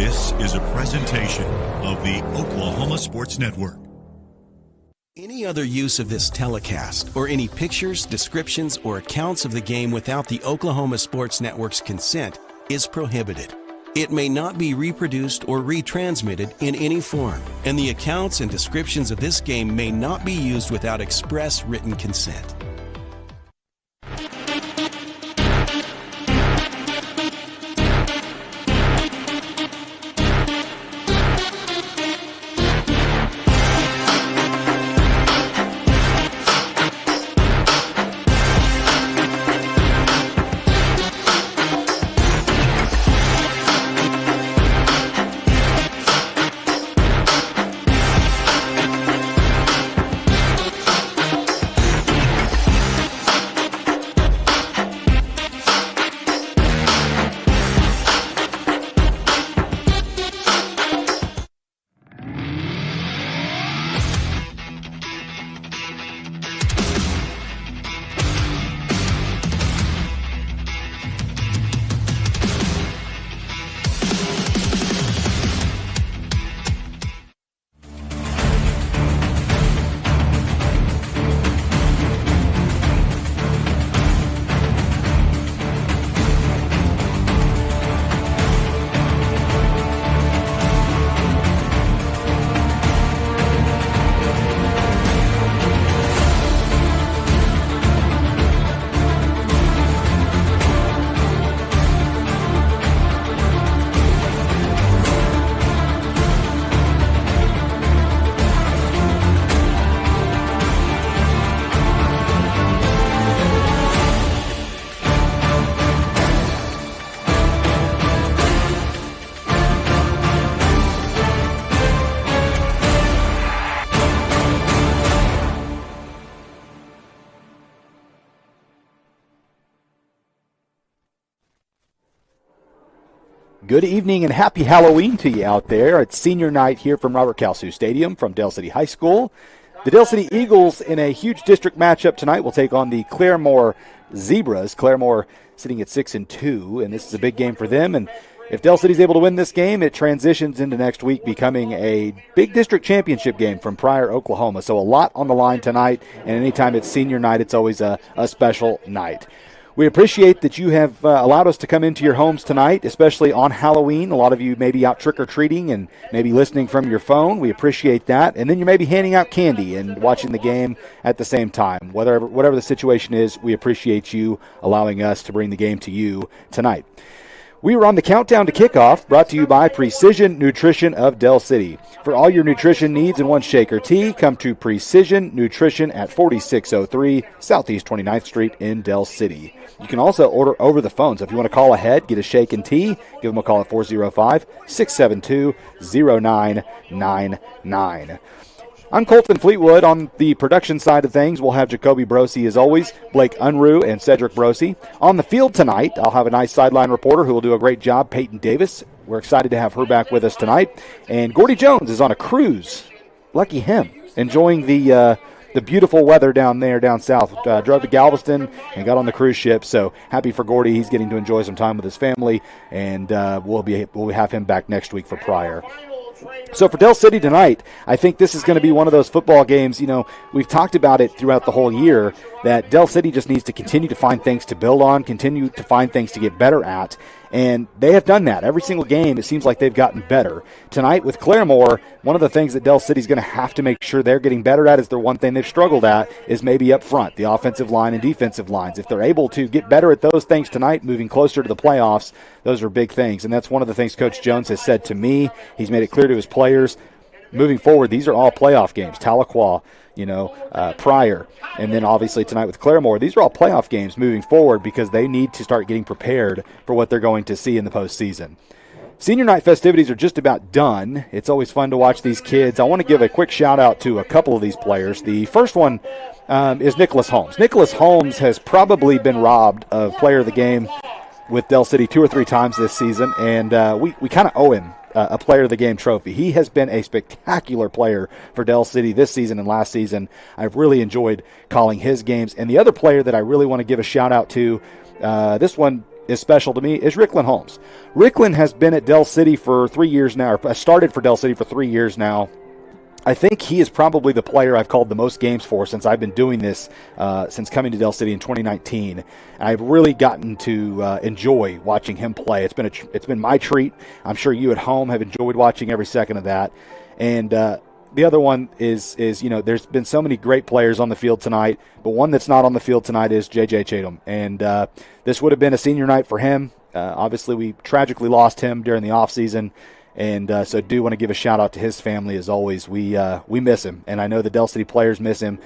This is a presentation of the Oklahoma Sports Network. Any other use of this telecast or any pictures, descriptions, or accounts of the game without the Oklahoma Sports Network's consent is prohibited. It may not be reproduced or retransmitted in any form, and the accounts and descriptions of this game may not be used without express written consent. Good evening and happy Halloween to you out there. It's senior night here from Robert Kalsu Stadium from Dale City High School. The Dale City Eagles in a huge district matchup tonight will take on the Claremore Zebras. Claremore sitting at 6-2, and this is a big game for them. And if Dale City's able to win this game, it transitions into next week becoming a big district championship game from Pryor, Oklahoma. So a lot on the line tonight, and anytime it's senior night, it's always a special night. We appreciate that you have allowed us to come into your homes tonight, especially on Halloween. A lot of you may be out trick-or-treating and maybe listening from your phone. We appreciate that. And then you may be handing out candy and watching the game at the same time. Whatever the situation is, we appreciate you allowing us to bring the game to you tonight. We are on the countdown to kickoff, brought to you by Precision Nutrition of Dale City. For all your nutrition needs in one shake or tea, come to Precision Nutrition at 4603 Southeast 29th Street in Dale City. You can also order over the phone, so if you want to call ahead, get a shake and tea, give them a call at 405-672-0999. I'm Colton Fleetwood. On the production side of things, we'll have Jacoby Brosi as always, Blake Unruh and Cedric Brosi. On the field tonight, I'll have a nice sideline reporter who will do a great job, Peyton Davis. We're excited to have her back with us tonight. And Gordy Jones is on a cruise. Lucky him. Enjoying the beautiful weather down south. Drove to Galveston and got on the cruise ship. So happy for Gordy. He's getting to enjoy some time with his family. And we'll have him back next week for Pryor. So for Dale City tonight, I think this is going to be one of those football games, we've talked about it throughout the whole year, that Dale City just needs to continue to find things to build on, continue to find things to get better at, and they have done that. Every single game, it seems like they've gotten better. Tonight with Claremore, one of the things that Dale City's going to have to make sure they're getting better at is the one thing they've struggled at is maybe up front, the offensive line and defensive lines. If they're able to get better at those things tonight, moving closer to the playoffs, those are big things. And that's one of the things Coach Jones has said to me. He's made it clear to his players. Moving forward, these are all playoff games. Tahlequah, Pryor, and then obviously tonight with Claremore. These are all playoff games moving forward because they need to start getting prepared for what they're going to see in the postseason. Senior night festivities are just about done. It's always fun to watch these kids. I want to give a quick shout-out to a couple of these players. The first one is Nicholas Holmes. Nicholas Holmes has probably been robbed of player of the game with Dale City 2 or 3 times this season, and we kind of owe him a player of the game trophy. He has been a spectacular player for Dale City this season and last season. I've really enjoyed calling his games. And the other player that I really want to give a shout out to, this one is special to me is Ricklin Holmes. Ricklin has been at Del City for 3 years now, or started for Del City for 3 years now. I think he is probably the player I've called the most games for since I've been doing this, since coming to Del City in 2019. I've really gotten to enjoy watching him play. It's been my treat. I'm sure you at home have enjoyed watching every second of that. And the other one is there's been so many great players on the field tonight, but one that's not on the field tonight is J.J. Chatham. And this would have been a senior night for him. Obviously, we tragically lost him during the offseason. And so do want to give a shout-out to his family as always. We miss him, and I know the Del City players miss him.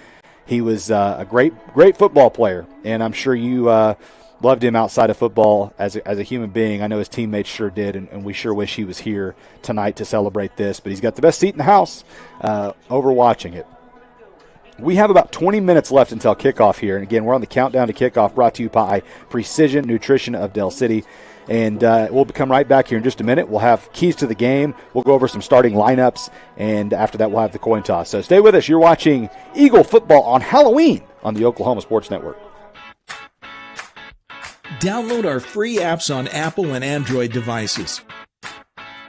He was a great football player, and I'm sure you loved him outside of football as a human being. I know his teammates sure did, and we sure wish he was here tonight to celebrate this. But he's got the best seat in the house overwatching it. We have about 20 minutes left until kickoff here. And, again, we're on the countdown to kickoff brought to you by Precision Nutrition of Del City. And we'll come right back here in just a minute. We'll have keys to the game. We'll go over some starting lineups. And after that, we'll have the coin toss. So stay with us. You're watching Eagle football on Halloween on the Oklahoma Sports Network. Download our free apps on Apple and Android devices.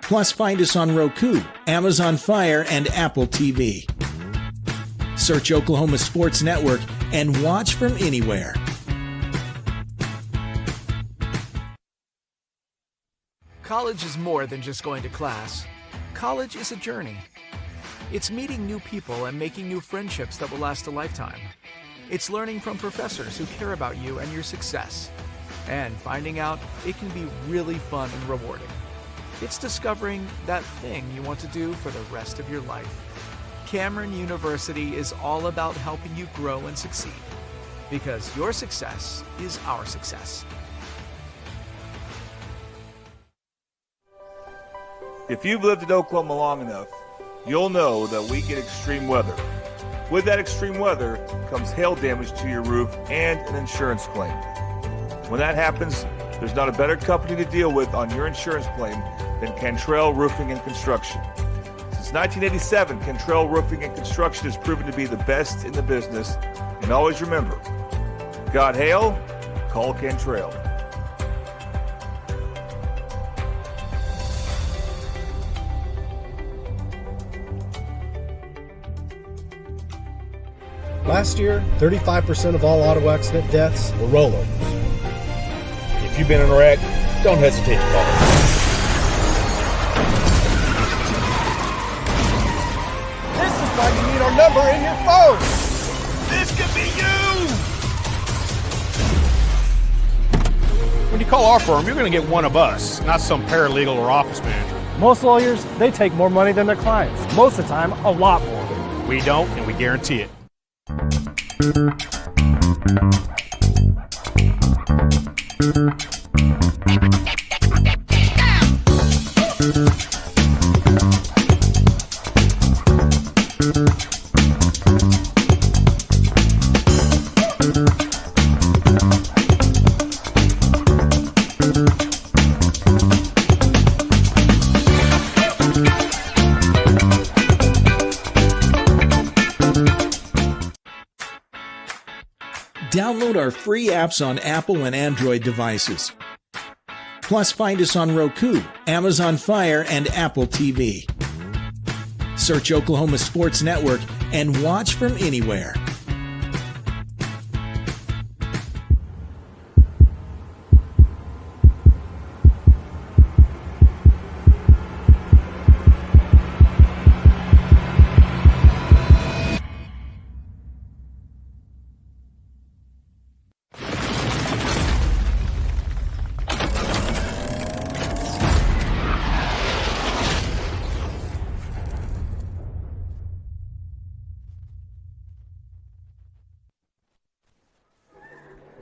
Plus, find us on Roku, Amazon Fire, and Apple TV. Search Oklahoma Sports Network and watch from anywhere. College is more than just going to class. College is a journey. It's meeting new people and making new friendships that will last a lifetime. It's learning from professors who care about you and your success. And finding out it can be really fun and rewarding. It's discovering that thing you want to do for the rest of your life. Cameron University is all about helping you grow and succeed. Because your success is our success. If you've lived in Oklahoma long enough, you'll know that we get extreme weather. With that extreme weather comes hail damage to your roof and an insurance claim. When that happens, there's not a better company to deal with on your insurance claim than Cantrell Roofing and Construction. Since 1987, Cantrell Roofing and Construction has proven to be the best in the business. And always remember, got hail? Call Cantrell. Last year, 35% of all auto accident deaths were rollovers. If you've been in a wreck, don't hesitate to call us. This is why you need our number in your phone. This could be you! When you call our firm, you're going to get one of us, not some paralegal or office manager. Most lawyers, they take more money than their clients. Most of the time, a lot more. We don't, and we guarantee it. Download our free apps on Apple and Android devices. Plus, find us on Roku, Amazon Fire, and Apple TV. Search Oklahoma Sports Network and watch from anywhere.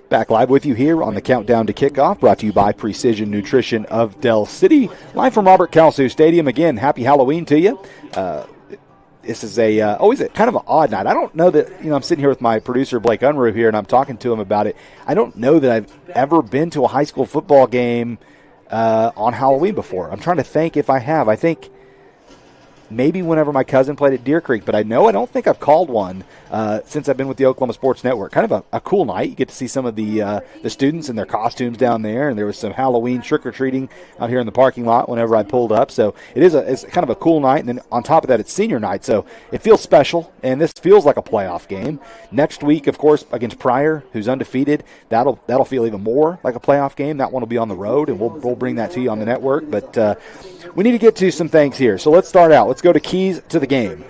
Back live with you here on the Countdown to Kickoff, brought to you by Precision Nutrition of Del City. Live from Robert Kalsu Stadium. Again, happy Halloween to you. This is always a kind of an odd night. I don't know that, I'm sitting here with my producer, Blake Unruh, here, and I'm talking to him about it. I don't know that I've ever been to a high school football game on Halloween before. I'm trying to think if I have. I think maybe whenever my cousin played at Deer Creek, but I don't think I've called one since I've been with the Oklahoma Sports Network. Kind of a cool night. You get to see some of the students in their costumes down there, and there was some Halloween trick-or-treating out here in the parking lot whenever I pulled up. So it's kind of a cool night, and then on top of that, it's senior night, so it feels special, and this feels like a playoff game. Next week, of course, against Pryor, who's undefeated, that'll feel even more like a playoff game. That one will be on the road, and we'll bring that to you on the network. But we need to get to some things here. So let's start out. Let's go to keys to the game.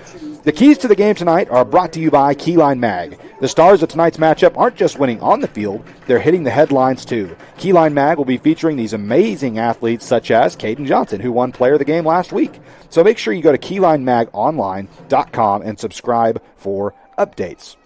The keys to the game tonight are brought to you by Keyline Mag. The stars of tonight's matchup aren't just winning on the field, they're hitting the headlines too. Keyline Mag will be featuring these amazing athletes such as Caden Johnson, who won Player of the Game last week. So make sure you go to KeylineMagOnline.com and subscribe for updates.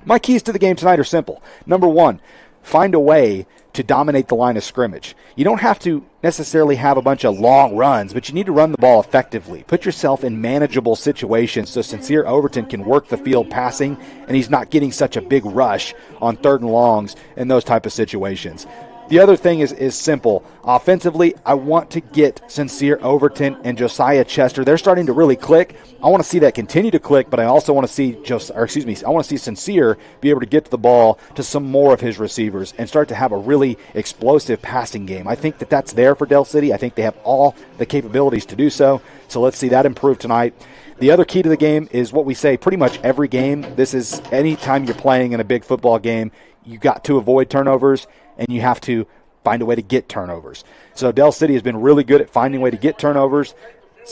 My keys to the game tonight are simple. Number one, find a way to dominate the line of scrimmage. You don't have to necessarily have a bunch of long runs, but you need to run the ball effectively. Put yourself in manageable situations so Sincere Overton can work the field passing, and he's not getting such a big rush on 3rd and longs in those type of situations. The other thing is simple. Offensively, I want to get Sincere Overton and Josiah Chester. They're starting to really click. I want to see that continue to click, but I also want to see I want to see Sincere be able to get to the ball to some more of his receivers and start to have a really explosive passing game. I think that's there for Del City. I think they have all the capabilities to do so. So let's see that improve tonight. The other key to the game is what we say pretty much every game. This is anytime you're playing in a big football game, you got to avoid turnovers, and you have to find a way to get turnovers. So Del City has been really good at finding a way to get turnovers.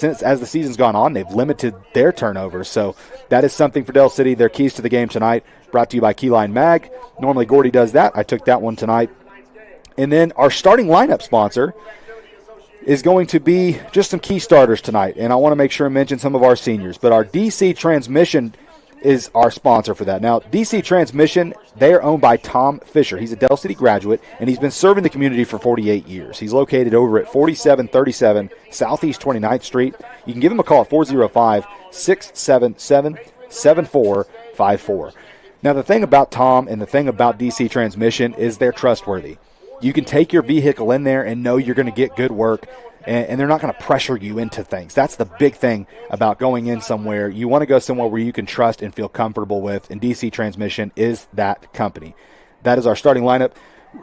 As the season's gone on, they've limited their turnovers. So that is something for Del City. Their keys to the game tonight, brought to you by Keyline Mag. Normally Gordy does that. I took that one tonight. And then our starting lineup sponsor is going to be just some key starters tonight. And I want to make sure I mention some of our seniors. But our DC Transmission is our sponsor for that. Now, DC Transmission, they are owned by Tom Fisher. He's a Del City graduate, and he's been serving the community for 48 years. He's located over at 4737 Southeast 29th Street. You can give him a call at 405-677-7454. Now, the thing about Tom and the thing about DC Transmission is they're trustworthy. You can take your vehicle in there and know you're going to get good work, and they're not going to pressure you into things. That's the big thing about going in somewhere. You want to go somewhere where you can trust and feel comfortable with, and DC Transmission is that company. That is our starting lineup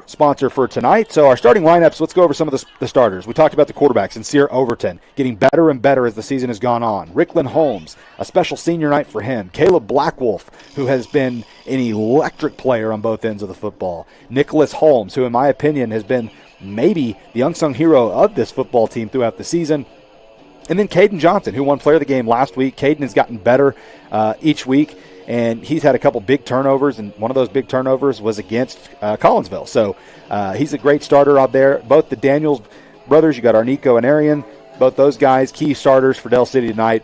sponsor for tonight. So our starting lineups, let's go over some of the starters. We talked about the quarterbacks, Sincere Overton, getting better and better as the season has gone on. Ricklin Holmes, a special senior night for him. Caleb Blackwolf, who has been an electric player on both ends of the football. Nicholas Holmes, who in my opinion has been maybe the unsung hero of this football team throughout the season. And then Caden Johnson, who won Player of the Game last week. Caden has gotten better each week, and he's had a couple big turnovers, and one of those big turnovers was against Collinsville. So he's a great starter out there. Both the Daniels brothers, you got Arnico and Arian, both those guys, key starters for Del City tonight.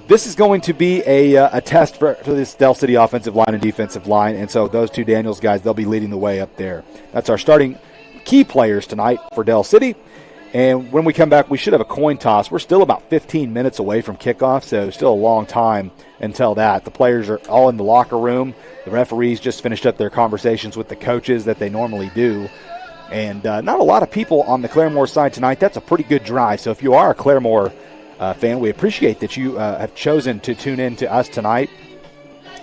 This is going to be a test for this Del City offensive line and defensive line, and so those two Daniels guys, they'll be leading the way up there. That's our starting key players tonight for Del City. And when we come back, we should have a coin toss. We're still about 15 minutes away from kickoff, so still a long time until that. The players are all in the locker room. The referees just finished up their conversations with the coaches that they normally do. And not a lot of people on the Claremore side tonight. That's a pretty good drive. So if you are a Claremore fan, we appreciate that you have chosen to tune in to us tonight.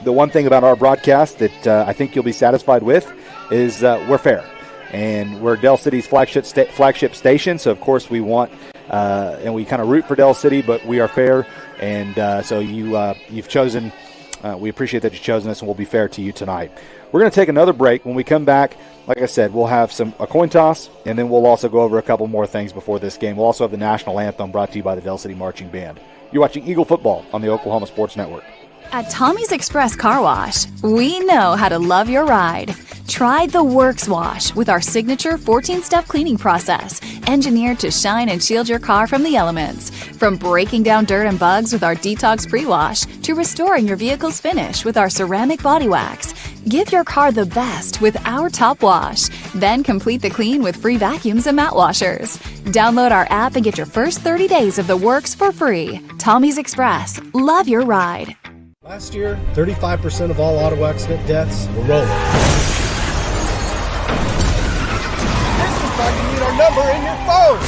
The one thing about our broadcast that I think you'll be satisfied with is we're fair. And we're Del City's flagship station, so of course we want and we kind of root for Del City, but we are fair. And so you've chosen. We appreciate that you've chosen us, and we'll be fair to you tonight. We're going to take another break. When we come back, like I said, we'll have a coin toss, and then we'll also go over a couple more things before this game. We'll also have the national anthem brought to you by the Del City Marching Band. You're watching Eagle Football on the Oklahoma Sports Network. At Tommy's Express Car Wash, we know how to love your ride. Try the Works Wash with our signature 14-step cleaning process, engineered to shine and shield your car from the elements. From breaking down dirt and bugs with our Detox Pre-Wash to restoring your vehicle's finish with our ceramic body wax. Give your car the best with our Top Wash. Then complete the clean with free vacuums and mat washers. Download our app and get your first 30 days of the works for free. Tommy's Express. Love your ride. Last year, 35% of all auto accident deaths were rollovers. This is why you need our number in your phone.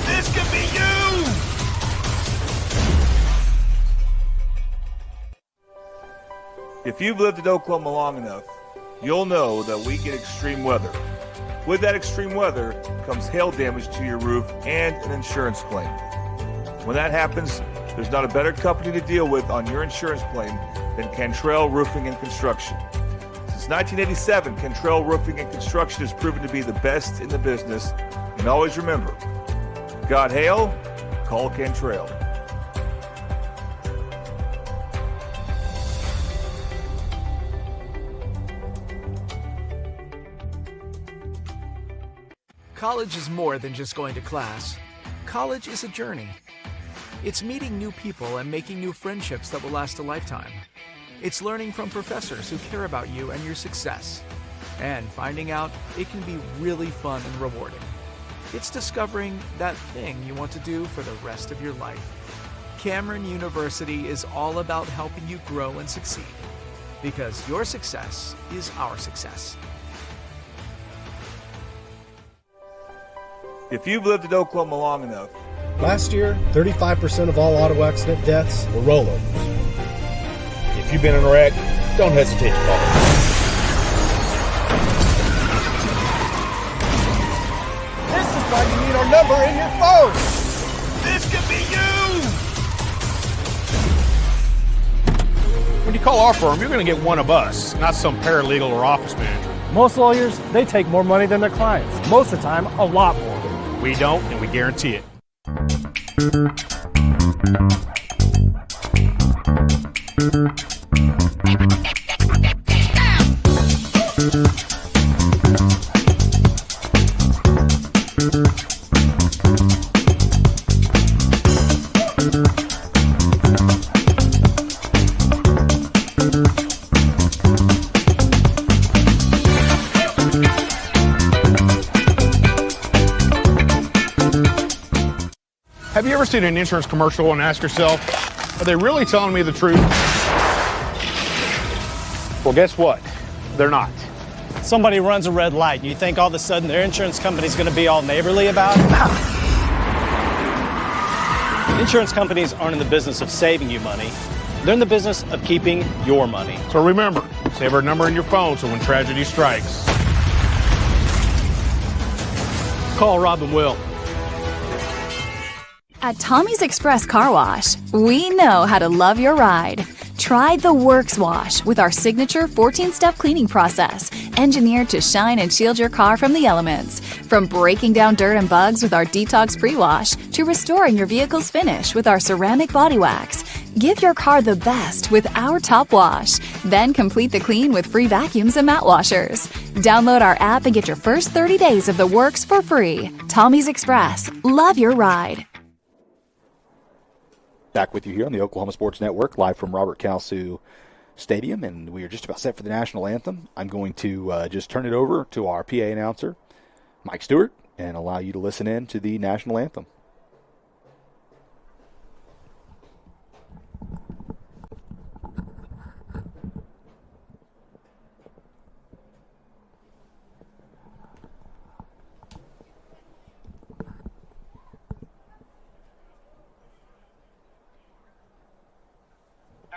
This could be you. If you've lived in Oklahoma long enough, you'll know that we get extreme weather. With that extreme weather comes hail damage to your roof and an insurance claim. When that happens, there's not a better company to deal with on your insurance claim than Cantrell Roofing and Construction. Since 1987, Cantrell Roofing and Construction has proven to be the best in the business. And always remember, got hail? Call Cantrell. College is more than just going to class. College is a journey. It's meeting new people and making new friendships that will last a lifetime. It's learning from professors who care about you and your success. And finding out it can be really fun and rewarding. It's discovering that thing you want to do for the rest of your life. Cameron University is all about helping you grow and succeed. Because your success is our success. If you've lived in Oklahoma long enough, Last year, 35% of all auto accident deaths were rollovers. If you've been in a wreck, don't hesitate to call. This is why you need our number in your phone. This could be you! When you call our firm, you're going to get one of us, not some paralegal or office manager. Most lawyers, they take more money than their clients. Most of the time, a lot more. We don't, and we guarantee it. Have you ever seen an insurance commercial and ask yourself, are they really telling me the truth? Well, guess what? They're not. Somebody runs a red light, and you think all of a sudden their insurance company's going to be all neighborly about it? Insurance companies aren't in the business of saving you money. They're in the business of keeping your money. So remember, save our number in your phone so when tragedy strikes, call Rob and Will. At Tommy's Express Car Wash, we know how to love your ride. Try the Works Wash with our signature 14-step cleaning process, engineered to shine and shield your car from the elements. From breaking down dirt and bugs with our Detox Pre-Wash to restoring your vehicle's finish with our ceramic body wax. Give your car the best with our Top Wash. Then complete the clean with free vacuums and mat washers. Download our app and get your first 30 days of the works for free. Tommy's Express. Love your ride. Back with you here on the Oklahoma Sports Network, live from Robert Kalsu Stadium, and we are just about set for the national anthem. I'm going to just turn it over to our PA announcer, Mike Stewart, and allow you to listen in to the national anthem.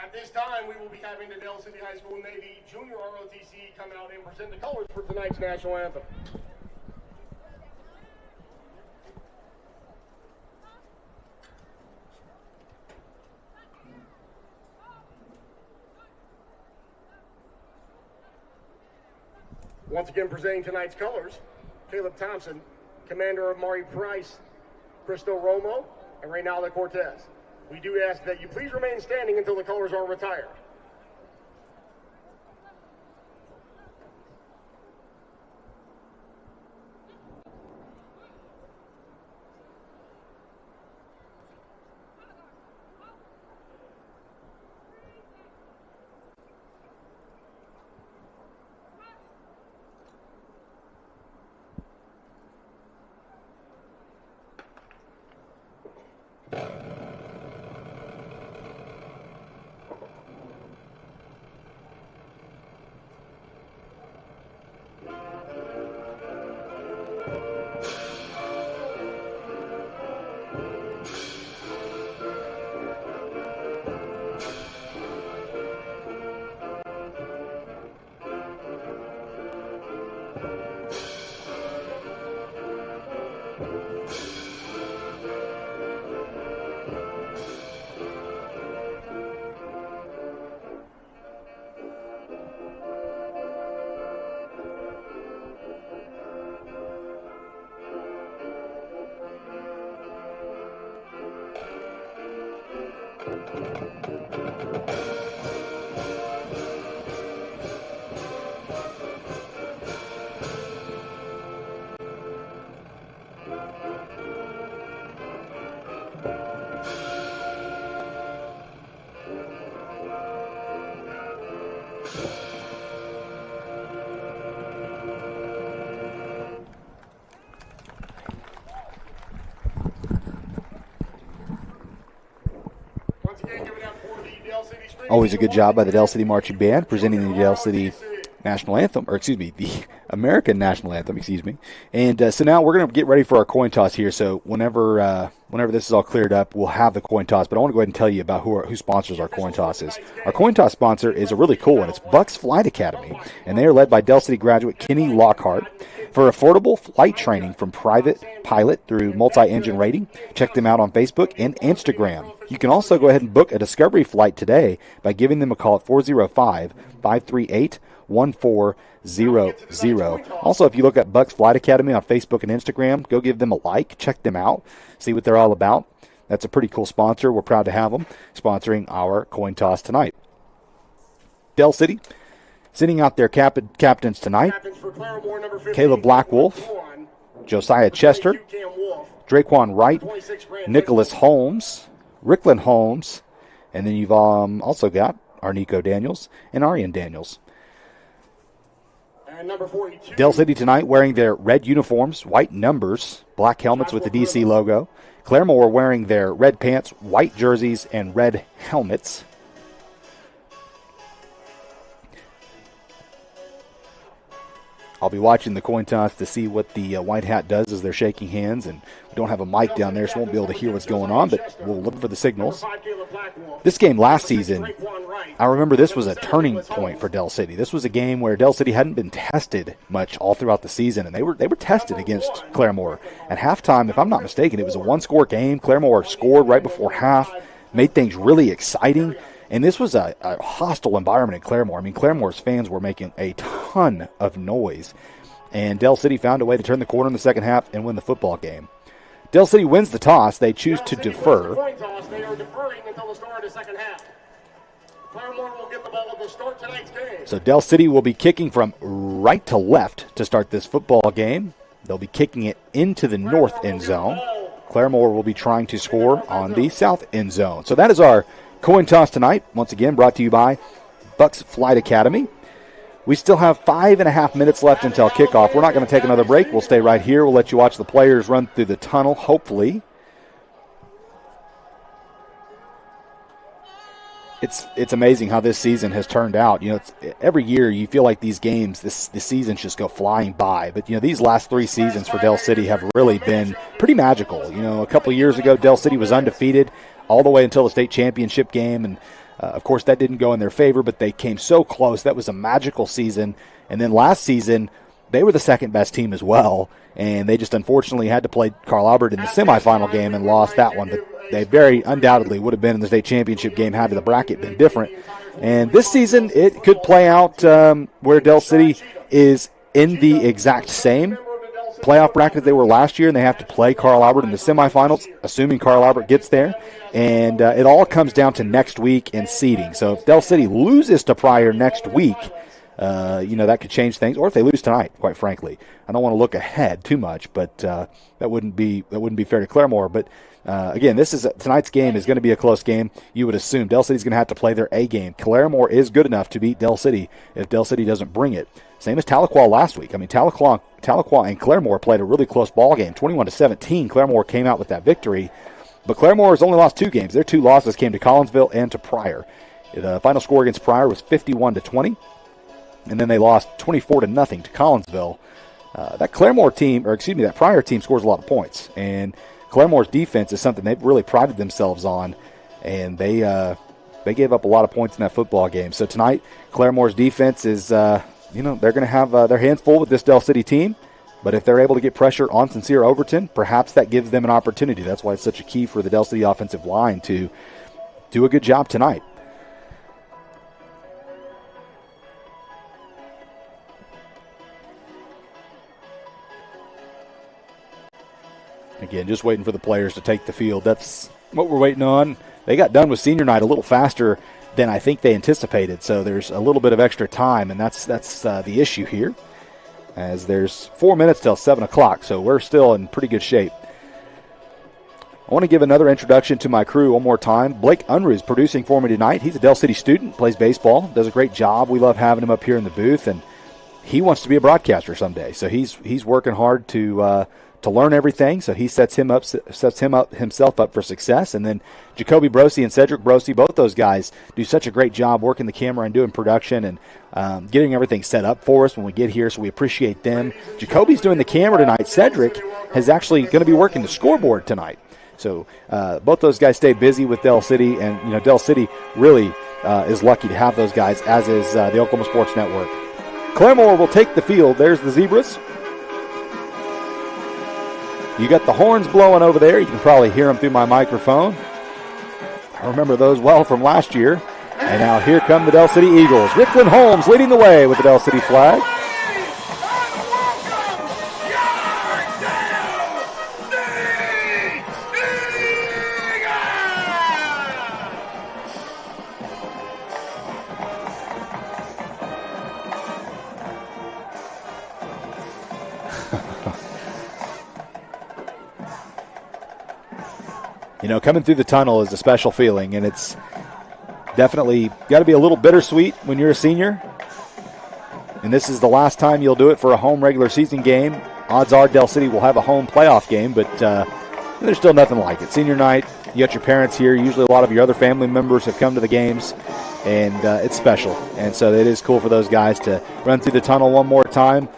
At this time, we will be having the Dale City High School Navy Junior ROTC come out and present the colors for tonight's national anthem. Once again presenting tonight's colors, Caleb Thompson, commander of Maury Price, Cristo Romo, and Reynaldo Cortez. We do ask that you please remain standing until the colors are retired. Always a good job by the Del City Marching Band presenting the Del City National Anthem, or excuse me, the American National Anthem, excuse me. And so now we're going to get ready for our coin toss here. So whenever this is all cleared up, we'll have the coin toss. But I want to go ahead and tell you about who sponsors our coin tosses. Our coin toss sponsor is a really cool one. It's Bucks Flight Academy, and they are led by Del City graduate Kenny Lockhart. For affordable flight training from private pilot through multi-engine rating, check them out on Facebook and Instagram. You can also go ahead and book a Discovery flight today by giving them a call at 405-538-1400. Also, if you look at Bucks Flight Academy on Facebook and Instagram, go give them a like, check them out, see what they're all about. That's a pretty cool sponsor. We're proud to have them sponsoring our coin toss tonight. Del City sending out their captains tonight: Caleb Blackwolf, Josiah Chester, Draquan Wright, Nicholas Holmes, Ricklin Holmes, and then you've also got Arnico Daniels and Arian Daniels. Del City tonight wearing their red uniforms, white numbers, black helmets with the DC logo. Claremore wearing their red pants, white jerseys, and red helmets. I'll be watching the coin toss to see what the white hat does as they're shaking hands, and we don't have a mic down there, so we won't be able to hear what's going on, but we'll look for the signals. This game last season, I remember this was a turning point for Del City. This was a game where Del City hadn't been tested much all throughout the season, and they were tested against Claremore. At halftime, if I'm not mistaken, it was a one-score game. Claremore scored right before half, made things really exciting. And this was a hostile environment in Claremore. I mean, Claremore's fans were making a ton of noise. And Del City found a way to turn the corner in the second half and win the football game. Del City wins the toss. They choose to defer. They are deferring until the start of the second half. Claremore will get the ball at the start of tonight's game. So Del City will be kicking from right to left to start this football game. They'll be kicking it into the north end zone. Claremore will be trying to score on the south end zone. So that is our coin toss tonight, once again brought to you by Bucks Flight Academy. We still have 5.5 minutes left until kickoff. We're not going to take another break. We'll stay right here. We'll let you watch the players run through the tunnel, hopefully. It's amazing how this season has turned out. You know, every year you feel like these games, this seasons just go flying by. But, you know, these last 3 seasons for Del City have really been pretty magical. You know, a couple of years ago, Del City was undefeated all the way until the state championship game, and of course that didn't go in their favor, but they came so close. That was a magical season. And then last season, they were the second best team as well, and they just unfortunately had to play Carl Albert in the semifinal game and lost that one. But they very undoubtedly would have been in the state championship game had the bracket been different. And this season, it could play out where Del City is in the exact same playoff bracket they were last year, and they have to play Carl Albert in the semifinals, assuming Carl Albert gets there. And it all comes down to next week and seeding. So if Del City loses to Pryor next week, that could change things. Or if they lose tonight, quite frankly. I don't want to look ahead too much, but that wouldn't be fair to Claremore. But again, tonight's game is going to be a close game. You would assume Del City's going to have to play their A game. Claremore is good enough to beat Del City if Del City doesn't bring it. Same as Tahlequah last week. I mean, Tahlequah and Claremore played a really close ball game. 21-17, Claremore came out with that victory. But Claremore has only lost 2 games. Their 2 losses came to Collinsville and to Pryor. The final score against Pryor was 51-20, and then they lost 24-0 to Collinsville. That Pryor team scores a lot of points, and Claremore's defense is something they've really prided themselves on, and they gave up a lot of points in that football game. So tonight, Claremore's defense is, they're going to have their hands full with this Del City team. But if they're able to get pressure on Sincere Overton, perhaps that gives them an opportunity. That's why it's such a key for the Del City offensive line to do a good job tonight. Again, just waiting for the players to take the field. That's what we're waiting on. They got done with senior night a little faster than I think they anticipated, so there's a little bit of extra time, and that's the issue here, as there's 4 minutes till 7 o'clock, so we're still in pretty good shape. I want to give another introduction to my crew one more time. Blake Unruh is producing for me tonight. He's a Del City student, plays baseball, does a great job. We love having him up here in the booth, and he wants to be a broadcaster someday. So he's working hard to learn everything. So he sets himself up for success. And then Jacoby Brosey and Cedric Brosey, both those guys do such a great job working the camera and doing production and getting everything set up for us when we get here. So we appreciate them. Jacoby's doing the camera tonight. Cedric is actually going to be working the scoreboard tonight. So both those guys stay busy with Del City, and Del City really is lucky to have those guys, as is the Oklahoma Sports Network. Claremore will take the field. There's the Zebras. You got the horns blowing over there. You can probably hear them through my microphone. I remember those well from last year. And now here come the Del City Eagles. Rickland Holmes leading the way with the Del City flag. Coming through the tunnel is a special feeling, and it's definitely got to be a little bittersweet when you're a senior. And this is the last time you'll do it for a home regular season game. Odds are Del City will have a home playoff game, but there's still nothing like it. Senior night, you got your parents here. Usually a lot of your other family members have come to the games, and it's special. And so it is cool for those guys to run through the tunnel one more time.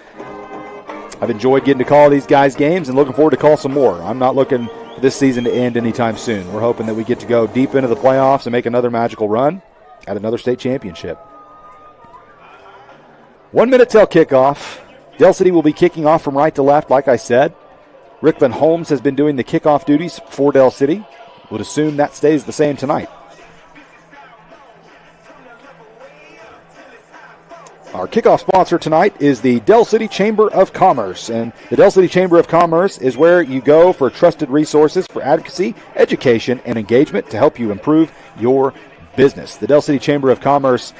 I've enjoyed getting to call these guys games and looking forward to call some more. I'm not looking for this season to end anytime soon. We're hoping that we get to go deep into the playoffs and make another magical run at another state championship. 1 minute till kickoff. Del City will be kicking off from right to left, like I said. Rickland Holmes has been doing the kickoff duties for Del City. Would assume that stays the same tonight. Our kickoff sponsor tonight is the Del City Chamber of Commerce. And the Del City Chamber of Commerce is where you go for trusted resources for advocacy, education, and engagement to help you improve your business. The Del City Chamber of Commerce,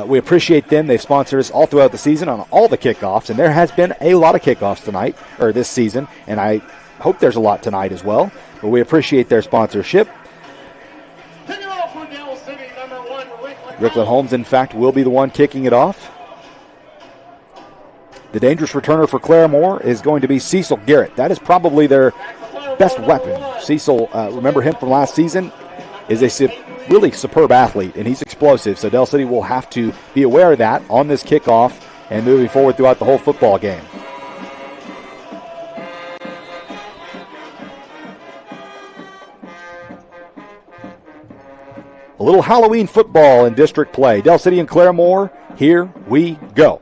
we appreciate them. They've sponsored us all throughout the season on all the kickoffs, and there has been a lot of kickoffs tonight, or this season, and I hope there's a lot tonight as well. But we appreciate their sponsorship. Rickland Holmes, in fact, will be the one kicking it off. The dangerous returner for Claremore is going to be Cecil Garrett. That is probably their best weapon. Cecil, remember him from last season, is a really superb athlete, and he's explosive. So Del City will have to be aware of that on this kickoff and moving forward throughout the whole football game. A little Halloween football in district play. Del City and Claremore, here we go.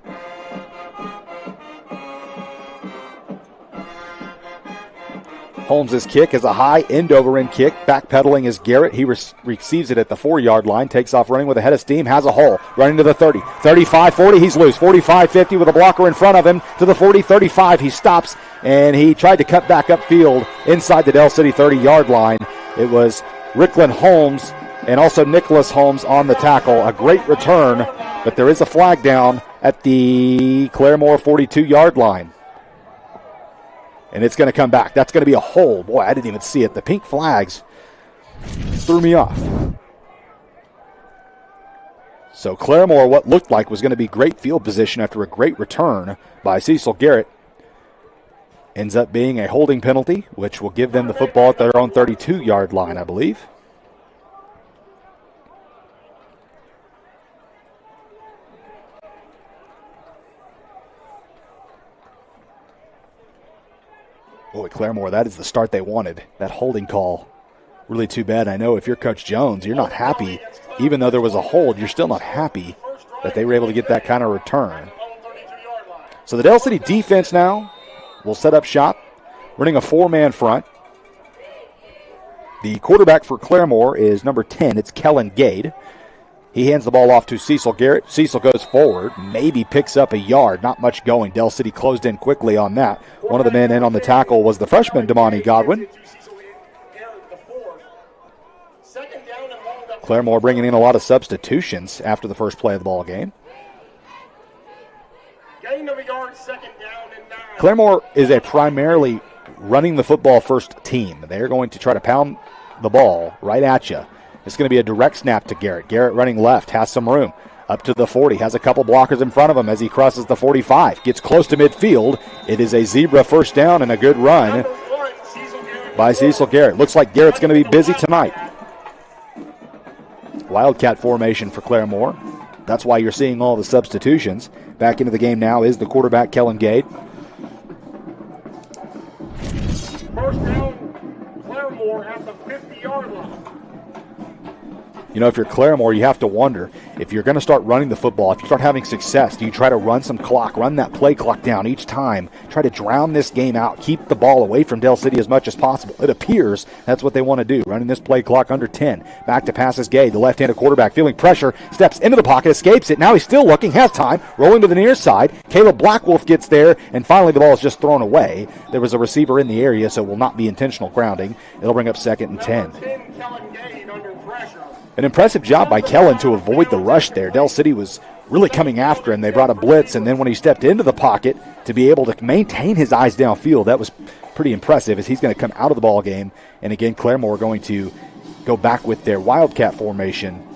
Holmes' kick is a high end-over-end kick. Backpedaling is Garrett. He receives it at the 4-yard line. Takes off running with a head of steam. Has a hole. Running to the 30. 35, 40. He's loose. 45, 50 with a blocker in front of him. To the 40, 35. He stops, and he tried to cut back upfield inside the Del City 30-yard line. It was Rickland Holmes and also Nicholas Holmes on the tackle. A great return, but there is a flag down at the Claremore 42-yard line. And it's going to come back. That's going to be a hole. Boy, I didn't even see it. The pink flags threw me off. So Claremore, what looked like was going to be great field position after a great return by Cecil Garrett, ends up being a holding penalty, which will give them the football at their own 32-yard line, I believe. Boy, Claremore, that is the start they wanted. That holding call, really too bad. I know if you're Coach Jones, you're not happy. Even though there was a hold, you're still not happy that they were able to get that kind of return. So the Del City defense now will set up shop, running a 4-man front. The quarterback for Claremore is number 10. It's Kellen Gade. He hands the ball off to Cecil Garrett. Cecil goes forward, maybe picks up a yard. Not much going. Del City closed in quickly on that. One of the men in on the tackle was the freshman, Damani Godwin. Second down and long. Claremore bringing in a lot of substitutions after the first play of the ball game. Gain of a yard, second down and 9. Claremore is a primarily running the football first team. They're going to try to pound the ball right at you. It's going to be a direct snap to Garrett. Garrett running left, has some room. Up to the 40, has a couple blockers in front of him as he crosses the 45. Gets close to midfield. It is a zebra first down and a good run by Cecil Garrett. Looks like Garrett's going to be busy tonight. Wildcat formation for Claremore. That's why you're seeing all the substitutions. Back into the game now is the quarterback, Kellen Gade. First down, Claremore at the 50-yard line. You know, if you're Claremore, you have to wonder, if you're going to start running the football, if you start having success, do you try to run some clock, run that play clock down each time, try to drown this game out, keep the ball away from Del City as much as possible? It appears that's what they want to do, running this play clock under 10. Back to pass is Gade, the left-handed quarterback, feeling pressure, steps into the pocket, escapes it. Now he's still looking, has time, rolling to the near side. Caleb Blackwolf gets there, and finally the ball is just thrown away. There was a receiver in the area, so it will not be intentional grounding. It'll bring up 2nd and 10. Kellen Gade under pressure. An impressive job by Kellen to avoid the rush there. Del City was really coming after him. They brought a blitz, and then when he stepped into the pocket to be able to maintain his eyes downfield, that was pretty impressive as he's going to come out of the ball game. And again, Claremore going to go back with their Wildcat formation.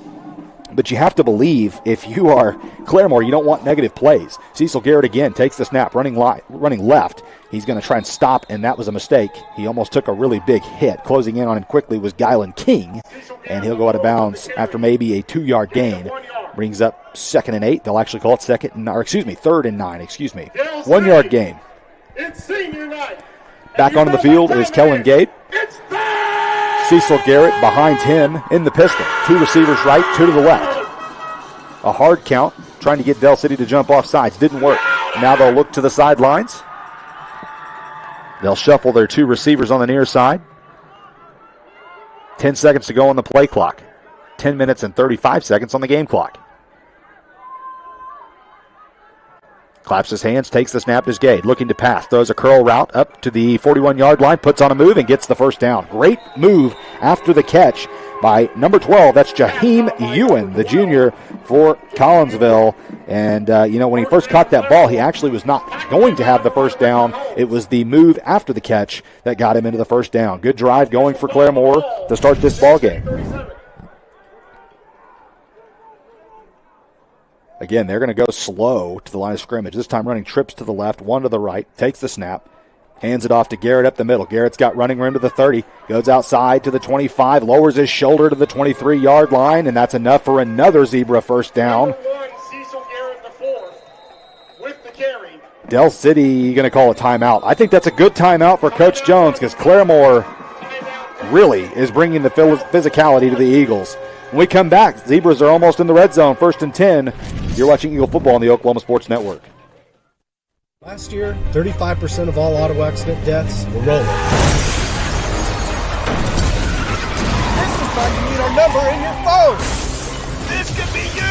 But you have to believe, if you are Claremore, you don't want negative plays. Cecil Garrett again takes the snap, running left. He's going to try and stop, and that was a mistake. He almost took a really big hit. Closing in on him quickly was Gylan King, and he'll go out of bounds after maybe a 2-yard gain. Brings up 2nd and 8. They'll actually call it 3rd and 9. 1-yard gain. It's senior night. Back onto the field is Kellen Gade. Cecil Garrett behind him in the pistol. 2 receivers right, 2 to the left. A hard count, trying to get Del City to jump off sides. Didn't work. Now they'll look to the sidelines. They'll shuffle their 2 receivers on the near side. 10 seconds to go on the play clock. 10 minutes and 35 seconds on the game clock. Claps his hands, takes the snap to Gade, looking to pass, throws a curl route up to the 41-yard line, puts on a move and gets the first down. Great move after the catch by number 12. That's Jaheim Ewan, the junior for Collinsville. And, when he first caught that ball, he actually was not going to have the first down. It was the move after the catch that got him into the first down. Good drive going for Claremore to start this ball game. Again, they're going to go slow to the line of scrimmage. This time running trips to the left, 1 to the right. Takes the snap. Hands it off to Garrett up the middle. Garrett's got running room to the 30. Goes outside to the 25. Lowers his shoulder to the 23-yard line, and that's enough for another zebra first down. Number 1, Cecil Garrett, the 4th, with the carry. Del City going to call a timeout. I think that's a good timeout for Coach Jones because Claremore really is bringing the physicality to the Eagles. When we come back, Zebras are almost in the red zone, 1st and 10. You're watching Eagle Football on the Oklahoma Sports Network. Last year, 35% of all auto accident deaths were rolling. This is why you need our number in your phone. This could be you!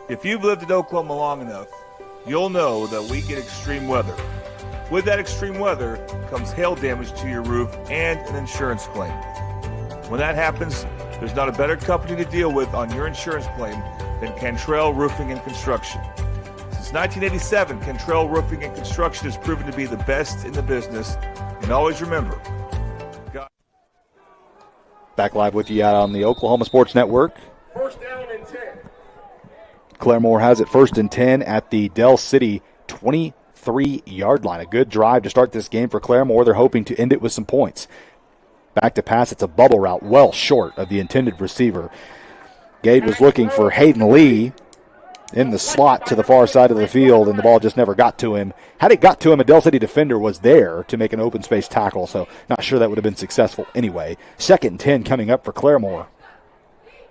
If you've lived in Oklahoma long enough, you'll know that we get extreme weather. With that extreme weather comes hail damage to your roof and an insurance claim. When that happens, there's not a better company to deal with on your insurance claim than Cantrell Roofing and Construction. Since 1987, Cantrell Roofing and Construction has proven to be the best in the business. And always remember, Back live with you out on the Oklahoma Sports Network. First down and 10. Claremore has it 1st and 10 at the Del City 23-yard line. A good drive to start this game for Claremore. They're hoping to end it with some points. Back to pass. It's a bubble route well short of the intended receiver. Gade was looking for Hayden Lee in the slot to the far side of the field, and the ball just never got to him. Had it got to him, a Del City defender was there to make an open space tackle, so not sure that would have been successful anyway. 2nd and 10 coming up for Claremore.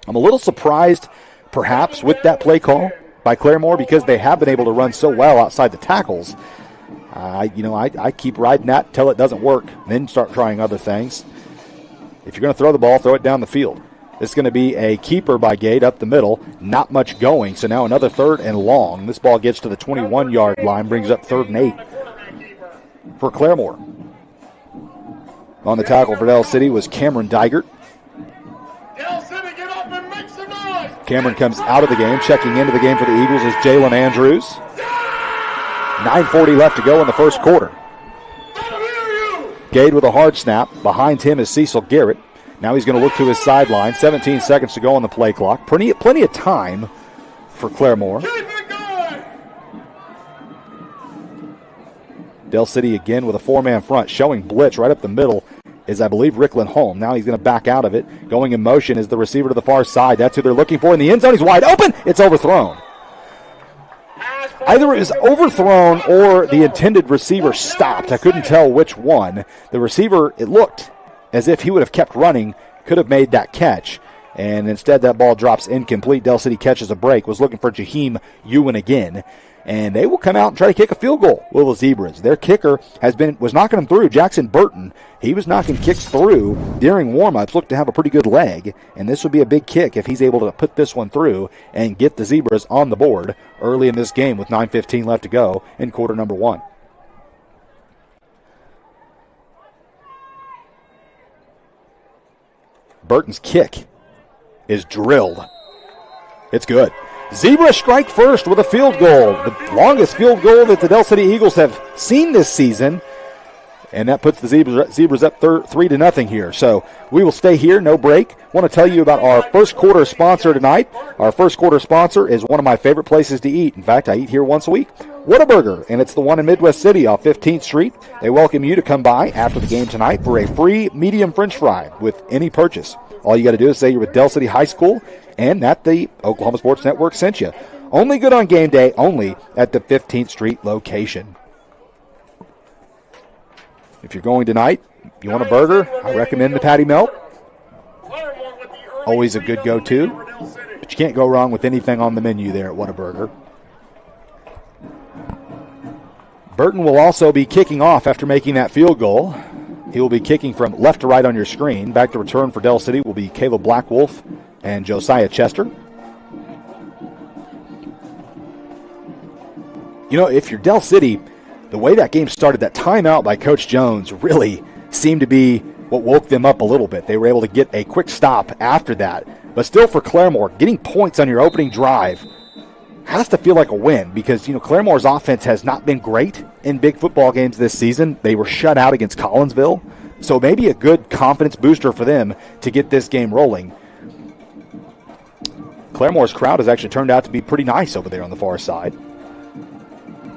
I'm a little surprised, perhaps, with that play call. by Claremore because they have been able to run so well outside the tackles. I keep riding that until it doesn't work, then start trying other things. If you're going to throw the ball, throw it down the field. This is going to be a keeper by Gade up the middle. Not much going, so now another 3rd and long. This ball gets to the 21-yard line, brings up 3rd and 8 for Claremore. On the tackle for Del City was Cameron Digert. Cameron comes out of the game. Checking into the game for the Eagles is Jalen Andrews. 9:40 left to go in the first quarter. Gade with a hard snap. Behind him is Cecil Garrett. Now he's going to look to his sideline. 17 seconds to go on the play clock. Plenty of time for Claremore. Del City again with a 4-man front, showing blitz right up the middle is, I believe, Rickland Holm. Now he's going to back out of it. Going in motion is the receiver to the far side. That's who they're looking for in the end zone. He's wide open. It's overthrown. Either it was overthrown or the intended receiver stopped. I couldn't tell which one. The receiver, it looked as if he would have kept running, could have made that catch. And instead that ball drops incomplete. Del City catches a break. Was looking for Jaheim Ewan again. And they will come out and try to kick a field goal, will the Zebras. Their kicker was knocking them through. Jackson Burton, he was knocking kicks through during warm-ups, looked to have a pretty good leg. And this would be a big kick if he's able to put this one through and get the Zebras on the board early in this game with 9:15 left to go in quarter number 1. Burton's kick is drilled. It's good. Zebras strike first with a field goal. The longest field goal that the Del City Eagles have seen this season. And that puts the Zebras up 3-0 here. So we will stay here, no break. Want to tell you about our first quarter sponsor tonight. Our first quarter sponsor is one of my favorite places to eat. In fact, I eat here once a week. Whataburger, and it's the one in Midwest City off 15th Street. They welcome you to come by after the game tonight for a free medium french fry with any purchase. All you got to do is say you're with Del City High School and that the Oklahoma Sports Network sent you. Only good on game day, only at the 15th Street location. If you're going tonight, you want a burger, I recommend the Patty Melt. Always a good go-to, but you can't go wrong with anything on the menu there at Whataburger. Burton will also be kicking off after making that field goal. He will be kicking from left to right on your screen. Back to return for Del City will be Caleb Blackwolf and Josiah Chester. You know, if you're Del City, the way that game started, that timeout by Coach Jones really seemed to be what woke them up a little bit. They were able to get a quick stop after that. But still for Claremore, getting points on your opening drive has to feel like a win because, you know, Claremore's offense has not been great in big football games this season. They were shut out against Collinsville. So maybe a good confidence booster for them to get this game rolling. Claremore's crowd has actually turned out to be pretty nice over there on the far side.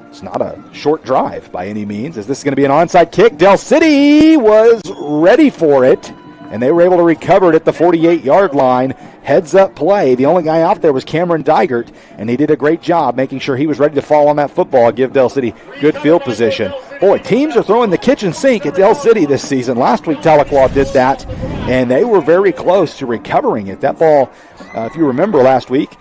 It's not a short drive by any means, as this is going to be an onside kick. Del City was ready for it, and they were able to recover it at the 48-yard line. Heads-up play. The only guy out there was Cameron Digert, and he did a great job making sure he was ready to fall on that football, give Del City good field position. Boy, teams are throwing the kitchen sink at Del City this season. Last week, Tahlequah did that, and they were very close to recovering it. That ball, if you remember last week,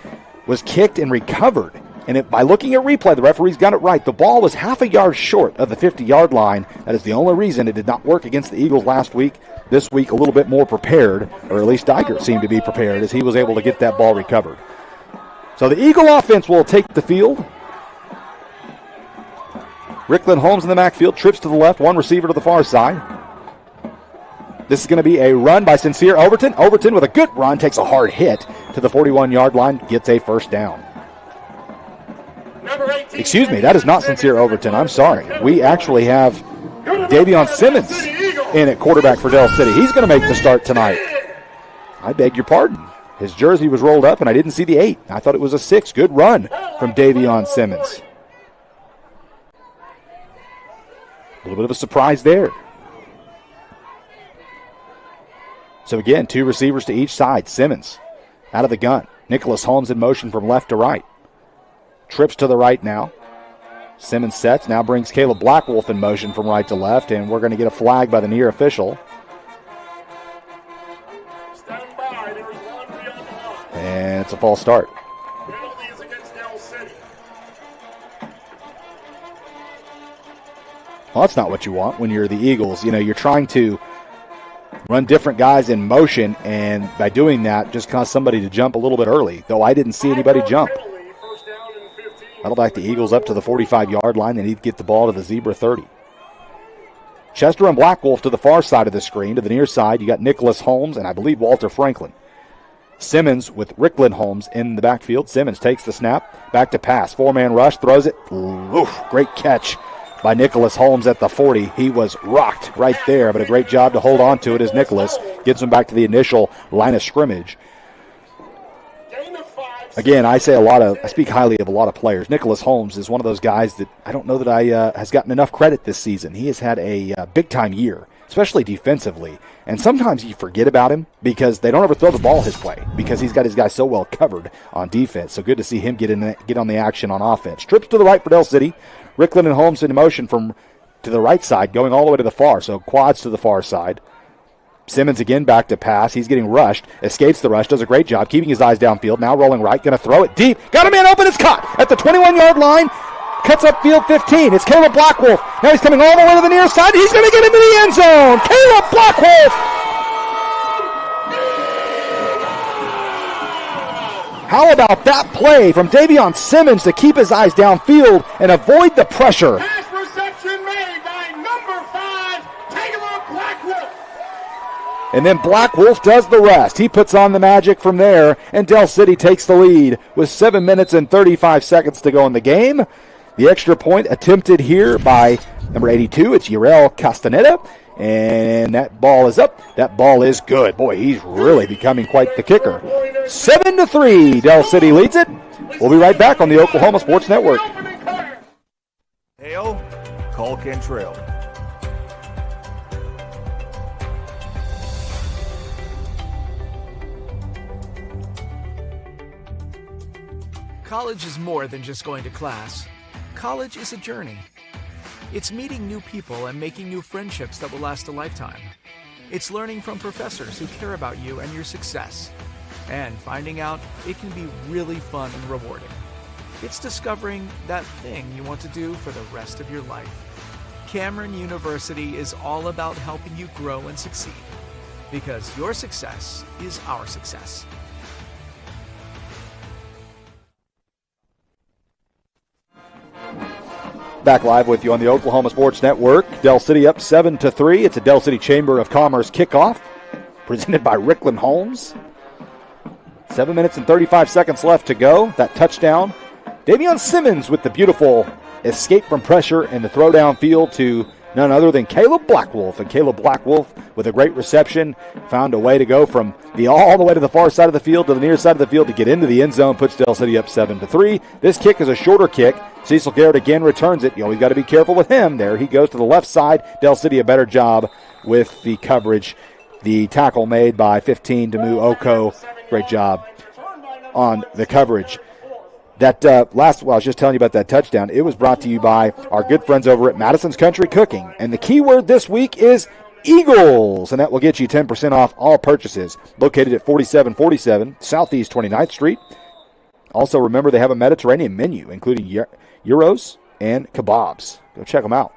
was kicked and recovered. And by looking at replay, the referees got it right. The ball was half a yard short of the 50-yard line. That is the only reason it did not work against the Eagles last week. This week, a little bit more prepared, or at least Digert seemed to be prepared as he was able to get that ball recovered. So the Eagle offense will take the field. Rickland Holmes in the backfield, trips to the left, one receiver to the far side. This is going to be a run by Sincere Overton. Overton with a good run, takes a hard hit to the 41-yard line, gets a first down. Excuse me, that is not Sincere Overton. I'm sorry. We actually have Davion Simmons in at quarterback for Del City. He's going to make the start tonight. I beg your pardon. His jersey was rolled up, and I didn't see the 8. I thought it was a 6. Good run from Davion Simmons. A little bit of a surprise there. So again, 2 receivers to each side. Simmons out of the gun. Nicholas Holmes in motion from left to right. Trips to the right now. Simmons sets, now brings Caleb Blackwolf in motion from right to left, and we're going to get a flag by the near official. And it's a false start. Penalties against Del City. Well, that's not what you want when you're the Eagles. You know, you're trying to run different guys in motion, and by doing that, just cause somebody to jump a little bit early, though I didn't see anybody jump. That'll back the Eagles up to the 45-yard line. They need to get the ball to the Zebra 30. Chester and Black Wolf to the far side of the screen. To the near side, you got Nicholas Holmes and I believe Walter Franklin. Simmons with Rickland Holmes in the backfield. Simmons takes the snap, back to pass. Four-man rush, throws it. Oof, great catch by Nicholas Holmes at the 40. He was rocked right there, but a great job to hold on to it as Nicholas gets him back to the initial line of scrimmage. Again, I speak highly of a lot of players. Nicholas Holmes is one of those guys that I don't know that has gotten enough credit this season. He has had a big-time year, especially defensively. And sometimes you forget about him because they don't ever throw the ball his way because he's got his guys so well covered on defense. So good to see him get on the action on offense. Trips to the right for Del City. Rickland and Holmes in motion to the right side, going all the way to the far. So quads to the far side. Simmons again back to pass. He's getting rushed. Escapes the rush. Does a great job keeping his eyes downfield. Now rolling right. Going to throw it deep. Got a man open. It's caught at the 21-yard line. Cuts up field 15. It's Caleb Blackwolf. Now he's coming all the way to the near side. He's going to get into the end zone. Caleb Blackwolf. How about that play from Davion Simmons to keep his eyes downfield and avoid the pressure? Pass reception made by number 5, Caleb Blackwolf. And then Black Wolf does the rest. He puts on the magic from there, and Del City takes the lead with 7 minutes and 35 seconds to go in the game. The extra point attempted here by number 82. It's Urel Castaneda, and that ball is up. That ball is good. Boy, he's really becoming quite the kicker. 7-3, Del City leads it. We'll be right back on the Oklahoma Sports Network. Hail, call Cantrell. College is more than just going to class. College is a journey. It's meeting new people and making new friendships that will last a lifetime. It's learning from professors who care about you and your success. And finding out it can be really fun and rewarding. It's discovering that thing you want to do for the rest of your life. Cameron University is all about helping you grow and succeed. Because your success is our success. Back live with you on the Oklahoma Sports Network. Del City up 7-3. It's a Del City Chamber of Commerce kickoff presented by Rickland Holmes. 7 minutes and 35 seconds left to go. That touchdown. Davion Simmons with the beautiful escape from pressure and the throw downfield to none other than Caleb Blackwolf. And Caleb Blackwolf with a great reception found a way to go from all the way to the far side of the field to the near side of the field to get into the end zone. Puts Del City up 7-3. This kick is a shorter kick. Cecil Garrett again returns it. You always got to be careful with him. There he goes to the left side. Del City a better job with the coverage. The tackle made by 15 Demu Oko. Great job on the coverage. That I was just telling you about that touchdown. It was brought to you by our good friends over at Madison's Country Cooking. And the key word this week is Eagles. And that will get you 10% off all purchases. Located at 4747 Southeast 29th Street. Also, remember they have a Mediterranean menu, including gyros and kebabs. Go check them out.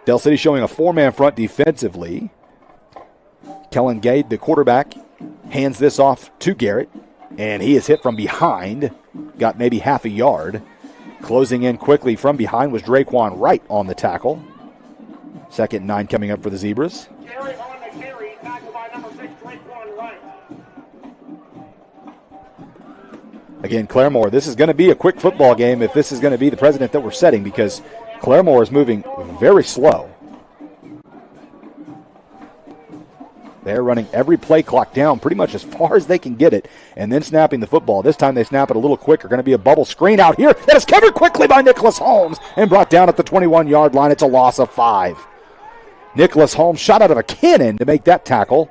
Del City showing a four-man front defensively. Kellen Gade, the quarterback, hands this off to Garrett, and he is hit from behind, got maybe half a yard. Closing in quickly from behind was Draquan Wright on the tackle. 2nd and 9 coming up for the Zebras. Carry on the carry, tackled by number 6, Draquan Wright. Again, Claremore, this is going to be a quick football game if this is going to be the precedent that we're setting because Claremore is moving very slow. They're running every play clock down pretty much as far as they can get it and then snapping the football. This time they snap it a little quicker. Going to be a bubble screen out here that is covered quickly by Nicholas Holmes and brought down at the 21-yard line. It's a loss of 5. Nicholas Holmes shot out of a cannon to make that tackle.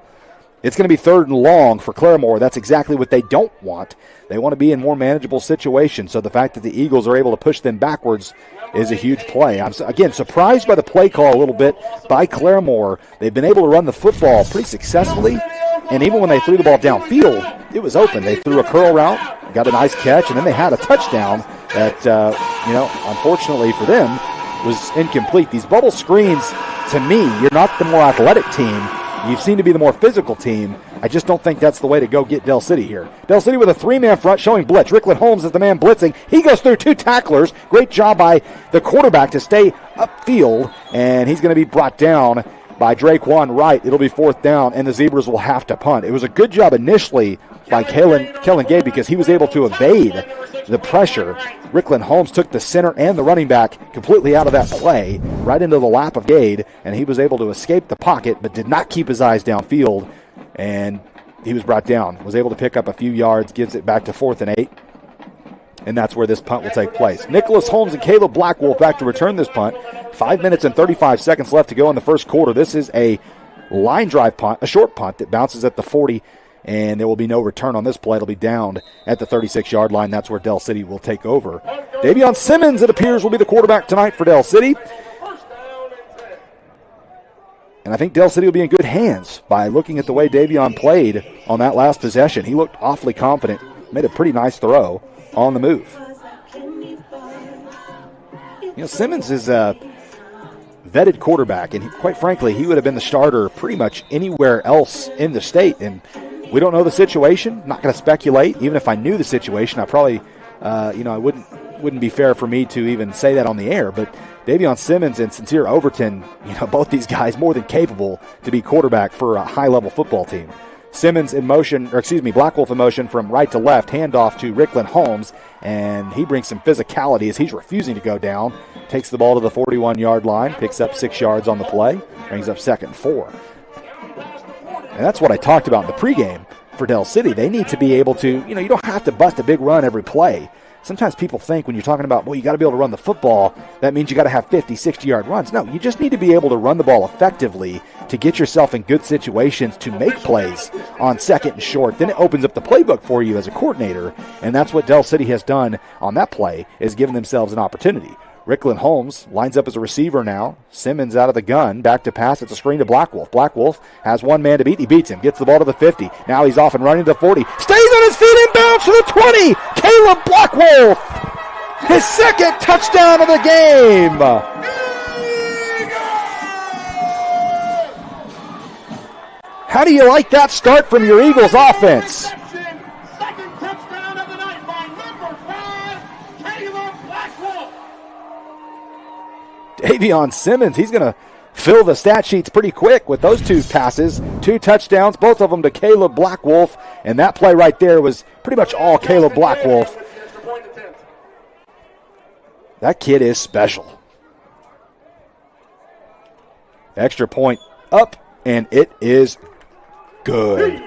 It's going to be 3rd and long for Claremore. That's exactly what they don't want. They want to be in more manageable situations. So the fact that the Eagles are able to push them backwards is a huge play. I'm, again, surprised by the play call a little bit by Claremore. They've been able to run the football pretty successfully. And even when they threw the ball downfield, it was open. They threw a curl route, got a nice catch, and then they had a touchdown that unfortunately for them, was incomplete. These bubble screens, to me, you're not the more athletic team. You seem to be the more physical team. I just don't think that's the way to go get Del City here. Del City with a three-man front showing blitz. Rickland Holmes is the man blitzing. He goes through two tacklers. Great job by the quarterback to stay upfield, and he's going to be brought down by Draquan Wright. It'll be fourth down, and the Zebras will have to punt. It was a good job initially by Kellen Gay because he was able to evade the pressure. Rickland Holmes took the center and the running back completely out of that play, right into the lap of Gade, and he was able to escape the pocket but did not keep his eyes downfield, and he was brought down. Was able to pick up a few yards, gives it back to 4th and 8, and that's where this punt will take place. Nicholas Holmes and Caleb Blackwolf back to return this punt. 5 minutes and 35 seconds left to go in the first quarter. This is a line drive punt, a short punt that bounces at the 40, and there will be no return on this play. It'll be downed at the 36-yard line. That's where Del City will take over. Davion Simmons, it appears, will be the quarterback tonight for Del City. And I think Del City will be in good hands by looking at the way Davion played on that last possession. He looked awfully confident, made a pretty nice throw on the move. Simmons is a vetted quarterback, and quite frankly, he would have been the starter pretty much anywhere else in the state. And we don't know the situation. Not going to speculate. Even if I knew the situation, I probably, I wouldn't be fair for me to even say that on the air. But Davion Simmons and Sincere Overton, both these guys more than capable to be quarterback for a high-level football team. Simmons in motion, Blackwolf in motion from right to left, handoff to Rickland Holmes, and he brings some physicality as he's refusing to go down. Takes the ball to the 41-yard line, picks up 6 yards on the play, brings up 2nd and 4. And that's what I talked about in the pregame for Del City. They need to be able to, you don't have to bust a big run every play. Sometimes people think when you're talking about, you got to be able to run the football, that means you got to have 50, 60-yard runs. No, you just need to be able to run the ball effectively to get yourself in good situations to make plays on 2nd and short. Then it opens up the playbook for you as a coordinator, and that's what Del City has done on that play, is giving themselves an opportunity. Rickland Holmes lines up as a receiver now. Simmons out of the gun, back to pass. It's a screen to Blackwolf. Blackwolf has one man to beat. He beats him, gets the ball to the 50. Now he's off and running to the 40. Stays on his feet and bounds to the 20. Caleb Blackwolf, his second touchdown of the game. How do you like that start from your Eagles offense? Davion Simmons, he's going to fill the stat sheets pretty quick with those 2 passes, 2 touchdowns, both of them to Caleb Blackwolf, and that play right there was pretty much all Caleb Blackwolf. That kid is special. Extra point up, and it is good.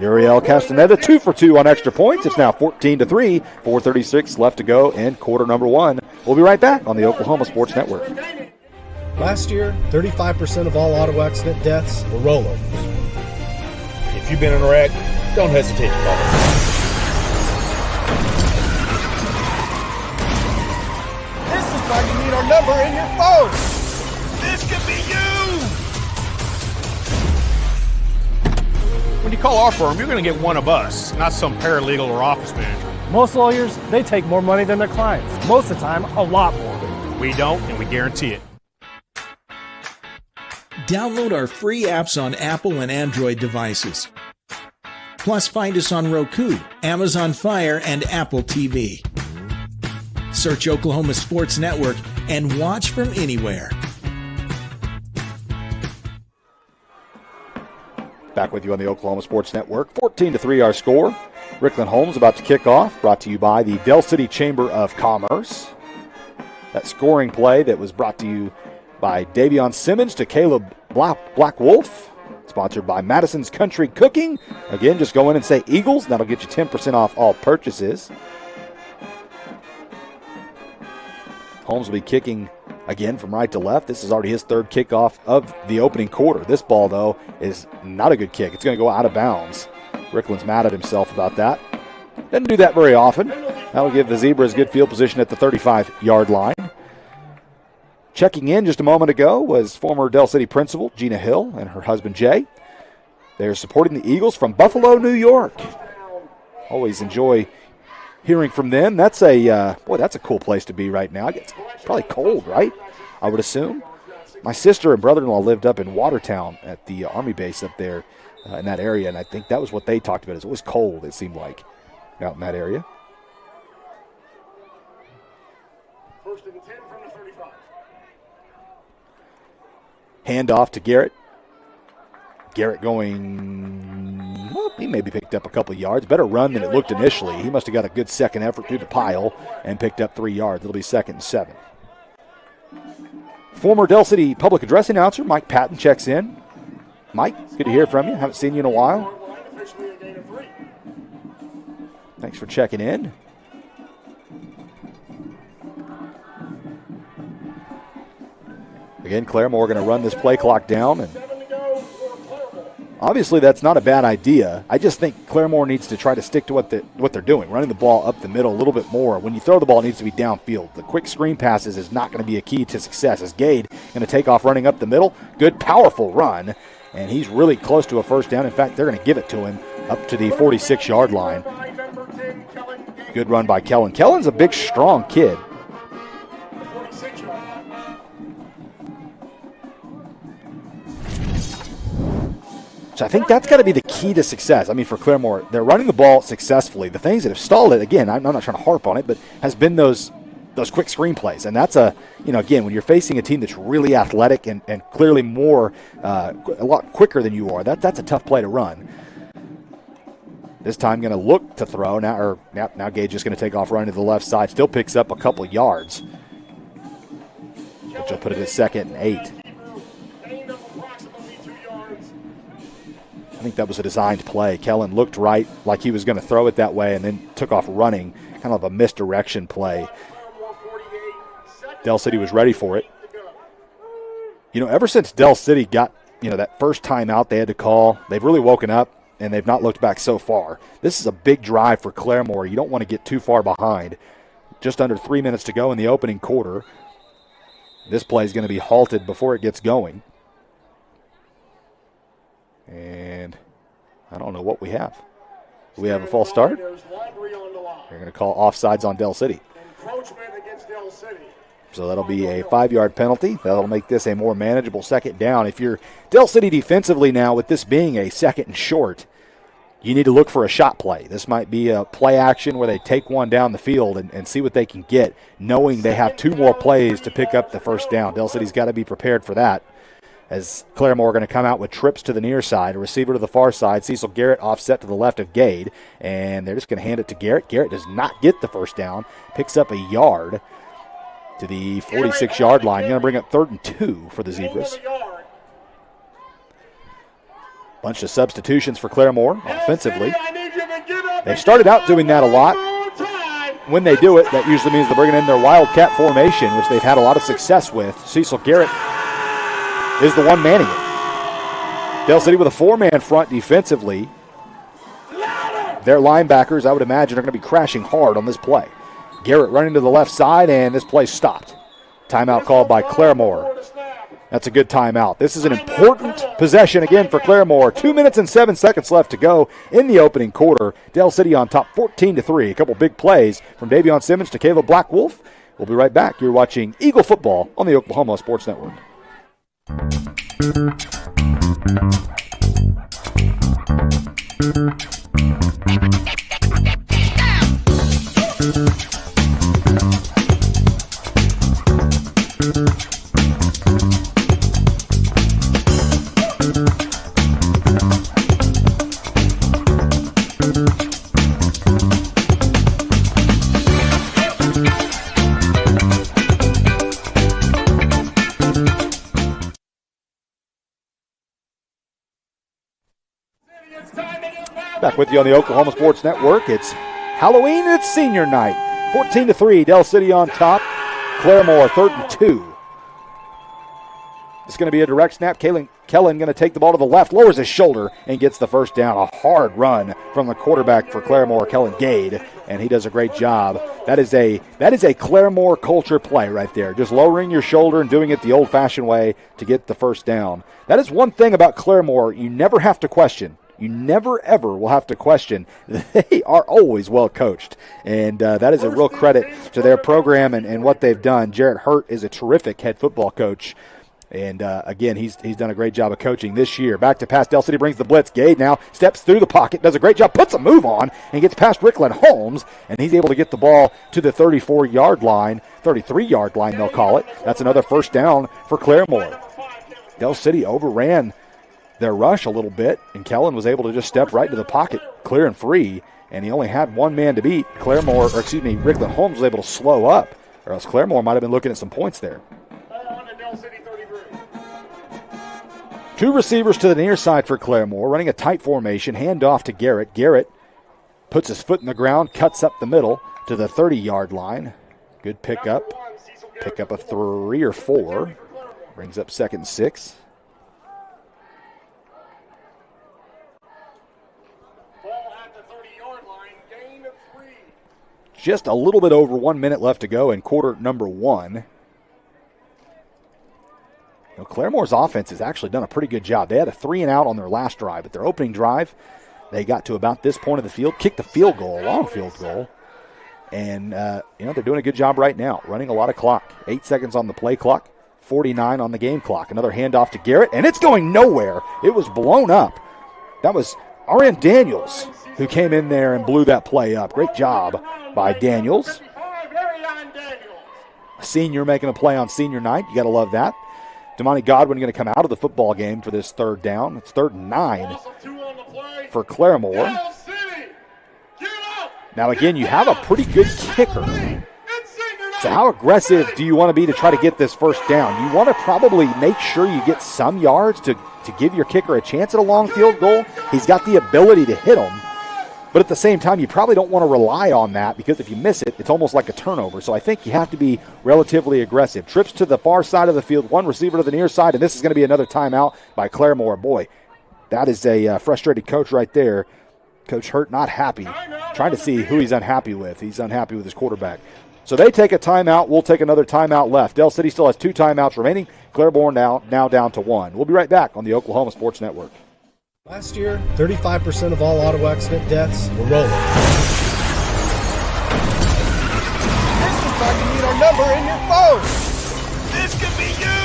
Uriel Castaneda 2 for 2 on extra points. It's now 14-3, 4:36 left to go in quarter number 1. We'll be right back on the Oklahoma Sports Network. Last year, 35% of all auto accident deaths were rollovers. If you've been in a wreck, don't hesitate to call us. This is why you need our number in your phone. This could be you. When you call our firm, you're going to get one of us, not some paralegal or office manager. Most lawyers, they take more money than their clients. Most of the time, a lot more. We don't, and we guarantee it. Download our free apps on Apple and Android devices. Plus, find us on Roku, Amazon Fire, and Apple TV. Search Oklahoma Sports Network and watch from anywhere. Back with you on the Oklahoma Sports Network. 14-3 our score. Rickland Holmes about to kick off, brought to you by the Del City Chamber of Commerce. That scoring play that was brought to you by Davion Simmons to Caleb Blackwolf, sponsored by Madison's Country Cooking. Again, just go in and say Eagles. That'll get you 10% off all purchases. Holmes will be kicking again from right to left. This is already his 3rd kickoff of the opening quarter. This ball, though, is not a good kick. It's going to go out of bounds. Rickland's mad at himself about that. Doesn't do that very often. That'll give the Zebras good field position at the 35-yard line. Checking in just a moment ago was former Del City principal Gina Hill and her husband Jay. They're supporting the Eagles from Buffalo, New York. Always enjoy hearing from them. That's a that's a cool place to be right now. It's probably cold, right? I would assume. My sister and brother-in-law lived up in Watertown at the Army base up there in that area, and I think that was what they talked about. Is it was cold, it seemed like, out in that area. First and 10 from the 35. Hand off to Garrett. Garrett going, well, he maybe picked up a couple of yards. Better run than it looked initially. He must have got a good second effort through the pile and picked up 3 yards. It'll be 2nd and 7. Former Del City public address announcer Mike Patton checks in. Mike, good to hear from you. Haven't seen you in a while. Thanks for checking in. Again, Claremore going to run this play clock down, and obviously that's not a bad idea. I just think Claremore needs to try to stick to what they're doing, running the ball up the middle a little bit more. When you throw the ball, it needs to be downfield. The quick screen passes is not going to be a key to success. As Gade going to take off running up the middle, good, powerful run, and he's really close to a first down. In fact, they're going to give it to him up to the 46-yard line. Good run by Kellen. Kellen's a big, strong kid. So I think that's got to be the key to success. I mean, for Claremore, they're running the ball successfully. The things that have stalled it, again, I'm not trying to harp on it, but has been those quick screen plays. And that's again, when you're facing a team that's really athletic and clearly more, a lot quicker than you are, that's a tough play to run. This time going to look to throw. Now Gage is going to take off running to the left side. Still picks up a couple yards, which will put it at 2nd and 8. I think that was a designed play. Kellen looked right like he was going to throw it that way and then took off running, kind of a misdirection play. Del City was ready for it. Ever since Del City got, that first time out they had to call, they've really woken up and they've not looked back so far. This is a big drive for Claremore. You don't want to get too far behind. Just under 3 minutes to go in the opening quarter. This play is going to be halted before it gets going. And I don't know what we have. Do we have a false start? They're going to call offsides on Del City. So that'll be a 5-yard penalty. That'll make this a more manageable second down. If you're Del City defensively now, with this being a 2nd and short, you need to look for a shot play. This might be a play action where they take one down the field and see what they can get, knowing they have 2 more plays to pick up the first down. Del City's got to be prepared for that. As Claremore going to come out with trips to the near side, a receiver to the far side, Cecil Garrett offset to the left of Gade, and they're just going to hand it to Garrett. Garrett does not get the first down, picks up a yard to the 46-yard line. Going to bring up 3rd and 2 for the Zebras. Bunch of substitutions for Claremore offensively. They started out doing that a lot. When they do it, that usually means they're bringing in their Wildcat formation, which they've had a lot of success with. Cecil Garrett is the one manning it. Del City with a 4-man front defensively. Their linebackers, I would imagine, are going to be crashing hard on this play. Garrett running to the left side, and this play stopped. Timeout called by Claremore. That's a good timeout. This is an important possession again for Claremore. 2 minutes and 7 seconds left to go in the opening quarter. Del City on top 14-3. A couple big plays from Davion Simmons to Caleb Blackwolf. We'll be right back. You're watching Eagle Football on the Oklahoma Sports Network. Back with you on the Oklahoma Sports Network. It's Halloween and it's senior night. 14-3, Del City on top. Claremore 3rd and 2. It's going to be a direct snap. Kellen going to take the ball to the left, lowers his shoulder, and gets the first down. A hard run from the quarterback for Claremore, Kellen Gade, and he does a great job. That is a Claremore culture play right there. Just lowering your shoulder and doing it the old-fashioned way to get the first down. That is one thing about Claremore you never have to question. you never, ever will have to question. They are always well coached, and that is a real credit to their program and what they've done. Jarrett Hurt is a terrific head football coach. And, again, he's done a great job of coaching this year. Back to pass. Dell City brings the blitz. Gade now steps through the pocket, does a great job, puts a move on, and gets past Rickland Holmes, and he's able to get the ball to the 34-yard line, 33-yard line they'll call it. That's another first down for Claremore. Dell City overran their rush a little bit, and Kellen was able to just step right into the pocket, clear and free, and he only had one man to beat. Rickland Holmes was able to slow up, or else Claremore might have been looking at some points there. Two receivers to the near side for Claremore, running a tight formation, handoff to Garrett. Garrett puts his foot in the ground, cuts up the middle to the 30-yard line. Good pickup. Pickup of 3 or 4. Brings up 2nd and 6. Just a little bit over 1 minute left to go in quarter number 1. Claremore's offense has actually done a pretty good job. They had a 3-and-out on their last drive, but their opening drive, they got to about this point of the field, kicked a field goal, a long field goal, and they're doing a good job right now, running a lot of clock. 8 seconds on the play clock, 49 on the game clock. Another handoff to Garrett, and it's going nowhere. It was blown up. That was R.N. Daniels who came in there and blew that play up. Great job by Daniels. A senior making a play on senior night. You got to love that. Damani Godwin going to come out of the football game for this 3rd down. It's 3rd and 9 for Claremore. Now, again, you have a pretty good kicker. So how aggressive do you want to be to try to get this first down? You want to probably make sure you get some yards to give your kicker a chance at a long field goal. He's got the ability to hit them. But at the same time, you probably don't want to rely on that because if you miss it, it's almost like a turnover. So I think you have to be relatively aggressive. Trips to the far side of the field, one receiver to the near side, and this is going to be another timeout by Claremore. Boy, that is a frustrated coach right there. Coach Hurt not happy, trying to see who he's unhappy with. He's unhappy with his quarterback. So they take a timeout. We'll take another timeout left. Dell City still has 2 timeouts remaining. Claremore now down to 1. We'll be right back on the Oklahoma Sports Network. Last year, 35% of all auto accident deaths were rolling. This looks like you need our number in your phone. This could be you!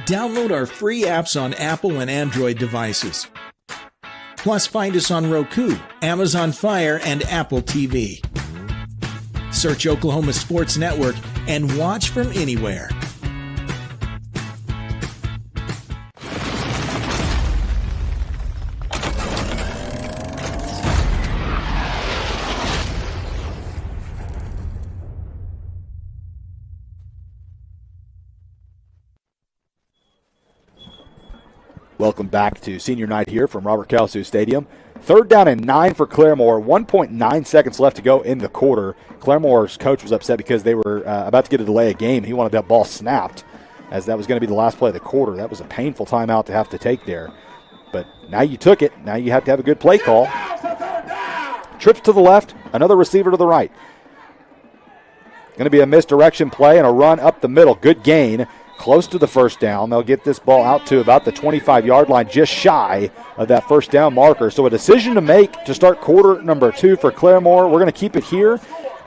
Download our free apps on Apple and Android devices. Plus, find us on Roku, Amazon Fire, and Apple TV. Search Oklahoma Sports Network and watch from anywhere. Welcome back to senior night here from Robert Kalsu Stadium. 3rd down and 9 for Claremore. 1.9 seconds left to go in the quarter. Claremore's coach was upset because they were about to get a delay of game. He wanted that ball snapped as that was going to be the last play of the quarter. That was a painful timeout to have to take there. But now you took it. Now you have to have a good play call. Trips to the left, another receiver to the right. Going to be a misdirection play and a run up the middle. Good gain. Close to the first down. They'll get this ball out to about the 25-yard line, just shy of that first down marker. So a decision to make to start quarter number 2 for Claremore. We're going to keep it here.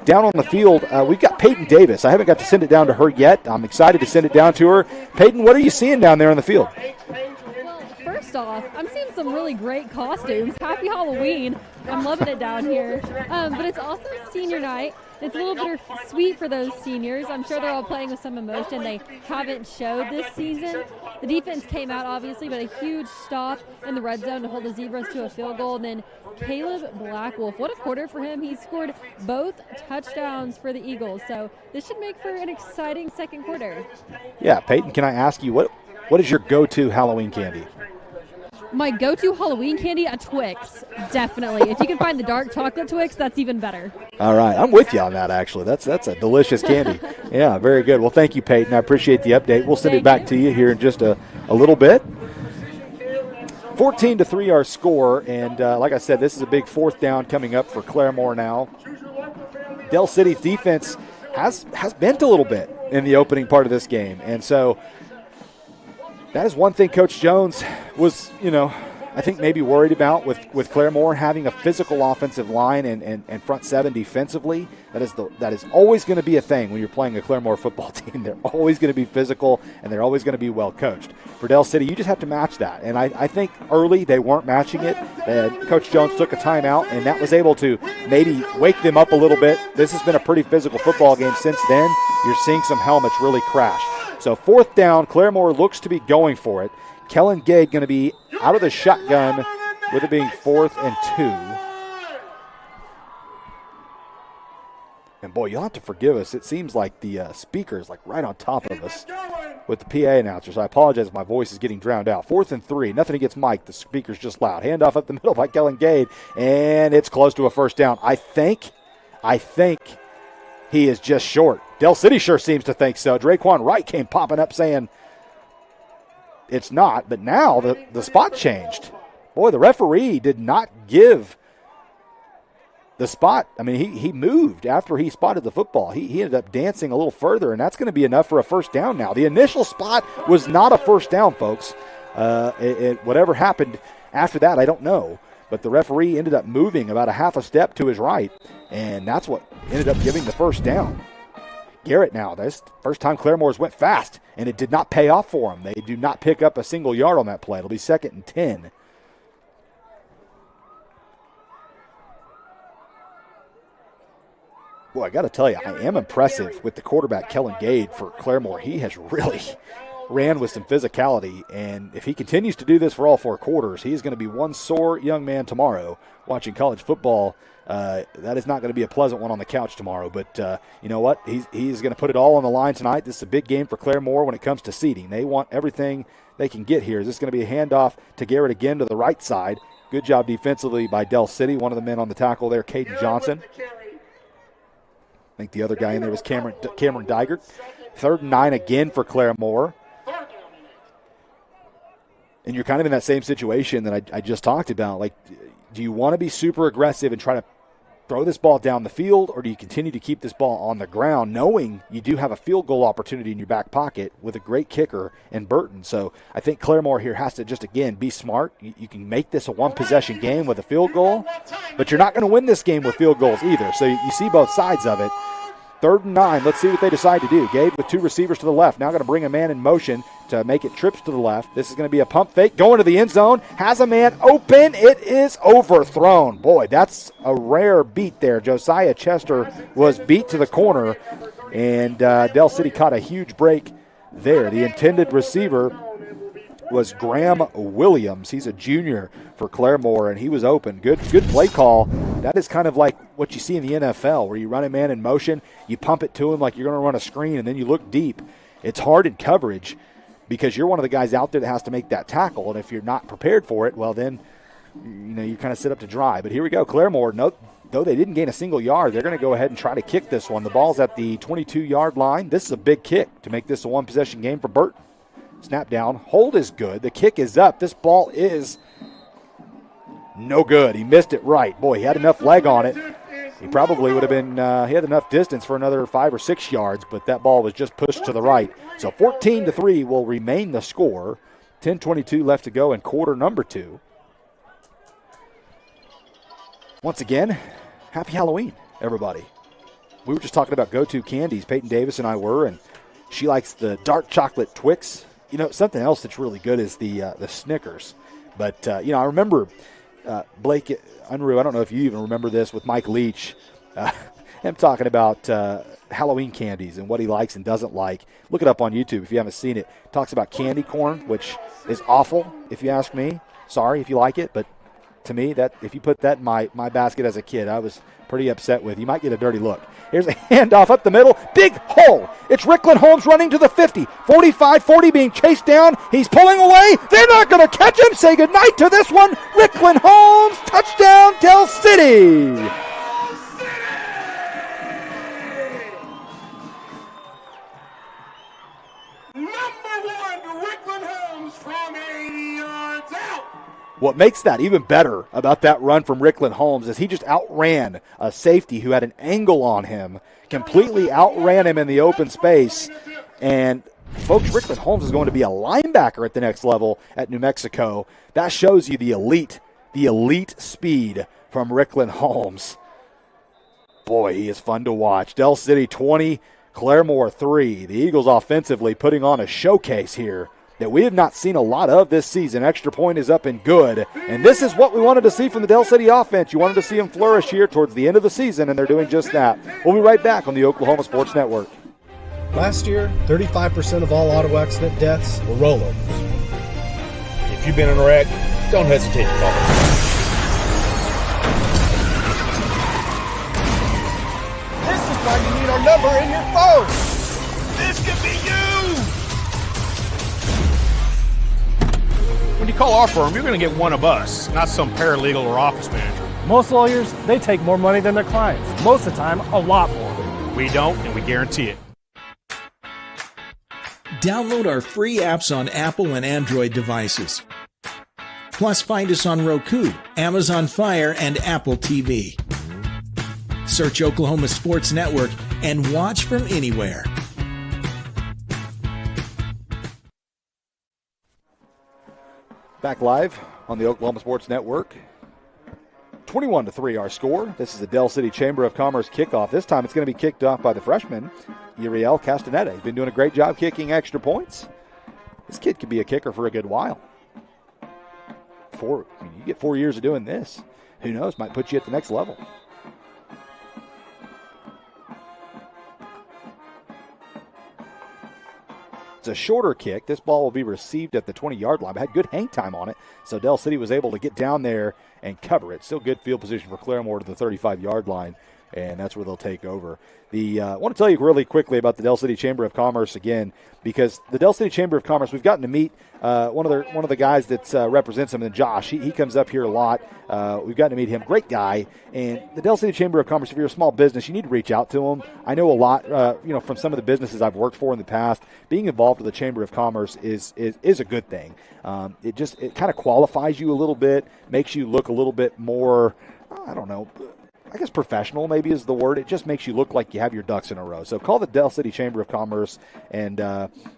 Down on the field, we've got Peyton Davis. I haven't got to send it down to her yet. I'm excited to send it down to her. Peyton, what are you seeing down there on the field? Well, first off, I'm seeing some really great costumes. Happy Halloween. I'm loving it down here. But it's also senior night. It's a little bittersweet for those seniors. I'm sure they're all playing with some emotion they haven't showed this season. The defense came out, obviously, but a huge stop in the red zone to hold the Zebras to a field goal. And then Caleb Blackwolf, what a quarter for him. He scored both touchdowns for the Eagles. So this should make for an exciting second quarter. Yeah, Peyton, can I ask you, what is your go-to Halloween candy? My go-to Halloween candy, a Twix, definitely. If you can find the dark chocolate Twix, that's even better. All right, I'm with you on that, actually. That's a delicious candy. Yeah, very good. Well, thank you, Peyton. I appreciate the update. We'll send it back to you here in just a little bit. 14-3 our score, and like I said, this is a big 4th down coming up for Claremore now. Dell City's defense has bent a little bit. in the opening part of this game. And so that is one thing Coach Jones was, I think maybe worried about with Claremore having a physical offensive line and front seven defensively. That is always going to be a thing when you're playing a Claremore football team. They're always going to be physical, and they're always going to be well coached. For Del City, you just have to match that. And I think early they weren't matching it. Coach Jones took a timeout, and that was able to maybe wake them up a little bit. This has been a pretty physical football game since then. You're seeing some helmets really crash. So 4th down, Claremore looks to be going for it. Kellen Gade going to be out of the shotgun with it being 4th and 2. And boy, you'll have to forgive us. It seems like the speaker is like right on top of us with the PA announcer. So I apologize if my voice is getting drowned out. 4th and 3. Nothing against Mike. The speaker's just loud. Handoff up the middle by Kellen Gade. And it's close to a first down. I think he is just short. Del City sure seems to think so. Draquan Wright came popping up saying it's not, but now the spot changed. Boy, the referee did not give the spot. I mean, he moved after he spotted the football. He ended up dancing a little further, and that's going to be enough for a first down now. The initial spot was not a first down, folks. Whatever happened after that, I don't know. But the referee ended up moving about a half a step to his right, and that's what ended up giving the first down. Garrett now, this first time Claremore's went fast, and it did not pay off for them. They do not pick up a single yard on that play. It'll be 2nd and 10. Boy, I got to tell you, I am impressive with the quarterback, Kellen Gade, for Claremore. He has really ran with some physicality, and if he continues to do this for all 4 quarters, he's going to be one sore young man tomorrow watching college football. That is not going to be a pleasant one on the couch tomorrow, but you know what? He's going to put it all on the line tonight. This is a big game for Claremore when it comes to seeding. They want everything they can get here. Is this going to be a handoff to Garrett again to the right side? Good job defensively by Del City. One of the men on the tackle there, Caden Johnson. I think the other guy in there was Cameron Digert. 3rd and 9 again for Claremore. And you're kind of in that same situation that I just talked about. Like, do you want to be super aggressive and try to throw this ball down the field, or do you continue to keep this ball on the ground knowing you do have a field goal opportunity in your back pocket with a great kicker in Burton? So I think Claremore here has to just, again, be smart. You can make this a one-possession game with a field goal, but you're not going to win this game with field goals either. So you see both sides of it. 3rd and 9. Let's see what they decide to do. Gabe with 2 receivers to the left. Now going to bring a man in motion to make it trips to the left. This is going to be a pump fake. Going to the end zone. Has a man open. It is overthrown. Boy, that's a rare beat there. Josiah Chester was beat to the corner, and Del City caught a huge break there. The intended receiver was Graham Williams. He's a junior for Claremore, and he was open. Good play call. That is kind of like what you see in the NFL, where you run a man in motion, you pump it to him like you're going to run a screen, and then you look deep. It's hard in coverage because you're one of the guys out there that has to make that tackle, and if you're not prepared for it, well, then you kind of sit up to dry. But here we go. Claremore, though they didn't gain a single yard, they're going to go ahead and try to kick this one. The ball's at the 22-yard line. This is a big kick to make this a one-possession game for Burton. Snap down. Hold is good. The kick is up. This ball is no good. He missed it right. Boy, he had enough leg on it. He probably would have been, he had enough distance for another 5 or 6 yards, but that ball was just pushed to the right. So 14-3 will remain the score. 10:22 left to go in quarter number 2. Once again, happy Halloween, everybody. We were just talking about go-to candies. Peyton Davis and I were, and she likes the dark chocolate Twix. You know, something else that's really good is the Snickers. But, I remember Blake Unruh, I don't know if you even remember this, with Mike Leach, him talking about Halloween candies and what he likes and doesn't like. Look it up on YouTube if you haven't seen it. Talks about candy corn, which is awful, if you ask me. Sorry if you like it, but to me, that if you put that in my basket as a kid, I was pretty upset with. You might get a dirty look. Here's a handoff up the middle. Big hole. It's Rickland Holmes running to the 50. 45-40 being chased down. He's pulling away. They're not going to catch him. Say goodnight to this one. Rickland Holmes. Touchdown, Del City. Number 1, Rickland Holmes from 80 yards out. what makes that even better about that run from Rickland Holmes is he just outran a safety who had an angle on him, completely outran him in the open space. And folks, Rickland Holmes is going to be a linebacker at the next level at New Mexico. That shows you the elite speed from Rickland Holmes. Boy, he is fun to watch. Del City 20, Claremore 3. The Eagles offensively putting on a showcase here that we have not seen a lot of this season. Extra point is up and good. And this is what we wanted to see from the Del City offense. You wanted to see them flourish here towards the end of the season, and they're doing just that. We'll be right back on the Oklahoma Sports Network. Last year, 35% of all auto accident deaths were rollovers. If you've been in a wreck, don't hesitate to call us. This is why you need our number in your phone. This could be you! When you call our firm, you're going to get one of us, not some paralegal or office manager. Most lawyers, they take more money than their clients. Most of the time, a lot more. We don't, and we guarantee it. Download our free apps on Apple and Android devices. Plus, find us on Roku, Amazon Fire, and Apple TV. Search Oklahoma Sports Network and watch from anywhere. Back live on the Oklahoma Sports Network. 21-3 our score. This is the Del City Chamber of Commerce kickoff. This time it's going to be kicked off by the freshman, Uriel Castaneda. He's been doing a great job kicking extra points. This kid could be a kicker for a good while. You get 4 years of doing this. Who knows, might put you at the next level. It's a shorter kick. This ball will be received at the 20-yard line. But had good hang time on it, so Del City was able to get down there and cover it. Still good field position for Claremore to the 35-yard line, and that's where they'll take over. I want to tell you really quickly about the Del City Chamber of Commerce again, because the Del City Chamber of Commerce, we've gotten to meet one of the guys that represents them, and Josh. He comes up here a lot. We've gotten to meet him. Great guy. And the Del City Chamber of Commerce, if you're a small business, you need to reach out to them. I know a lot, from some of the businesses I've worked for in the past. Being involved with the Chamber of Commerce is a good thing. It kind of qualifies you a little bit, makes you look a little bit more, I don't know, I guess professional maybe is the word. It just makes you look like you have your ducks in a row. So call the Del City Chamber of Commerce and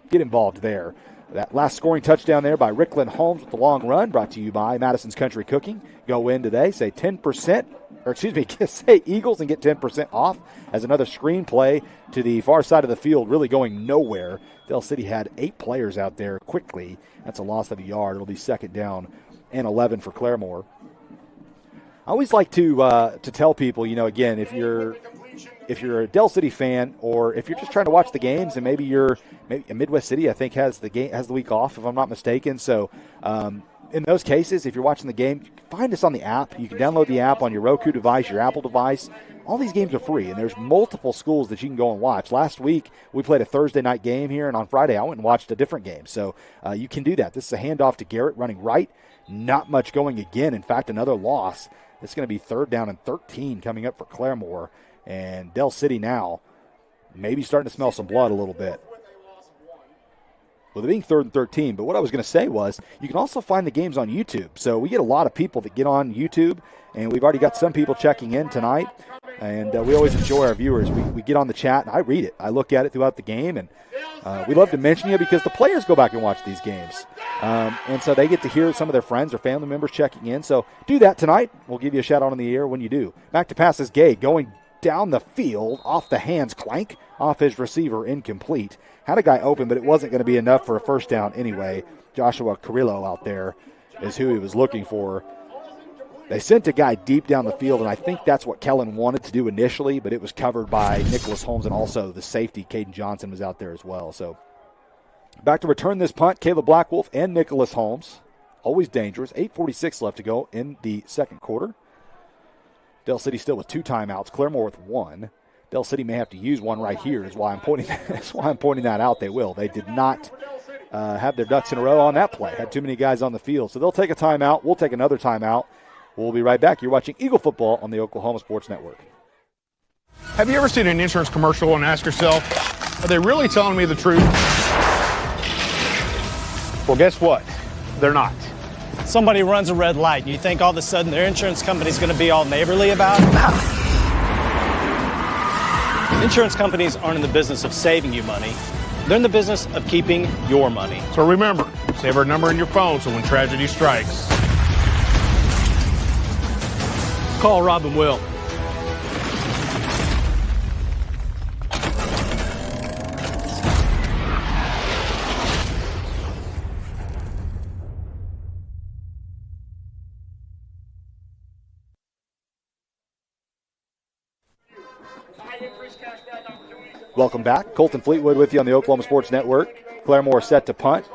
get involved there. That last scoring touchdown there by Rickland Holmes with the long run, brought to you by Madison's Country Cooking. Go in today, say say Eagles and get 10% off, as another screenplay to the far side of the field, really going nowhere. Del City had 8 players out there quickly. That's a loss of a yard. It'll be second down and 11 for Claremore. I always like to tell people, again, if you're a Del City fan, or if you're just trying to watch the games, and maybe Midwest City, I think, has the week off, if I'm not mistaken. So in those cases, if you're watching the game, find us on the app. You can download the app on your Roku device, your Apple device. All these games are free, and there's multiple schools that you can go and watch. Last week, we played a Thursday night game here, and on Friday, I went and watched a different game. So you can do that. This is a handoff to Garrett running right. Not much going again. In fact, another loss. It's going to be 3rd down and 13 coming up for Claremore. And Del City now maybe starting to smell some blood a little bit. Well, they're being 3rd and 13. But what I was going to say was you can also find the games on YouTube. So we get a lot of people that get on YouTube, and we've already got some people checking in tonight. And we always enjoy our viewers. We get on the chat, and I read it. I look at it throughout the game, and we love to mention you because the players go back and watch these games. And so they get to hear some of their friends or family members checking in. So do that tonight. We'll give you a shout out on the air when you do. Back to pass is Gay, going down the field, off the hands, clank, off his receiver, incomplete. Had a guy open, but it wasn't going to be enough for a first down anyway. Joshua Carrillo out there is who he was looking for. They sent a guy deep down the field, and I think that's what Kellen wanted to do initially, but it was covered by Nicholas Holmes, and also the safety, Caden Johnson, was out there as well. So back to return this punt, Caleb Blackwolf and Nicholas Holmes. Always dangerous. 8:46 left to go in the second quarter. Del City still with 2 timeouts. Claremore with 1. Del City may have to use one right here. Is why I'm pointing that out. They will. They did not have their ducks in a row on that play. Had too many guys on the field. So they'll take a timeout. We'll take another timeout. We'll be right back. You're watching Eagle Football on the Oklahoma Sports Network. Have you ever seen an insurance commercial and ask yourself, are they really telling me the truth? Well, guess what? They're not. Somebody runs a red light and you think all of a sudden their insurance company's going to be all neighborly about it? Insurance companies aren't in the business of saving you money. They're in the business of keeping your money. So remember, save our number in your phone so when tragedy strikes, call Rob and Will. Welcome back. Colton Fleetwood with you on the Oklahoma Sports Network. Claremore set to punt.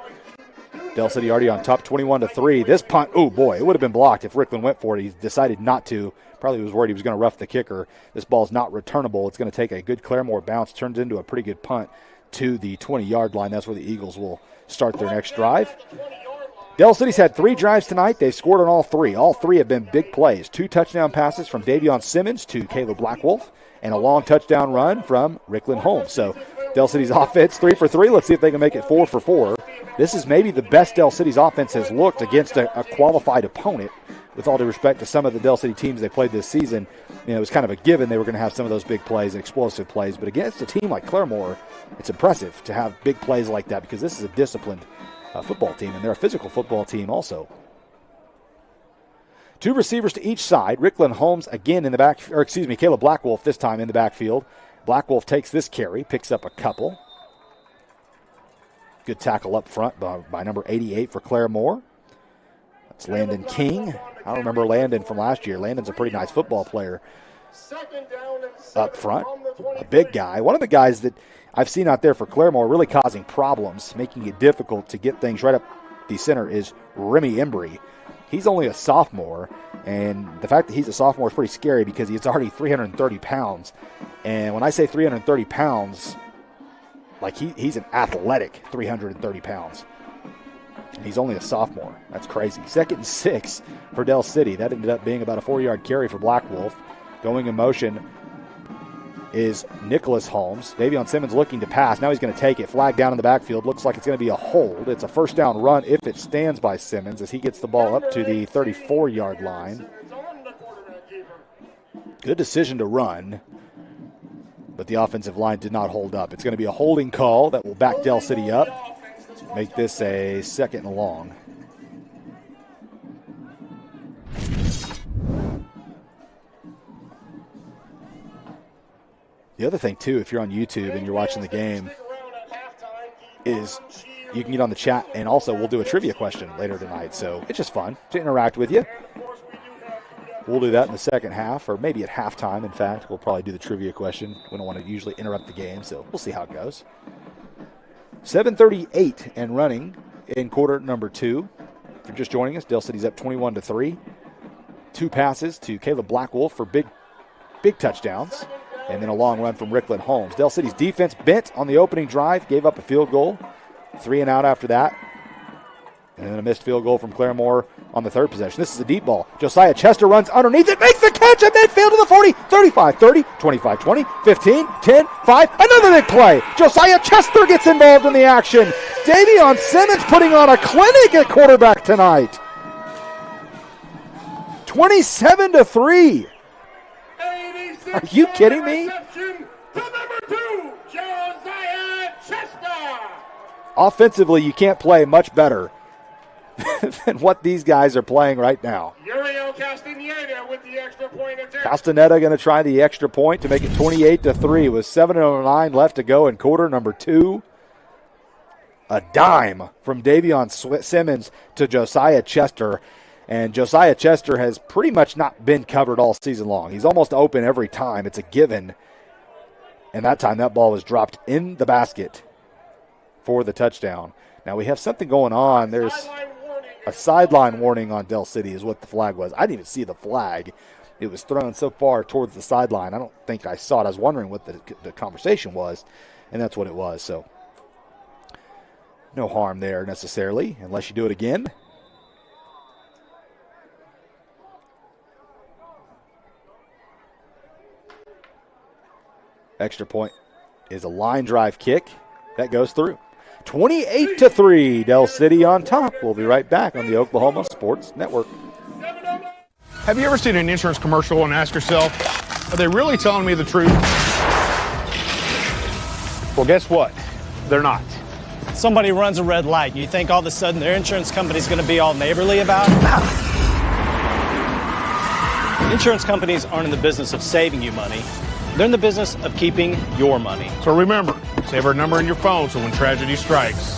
Del City already on top 21-3. This punt, oh boy, it would have been blocked if Rickland went for it. He decided not to. Probably was worried he was going to rough the kicker. This ball is not returnable. It's going to take a good Claremore bounce. Turns into a pretty good punt to the 20-yard line. That's where the Eagles will start their next drive. Del City's had 3 drives tonight. They've scored on all 3. All 3 have been big plays. 2 touchdown passes from Davion Simmons to Caleb Blackwolf, and a long touchdown run from Rickland Holmes. So Del City's offense 3 for 3. Let's see if they can make it 4 for 4. This is maybe the best Del City's offense has looked against a qualified opponent. With all due respect to some of the Del City teams they played this season, it was kind of a given they were going to have some of those big plays and explosive plays. But against a team like Claremore, it's impressive to have big plays like that because this is a disciplined football team, and they're a physical football team also. 2 receivers to each side. Rickland Holmes again in the back, or excuse me, Caleb Blackwolf this time in the backfield. Blackwolf takes this carry, picks up a couple. Good tackle up front by number 88 for Claremore. That's Landon King. I don't remember Landon from last year. Landon's a pretty nice football player up front. A big guy. One of the guys that I've seen out there for Claremore really causing problems, making it difficult to get things right up the center is Remy Embry. He's only a sophomore, and the fact that he's a sophomore is pretty scary because he's already 330 pounds. And when I say 330 pounds, like he's an athletic 330 pounds. And he's only a sophomore. That's crazy. 2nd and 6 for Del City. That ended up being about a 4-yard carry for Blackwolf. Going in motion is Nicholas Holmes. Davion Simmons looking to pass. Now he's going to take it. Flag down in the backfield. Looks like it's going to be a hold. It's a first down run if it stands by Simmons as he gets the ball up to the 34-yard line. Good decision to run, but the offensive line did not hold up. It's going to be a holding call that will back Del City up. Make this a 2nd and long. The other thing, too, if you're on YouTube and you're watching the game, is you can get on the chat, and also we'll do a trivia question later tonight. So it's just fun to interact with you. We'll do that in the second half, or maybe at halftime, in fact. We'll probably do the trivia question. We don't want to usually interrupt the game, so we'll see how it goes. 7:38 and running in quarter number 2. If you're just joining us, Del City's up 21-3. 2 passes to Caleb Blackwolf for big touchdowns. And then a long run from Rickland Holmes. Del City's defense bent on the opening drive, gave up a field goal. 3 and out after that. And then a missed field goal from Claremore on the 3rd possession. This is a deep ball. Josiah Chester runs underneath it, makes the catch at midfield to the 40, 35-30, 25-20, 15, 10, 5. Another big play. Josiah Chester gets involved in the action. Davion Simmons putting on a clinic at quarterback tonight. 27-3. Are you kidding me? Offensively, you can't play much better than what these guys are playing right now. Uriel Castaneda with the extra point attempt. Castaneda going to try the extra point to make it 28-3 with 7:09 left to go in quarter number 2. A dime from Davion Simmons to Josiah Chester. And Josiah Chester has pretty much not been covered all season long. He's almost open every time. It's a given. And that time that ball was dropped in the basket for the touchdown. Now we have something going on. There's a sideline warning on Del City is what the flag was. I didn't even see the flag. It was thrown so far towards the sideline. I don't think I saw it. I was wondering what the conversation was, and that's what it was. So no harm there necessarily unless you do it again. Extra point is a line drive kick that goes through. 28-3, Del City on top. We'll be right back on the Oklahoma Sports Network. Have you ever seen an insurance commercial and asked yourself, are they really telling me the truth? Well, guess what? They're not. Somebody runs a red light, and you think all of a sudden their insurance company's going to be all neighborly about it? Insurance companies aren't in the business of saving you money. They're in the business of keeping your money. So remember, save our number in your phone so when tragedy strikes,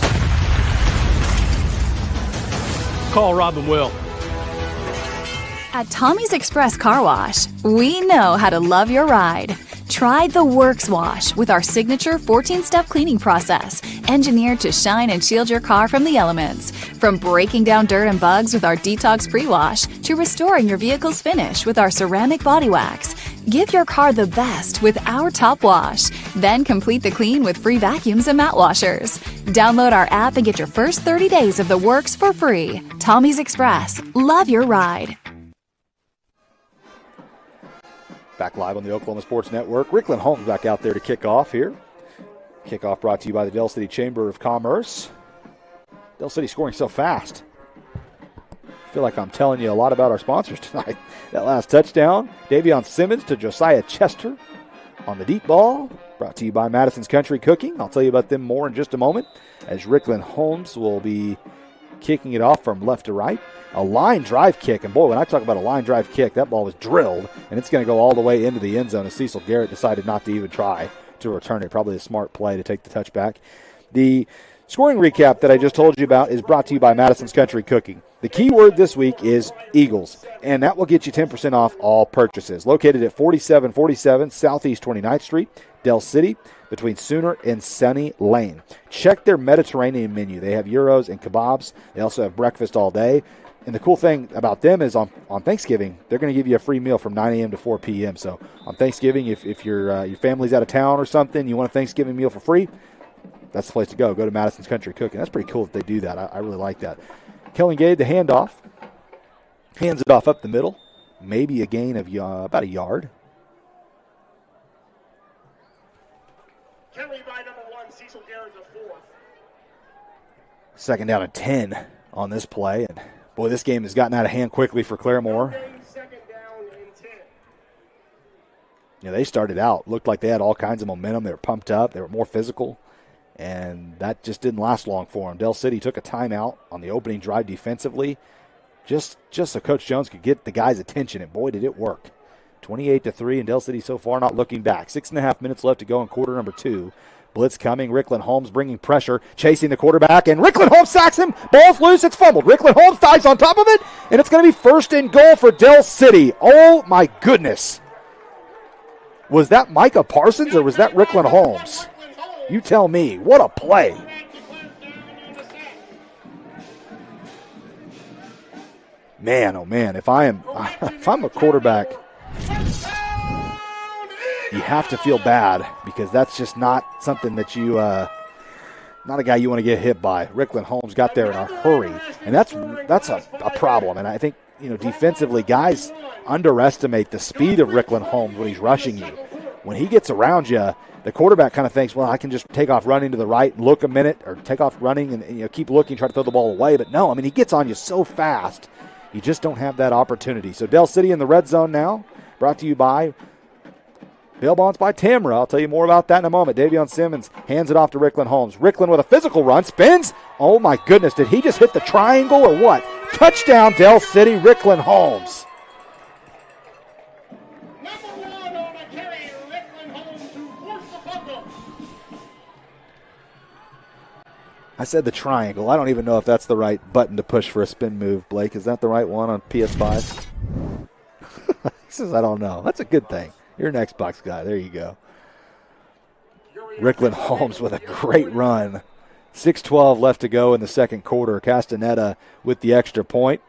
call Rob and Will. At Tommy's Express Car Wash, we know how to love your ride. Try the Works Wash with our signature 14-step cleaning process, engineered to shine and shield your car from the elements. From breaking down dirt and bugs with our Detox Pre-Wash to restoring your vehicle's finish with our ceramic body wax. Give your car the best with our Top Wash. Then complete the clean with free vacuums and mat washers. Download our app and get your first 30 days of the works for free. Tommy's Express. Love your ride. Back live on the Oklahoma Sports Network. Rickland Holmes back out there to kick off here. Kickoff brought to you by the Del City Chamber of Commerce. Del City scoring so fast. I feel like I'm telling you a lot about our sponsors tonight. That last touchdown, Davion Simmons to Josiah Chester on the deep ball. Brought to you by Madison's Country Cooking. I'll tell you about them more in just a moment as Rickland Holmes will be kicking it off from left to right. A line drive kick, and boy, when I talk about a line drive kick, that ball was drilled, and it's going to go all the way into the end zone as Cecil Garrett decided not to even try to return it. Probably a smart play to take the touchback. The scoring recap that I just told you about is brought to you by Madison's Country Cooking. The key word this week is Eagles, and that will get you 10% off all purchases. Located at 4747 Southeast 29th Street, Del City, between Sooner and Sunny Lane. Check their Mediterranean menu. They have gyros and kebabs. They also have breakfast all day. And the cool thing about them is on Thanksgiving, they're going to give you a free meal from 9 a.m. to 4 p.m. So on Thanksgiving, if your family's out of town or something, you want a Thanksgiving meal for free, that's the place to go. Go to Madison's Country Cooking. That's pretty cool that they do that. I really like that. Kellen Gade, the handoff. Hands it off up the middle. Maybe a gain of about a yard. Kelly by number 1, Cecil Garrett the 4th. Second down and 10 on this play. And boy, this game has gotten out of hand quickly for Claremore. Second down and 10. You know, they started out, looked like they had all kinds of momentum. They were pumped up. They were more physical. And that just didn't last long for them. Del City took a timeout on the opening drive defensively just so Coach Jones could get the guys' attention. And boy, did it work. 28-3, and Del City so far not looking back. 6.5 minutes left to go in quarter number 2. Blitz coming. Rickland Holmes bringing pressure, chasing the quarterback, and Rickland Holmes sacks him. Ball's loose. It's fumbled. Rickland Holmes dives on top of it, and it's going to be first and goal for Del City. Oh, my goodness. Was that Micah Parsons or was that Rickland Holmes? You tell me. What a play. Man, oh, man, if I'm a quarterback, you have to feel bad because that's just not something that you, not a guy you want to get hit by. Rickland Holmes got there in a hurry, and that's a problem. And I think, defensively, guys underestimate the speed of Rickland Holmes when he's rushing you. When he gets around you, the quarterback kind of thinks, well, I can just take off running to the right, look a minute, or take off running and keep looking, try to throw the ball away. But no, he gets on you so fast, you just don't have that opportunity. So Del City in the red zone now, brought to you by Bail Bonds by Tamra. I'll tell you more about that in a moment. Davion Simmons hands it off to Rickland Holmes. Rickland with a physical run, spins. Oh, my goodness, did he just hit the triangle or what? Touchdown, Del City, Rickland Holmes. I said the triangle. I don't even know if that's the right button to push for a spin move, Blake. Is that the right one on PS5? He says, I don't know. That's a good thing. You're an Xbox guy. There you go. Rickland Holmes with a great run. 6:12 left to go in the second quarter. Castaneda with the extra point.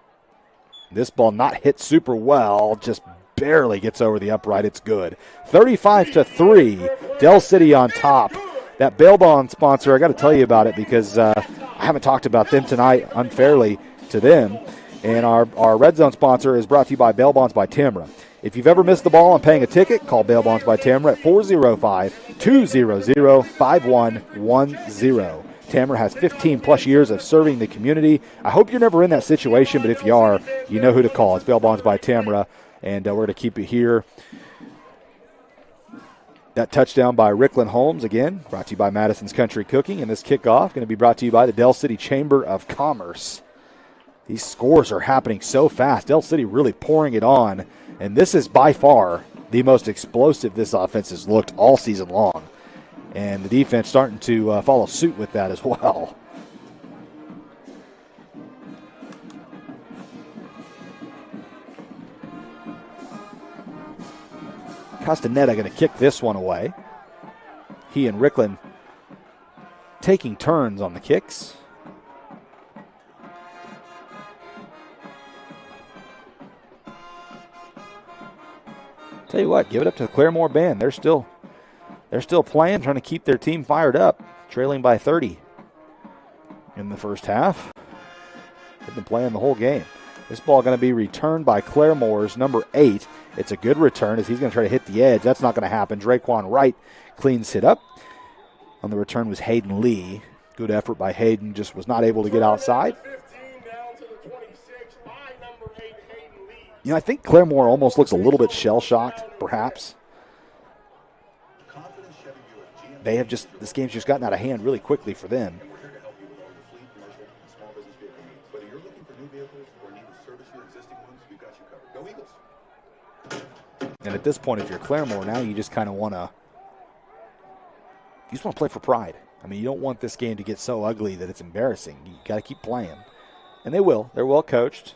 This ball not hit super well, just barely gets over the upright. It's good. 35-3. Del City on top. That bail bond sponsor, I got to tell you about it because I haven't talked about them tonight unfairly to them. And our red zone sponsor is brought to you by Bail Bonds by Tamra. If you've ever missed the ball on paying a ticket, call Bail Bonds by Tamra at 405-200-5110. Tamara has 15-plus years of serving the community. I hope you're never in that situation, but if you are, you know who to call. It's Bail Bonds by Tamara, and we're going to keep it here. That touchdown by Ricklin Holmes, again, brought to you by Madison's Country Cooking. And this kickoff going to be brought to you by the Del City Chamber of Commerce. These scores are happening so fast. Del City really pouring it on. And this is by far the most explosive this offense has looked all season long. And the defense starting to follow suit with that as well. Castaneda going to kick this one away. He and Ricklin taking turns on the kicks. Tell you what, give it up to the Claremore band. They're still playing, trying to keep their team fired up, trailing by 30 in the first half. They've been playing the whole game. This ball going to be returned by Claremore's number 8. It's a good return as he's going to try to hit the edge. That's not going to happen. Draquan Wright cleans it up. On the return was Hayden Lee. Good effort by Hayden, just was not able to get outside. You know, I think Claremore almost looks a little bit shell-shocked, perhaps. They have just, this game's just gotten out of hand really quickly for them. And at this point, if you're Claremore, now you just kind of want to, you just want to play for pride. I mean, you don't want this game to get so ugly that it's embarrassing. You got to keep playing. And they will. They're well coached.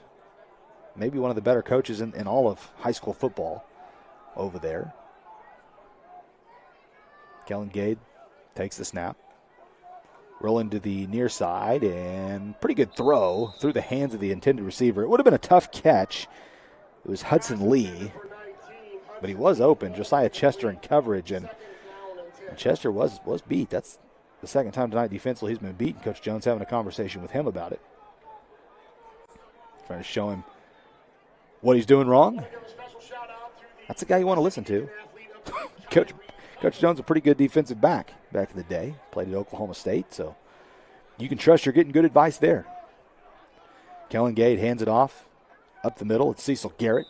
Maybe one of the better coaches in all of high school football over there. Kellen Gade takes the snap. Rolling to the near side, and pretty good throw through the hands of the intended receiver. It would have been a tough catch. It was Hudson Lee, but he was open. Josiah Chester in coverage, and Chester was beat. That's the second time tonight defensively he's been beaten. Coach Jones having a conversation with him about it. Trying to show him what he's doing wrong. That's the guy you want to listen to. Coach Jones, a pretty good defensive back in the day. Played at Oklahoma State, so you can trust you're getting good advice there. Kellen Gade hands it off up the middle. It's Cecil Garrett.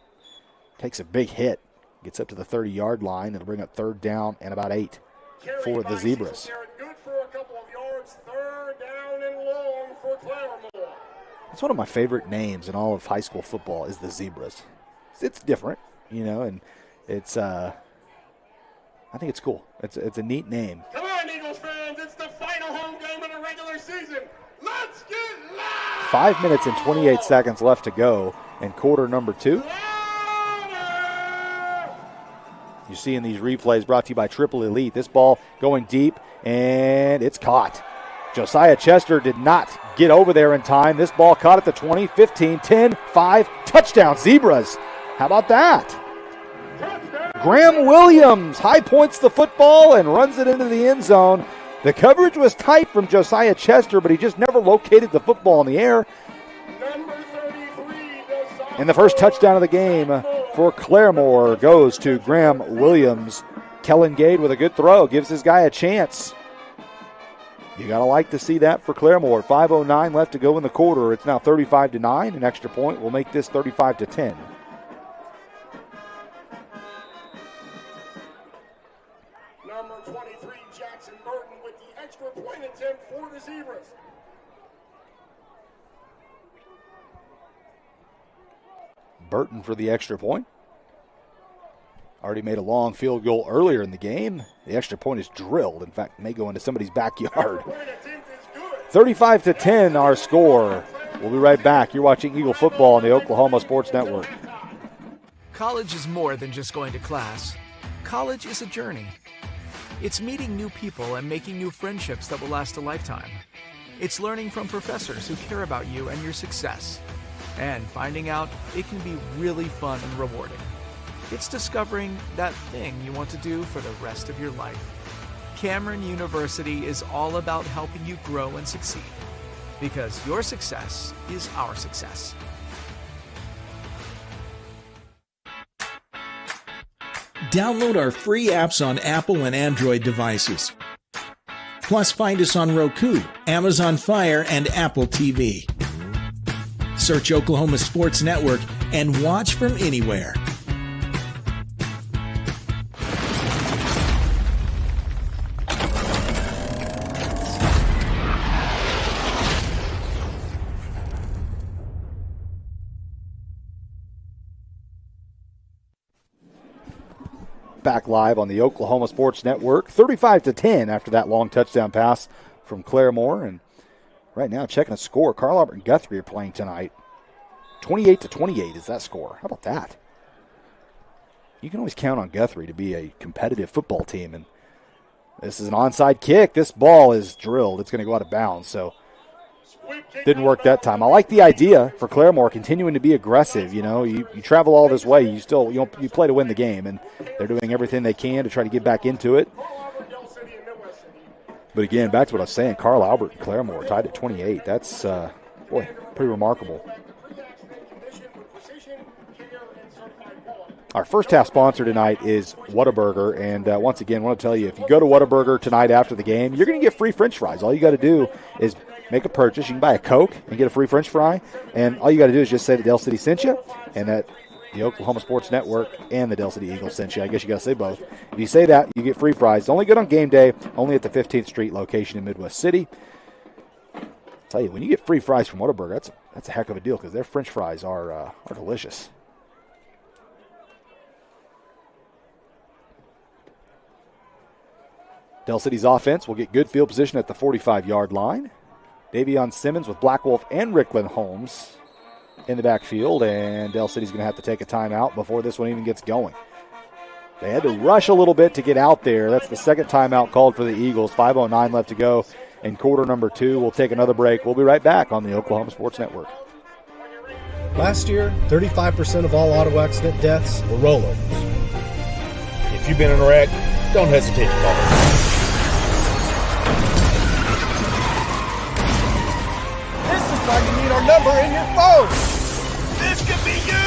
Takes a big hit. Gets up to the 30-yard line. It'll bring up 3rd down and about 8 for the Zebras. Good for a couple of yards. 3rd down and long for Claremore. It's one of my favorite names in all of high school football is the Zebras. It's different, you know, and it's I think it's cool. It's a neat name. Come on, Eagles fans. It's the final home game of the regular season. Let's get loud! 5 minutes and 28 seconds left to go in quarter number 2. You see in these replays brought to you by Triple Elite. This ball going deep, and it's caught. Josiah Chester did not get over there in time. This ball caught at the 20, 15, 10, 5. Touchdown, Zebras. How about that? Graham Williams high points the football and runs it into the end zone. The coverage was tight from Josiah Chester, but he just never located the football in the air. And the first touchdown of the game for Claremore goes to Graham Williams. Kellen Gade with a good throw, gives his guy a chance. You got to like to see that for Claremore. 5:09 left to go in the quarter. It's now 35-9. An extra point will make this 35-10. Number 23, Jackson Burton with the extra point attempt for the Zebras. Burton for the extra point. Already made a long field goal earlier in the game. The extra point is drilled. In fact, may go into somebody's backyard. 35-10 our score. We'll be right back. You're watching Eagle Football on the Oklahoma Sports Network. College is more than just going to class. College is a journey. It's meeting new people and making new friendships that will last a lifetime. It's learning from professors who care about you and your success. And finding out it can be really fun and rewarding. It's discovering that thing you want to do for the rest of your life. Cameron University is all about helping you grow and succeed. Because your success is our success. Download our free apps on Apple and Android devices. Plus, find us on Roku, Amazon Fire, and Apple TV. Search Oklahoma Sports Network and watch from anywhere. Back live on the Oklahoma Sports Network, 35-10 after that long touchdown pass from Claremore. And right now, checking a score, Carl Albert and Guthrie are playing tonight. 28-28 is that score. How about that? You can always count on Guthrie to be a competitive football team. And this is an onside kick. This ball is drilled. It's going to go out of bounds. So didn't work that time. I like the idea for Claremore continuing to be aggressive. You know, you travel all this way. You still you play to win the game, and they're doing everything they can to try to get back into it. But again, back to what I was saying, Carl Albert and Claremore tied at 28. That's pretty remarkable. Our first half sponsor tonight is Whataburger, and once again, I want to tell you, if you go to Whataburger tonight after the game, you're going to get free French fries. All you got to do is make a purchase. You can buy a Coke and get a free French fry, and all you got to do is just say that Del City sent you, and that the Oklahoma Sports Network and the Del City Eagles sent you. I guess you got to say both. If you say that, you get free fries. It's only good on game day, only at the 15th Street location in Midwest City. I'll tell you, when you get free fries from Whataburger, that's a heck of a deal because their French fries are delicious. Del City's offense will get good field position at the 45-yard line. Davion Simmons with Black Wolf and Rickland Holmes in the backfield, and Del City's going to have to take a timeout before this one even gets going. They had to rush a little bit to get out there. That's the second timeout called for the Eagles. 5:09 left to go in quarter number 2. We'll take another break. We'll be right back on the Oklahoma Sports Network. Last year, 35% of all auto accident deaths were rollovers. If you've been in a wreck, don't hesitate to call us. Time you need our number in your phone. This could be you.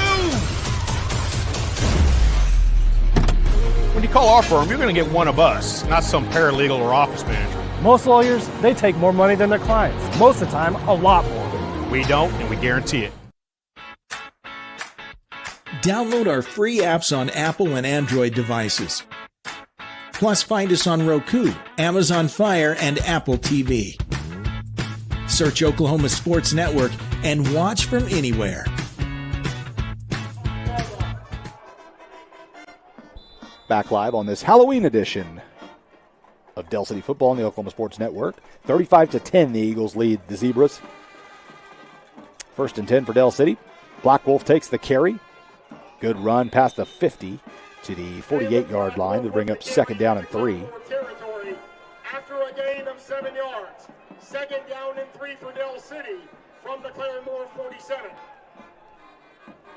When you call our firm, you're going to get one of us, not some paralegal or office manager. Most lawyers, they take more money than their clients. Most of the time, a lot more. We don't, and we guarantee it. Download our free apps on Apple and Android devices. Plus, find us on Roku, Amazon Fire, and Apple TV. Search Oklahoma Sports Network and watch from anywhere. Back live on this Halloween edition of Del City Football on the Oklahoma Sports Network. 35-10, the Eagles lead the Zebras. 1st and 10 for Del City. Black Wolf takes the carry. Good run past the 50 to the 48-yard line to bring up 2nd down and 3. After a gain of 7 yards. 2nd down and 3 for Del City from the Claremore 47.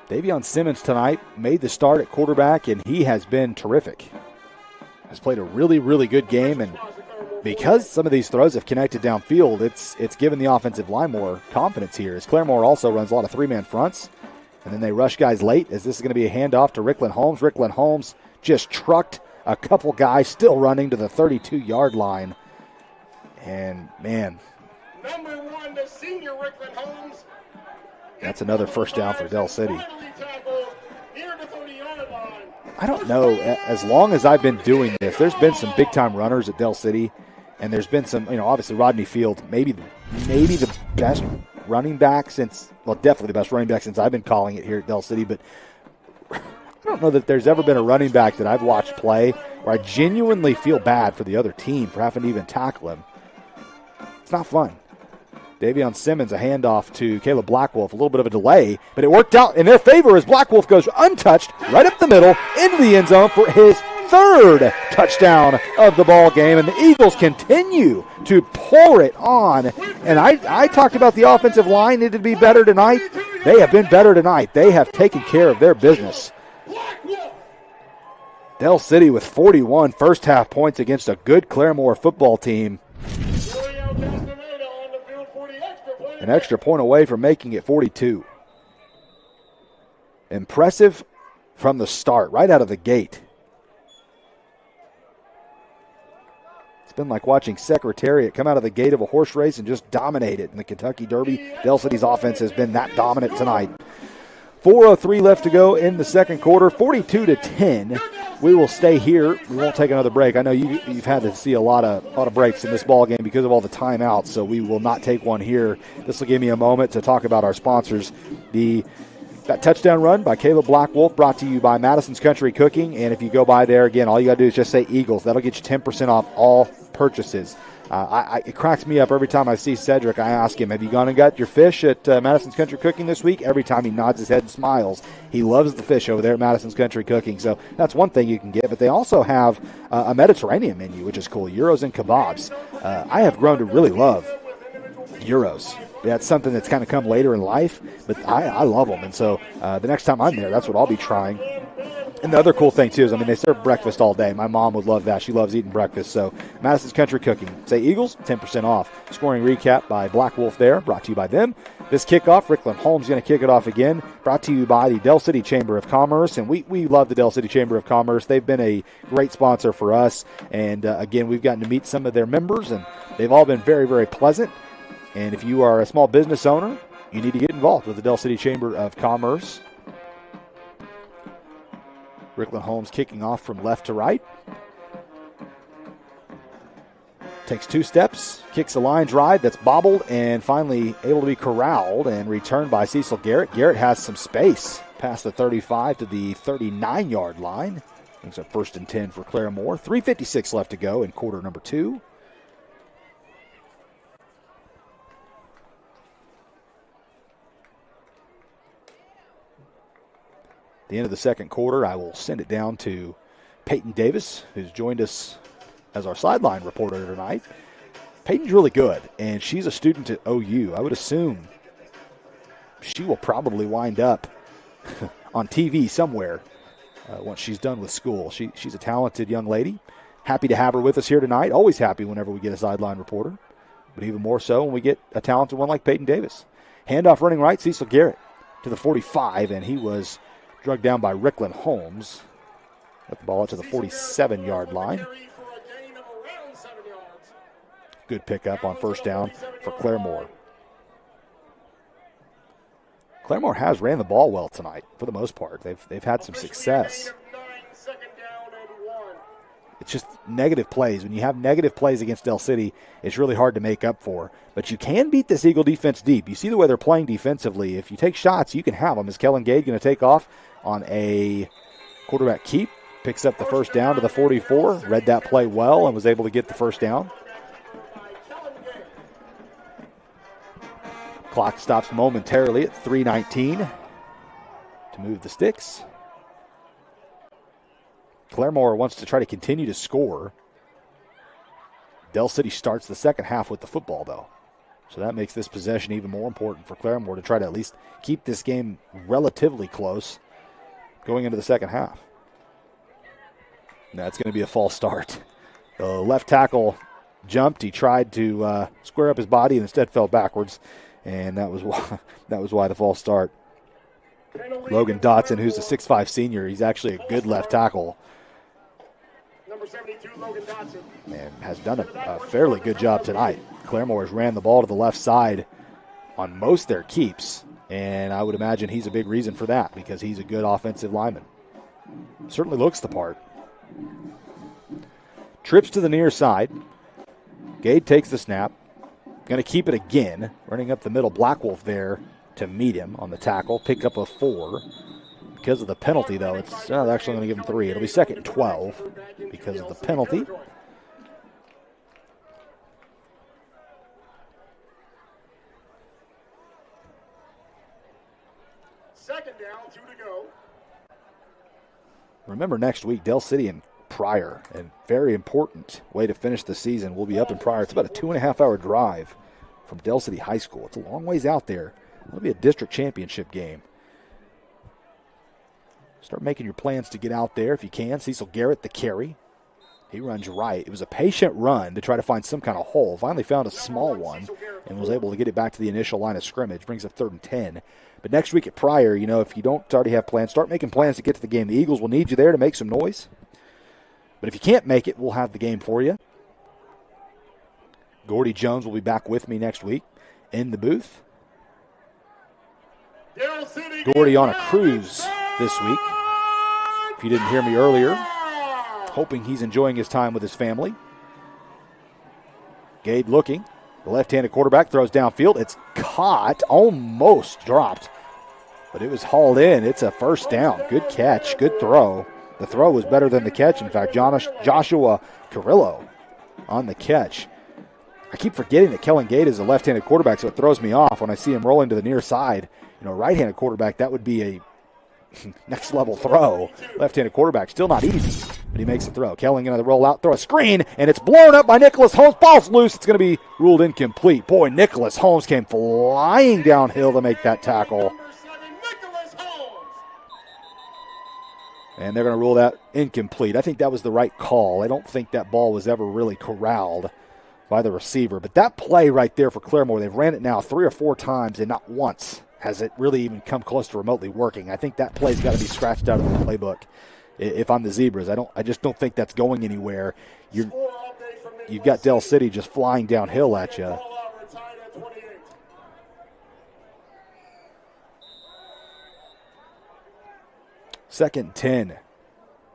Davion Simmons tonight made the start at quarterback, and he has been terrific. Has played a really, really good game, and because some of these throws have connected downfield, it's given the offensive line more confidence here. As Claremore also runs a lot of 3-man fronts, and then they rush guys late, as this is going to be a handoff to Rickland Holmes. Rickland Holmes just trucked a couple guys still running to the 32-yard line. And, man, number 1, the senior Rickland Holmes. That's another first down for Del City. I don't know, as long as I've been doing this, there's been some big-time runners at Del City, and there's been some, obviously Rodney Field, maybe the best running back since, well, definitely the best running back since I've been calling it here at Del City, but I don't know that there's ever been a running back that I've watched play where I genuinely feel bad for the other team for having to even tackle him. It's not fun. Davion Simmons, a handoff to Caleb Blackwolf. A little bit of a delay, but it worked out in their favor as Blackwolf goes untouched right up the middle into the end zone for his 3rd touchdown of the ball game. And the Eagles continue to pour it on. And I talked about the offensive line needed to be better tonight. They have been better tonight. They have taken care of their business. Del City with 41 first-half points against a good Claremore football team. An extra point away from making it 42. Impressive from the start, right out of the gate. been like watching Secretariat come out of the gate of a horse race and just dominate it in the Kentucky Derby. Del City's offense has been that dominant tonight. 4:03 left to go in the second quarter, 42-10. We will stay here. We won't take another break. I know you've had to see a lot of breaks in this ball game because of all the timeouts, so we will not take one here. This will give me a moment to talk about our sponsors. That touchdown run by Caleb Blackwolf brought to you by Madison's Country Cooking, and if you go by there, again, all you got to do is just say Eagles. That'll get you 10% off all purchases. It cracks me up every time I see Cedric. I ask him, have you gone and got your fish at Madison's Country Cooking this week? Every time he nods his head and smiles. He loves the fish over there at Madison's Country Cooking. So that's one thing you can get. But they also have a Mediterranean menu, which is cool, gyros and kebabs. I have grown to really love gyros. That's something that's kind of come later in life, but I love them. And so the next time I'm there, that's what I'll be trying. And the other cool thing, too, is, they serve breakfast all day. My mom would love that. She loves eating breakfast. So Madison's Country Cooking. Say Eagles, 10% off. Scoring recap by Black Wolf there, brought to you by them. This kickoff, Rickland Holmes going to kick it off again, brought to you by the Del City Chamber of Commerce. And we love the Del City Chamber of Commerce. They've been a great sponsor for us. And, again, we've gotten to meet some of their members, and they've all been very, very pleasant. And if you are a small business owner, you need to get involved with the Del City Chamber of Commerce. Rickland Holmes kicking off from left to right. Takes 2 steps, kicks a line drive that's bobbled and finally able to be corralled and returned by Cecil Garrett. Garrett has some space past the 35 to the 39-yard line. It's a 1st and 10 for Claremore. 3:56 left to go in quarter number 2. At the end of the second quarter, I will send it down to Peyton Davis, who's joined us as our sideline reporter tonight. Peyton's really good, and she's a student at OU. I would assume she will probably wind up on TV somewhere once she's done with school. She's a talented young lady. Happy to have her with us here tonight. Always happy whenever we get a sideline reporter, but even more so when we get a talented one like Peyton Davis. Handoff running right, Cecil Garrett to the 45, and he was drugged down by Rickland Holmes. Got the ball out to the 47-yard line. Good pickup on first down for Claremore. Claremore has ran the ball well tonight for the most part. They've had some success. It's just negative plays. When you have negative plays against Del City, it's really hard to make up for. But you can beat this Eagle defense deep. You see the way they're playing defensively. If you take shots, you can have them. Is Kellen Gade going to take off on a quarterback keep? Picks up the first down to the 44. Read that play well and was able to get the first down. Clock stops momentarily at 3:19 to move the sticks. Claremore wants to try to continue to score. Del City starts the second half with the football, though. So that makes this possession even more important for Claremore to try to at least keep this game relatively close going into the second half. That's going to be a false start. The left tackle jumped. He tried to square up his body and instead fell backwards, and that was why the false start. Logan Dotson, who's a 6'5 senior, he's actually a good left tackle. Number 72, Logan Dotson. And has done a fairly good job tonight. Claremore has ran the ball to the left side on most of their keeps, and I would imagine he's a big reason for that because he's a good offensive lineman. Certainly looks the part. Trips to the near side. Gade takes the snap. Going to keep it again. Running up the middle, Blackwolf there to meet him on the tackle. Pick up a 4. Because of the penalty, though, it's they're actually going to give him 3. It'll be 2nd and 12 because of the penalty. Second down, 2 to go. Remember, next week, Del City and Pryor, and very important way to finish the season. We'll be up in Pryor. It's about a 2.5-hour drive from Del City High School. It's a long ways out there. It'll be a district championship game. Start making your plans to get out there if you can. Cecil Garrett, the carry. He runs right. It was a patient run to try to find some kind of hole. Finally found a small one and was able to get it back to the initial line of scrimmage. Brings up 3rd and 10. But next week at Pryor, if you don't already have plans, start making plans to get to the game. The Eagles will need you there to make some noise. But if you can't make it, we'll have the game for you. Gordy Jones will be back with me next week in the booth. Gordy on a cruise this week. If you didn't hear me earlier, hoping he's enjoying his time with his family. Gade looking. The left-handed quarterback throws downfield. It's caught, almost dropped, but it was hauled in. It's a first down. Good catch, good throw. The throw was better than the catch. In fact, Joshua Carrillo on the catch. I keep forgetting that Kellen Gade is a left-handed quarterback, so it throws me off when I see him rolling to the near side. You know, right-handed quarterback, that would be a next-level throw. Left-handed quarterback, still not easy, but he makes the throw. Kellen going to roll out, throw a screen, and it's blown up by Nicholas Holmes. Ball's loose. It's going to be ruled incomplete. Boy, Nicholas Holmes came flying downhill to make that tackle. And they're going to rule that incomplete. I think that was the right call. I don't think that ball was ever really corralled by the receiver. But that play right there for Claremore, they've ran it now 3 or 4 times, and not once has it really even come close to remotely working. I think that play's got to be scratched out of the playbook. If I'm the Zebras, I just don't think that's going anywhere. You've got Del City just flying downhill at you. Second and 10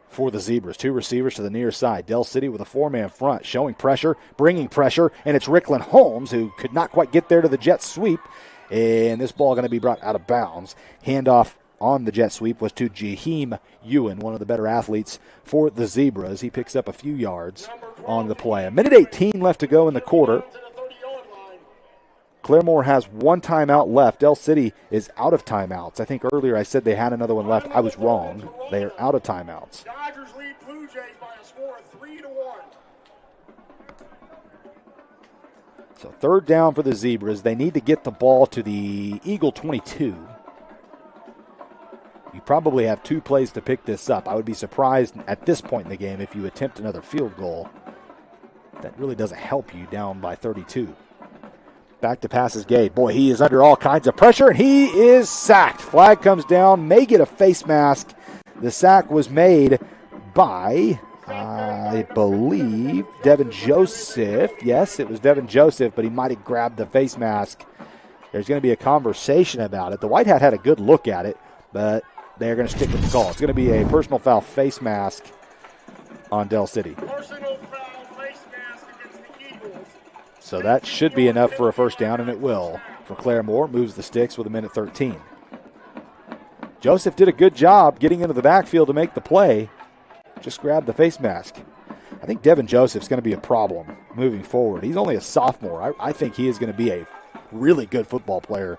for the Zebras. 2 receivers to the near side. Del City with a 4-man front, showing pressure, bringing pressure, and it's Ricklin Holmes who could not quite get there to the jet sweep. And this ball going to be brought out of bounds. Handoff on the jet sweep was to Jaheim Ewan, one of the better athletes for the Zebras. He picks up a few yards on the play. 1:18 left to go in the quarter. Claremore has 1 timeout left. Del City is out of timeouts. I think earlier I said they had another one left. I was wrong. They are out of timeouts. Dodgers lead Blue Jays by a score of 3-1. So 3rd down for the Zebras. They need to get the ball to the Eagle 22. You probably have 2 plays to pick this up. I would be surprised at this point in the game if you attempt another field goal. That really doesn't help you down by 32. Back to pass is Gade. Boy, he is under all kinds of pressure, and he is sacked. Flag comes down, may get a face mask. The sack was made by, I believe, Devin Joseph. Yes, it was Devin Joseph, but he might have grabbed the face mask. There's going to be a conversation about it. The White Hat had a good look at it, but they're going to stick with the call. It's going to be a personal foul face mask on Del City. Personal foul face mask against the Eagles. So that should be enough for a first down, and it will. For Claremore, moves the sticks with 1:13. Joseph did a good job getting into the backfield to make the play. Just grabbed the face mask. I think Devin Joseph's going to be a problem moving forward. He's only a sophomore. I think he is going to be a really good football player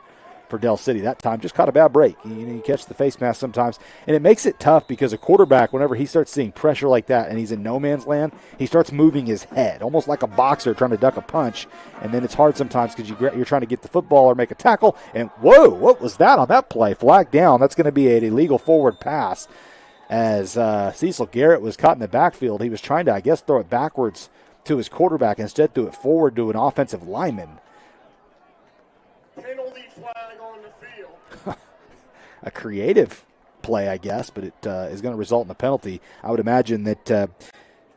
for Del City. That time just caught a bad break. You catch the face mask sometimes, and it makes it tough because a quarterback, whenever he starts seeing pressure like that and he's in no man's land, he starts moving his head, almost like a boxer trying to duck a punch, and then it's hard sometimes because you're trying to get the football or make a tackle, and whoa, what was that on that play? Flag down. That's going to be an illegal forward pass as Cecil Garrett was caught in the backfield. He was trying to, I guess, throw it backwards to his quarterback, instead threw it forward to an offensive lineman. Penalty flag on the field. A creative play, I guess, but it is going to result in a penalty. I would imagine that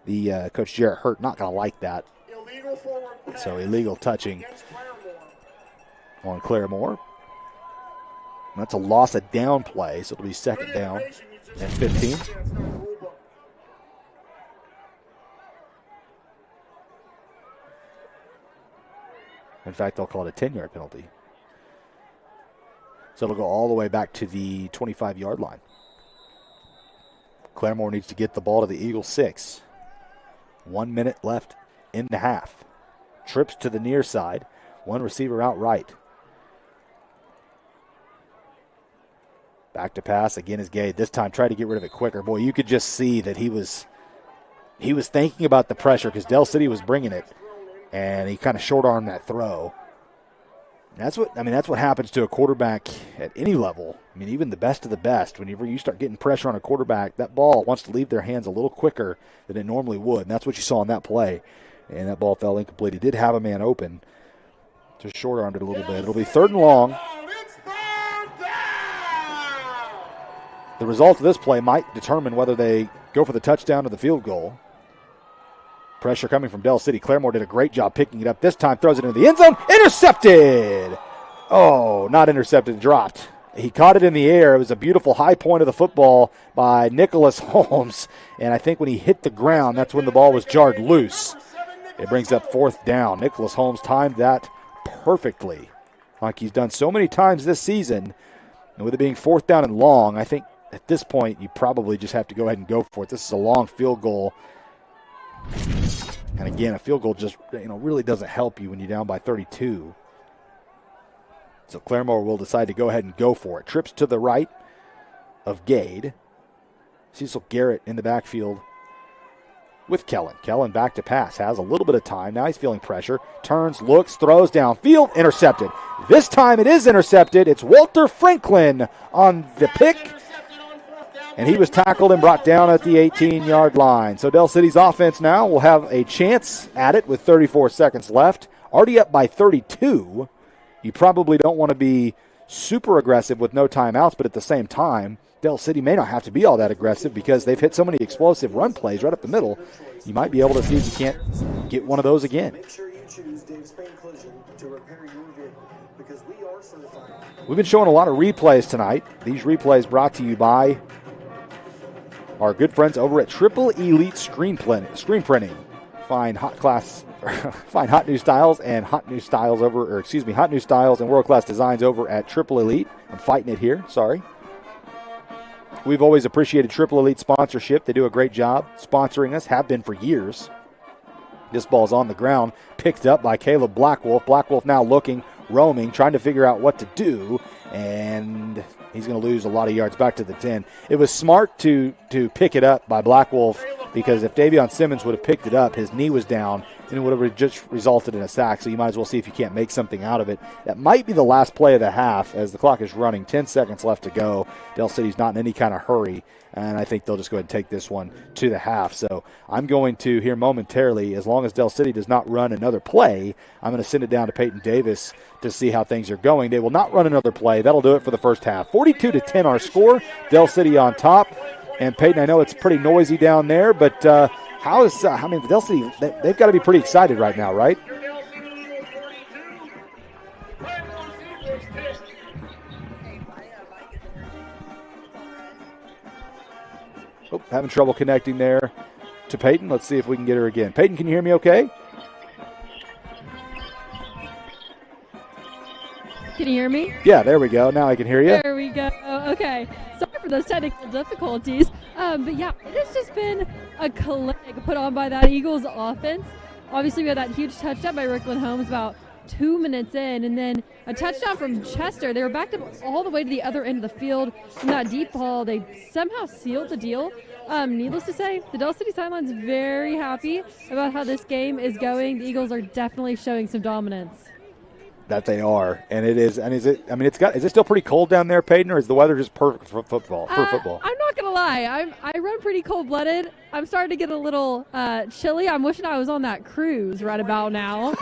the Coach Jarrett Hurt not going to like that. Illegal forward pass. So illegal touching on Claremore. That's a loss of down play, so it'll be second down and 15. In fact, they'll call it a 10-yard penalty. So it'll go all the way back to the 25-yard line. Claremore needs to get the ball to the Eagle 6. 1 minute left in the half. Trips to the near side. One receiver out right. Back to pass. Again is Gade. This time try to get rid of it quicker. Boy, you could just see that he was thinking about the pressure because Del City was bringing it. And he kind of short-armed that throw. That's what happens to a quarterback at any level. I mean, even the best of the best, whenever you start getting pressure on a quarterback, that ball wants to leave their hands a little quicker than it normally would. And that's what you saw on that play. And that ball fell incomplete. He did have a man open. Just short-armed it a little bit. It'll be 3rd and long. The result of this play might determine whether they go for the touchdown or the field goal. Pressure coming from Del City. Claremore did a great job picking it up. This time throws it into the end zone. Intercepted! Oh, not intercepted, dropped. He caught it in the air. It was a beautiful high point of the football by Nicholas Holmes. And I think when he hit the ground, that's when the ball was jarred loose. It brings up 4th down. Nicholas Holmes timed that perfectly, like he's done so many times this season. And with it being 4th down and long, I think at this point you probably just have to go ahead and go for it. This is a long field goal. And again, a field goal just really doesn't help you when you're down by 32. So Claremore will decide to go ahead and go for it. Trips to the right of Gade. Cecil Garrett in the backfield with Kellen. Kellen back to pass. Has a little bit of time. Now he's feeling pressure. Turns, looks, throws downfield. Intercepted. This time it is intercepted. It's Walter Franklin on the pick. And he was tackled and brought down at the 18-yard line. So Del City's offense now will have a chance at it with 34 seconds left. Already up by 32. You probably don't want to be super aggressive with no timeouts, but at the same time, Del City may not have to be all that aggressive because they've hit so many explosive run plays right up the middle. You might be able to see if you can't get one of those again. We've been showing a lot of replays tonight. These replays brought to you by our good friends over at Triple Elite Screen Printing. Find hot new styles and hot new styles and world-class designs over at Triple Elite. I'm fighting it here, sorry. We've always appreciated Triple Elite sponsorship. They do a great job sponsoring us, have been for years. This ball's on the ground, picked up by Caleb Blackwolf. Blackwolf now looking, roaming, trying to figure out what to do, and he's going to lose a lot of yards back to the 10. It was smart to pick it up by Blackwolf because if Davion Simmons would have picked it up, his knee was down, and it would have just resulted in a sack. So you might as well see if you can't make something out of it. That might be the last play of the half as the clock is running. 10 seconds left to go. Del City's not in any kind of hurry, and I think they'll just go ahead and take this one to the half. So I'm going to, here momentarily, as long as Del City does not run another play, I'm going to send it down to Peyton Davis to see how things are going. They will not run another play. That'll do it for the first half. 42-10 our score. Del City on top. And Peyton, I know it's pretty noisy down there, but Del City, they've got to be pretty excited right now, right? Oh, having trouble connecting there to Peyton. Let's see if we can get her again. Peyton, can you hear me okay? Can you hear me? Yeah, there we go. Now I can hear you. There we go. Okay. Sorry for those technical difficulties. But yeah, it has just been a clinic put on by that Eagles offense. Obviously, we had that huge touchdown by Rickland Holmes about 2 minutes in, and then a touchdown from Chester. They were backed up all the way to the other end of the field from that deep ball. They somehow sealed the deal. Needless to say, the Del City sideline's very happy about how this game is going. The Eagles are definitely showing some dominance. That they are, and it is. And is it still pretty cold down there, Peyton, or is the weather just perfect for football? I'm not gonna lie, I run pretty cold-blooded. I'm starting to get a little chilly. I'm wishing I was on that cruise right about now,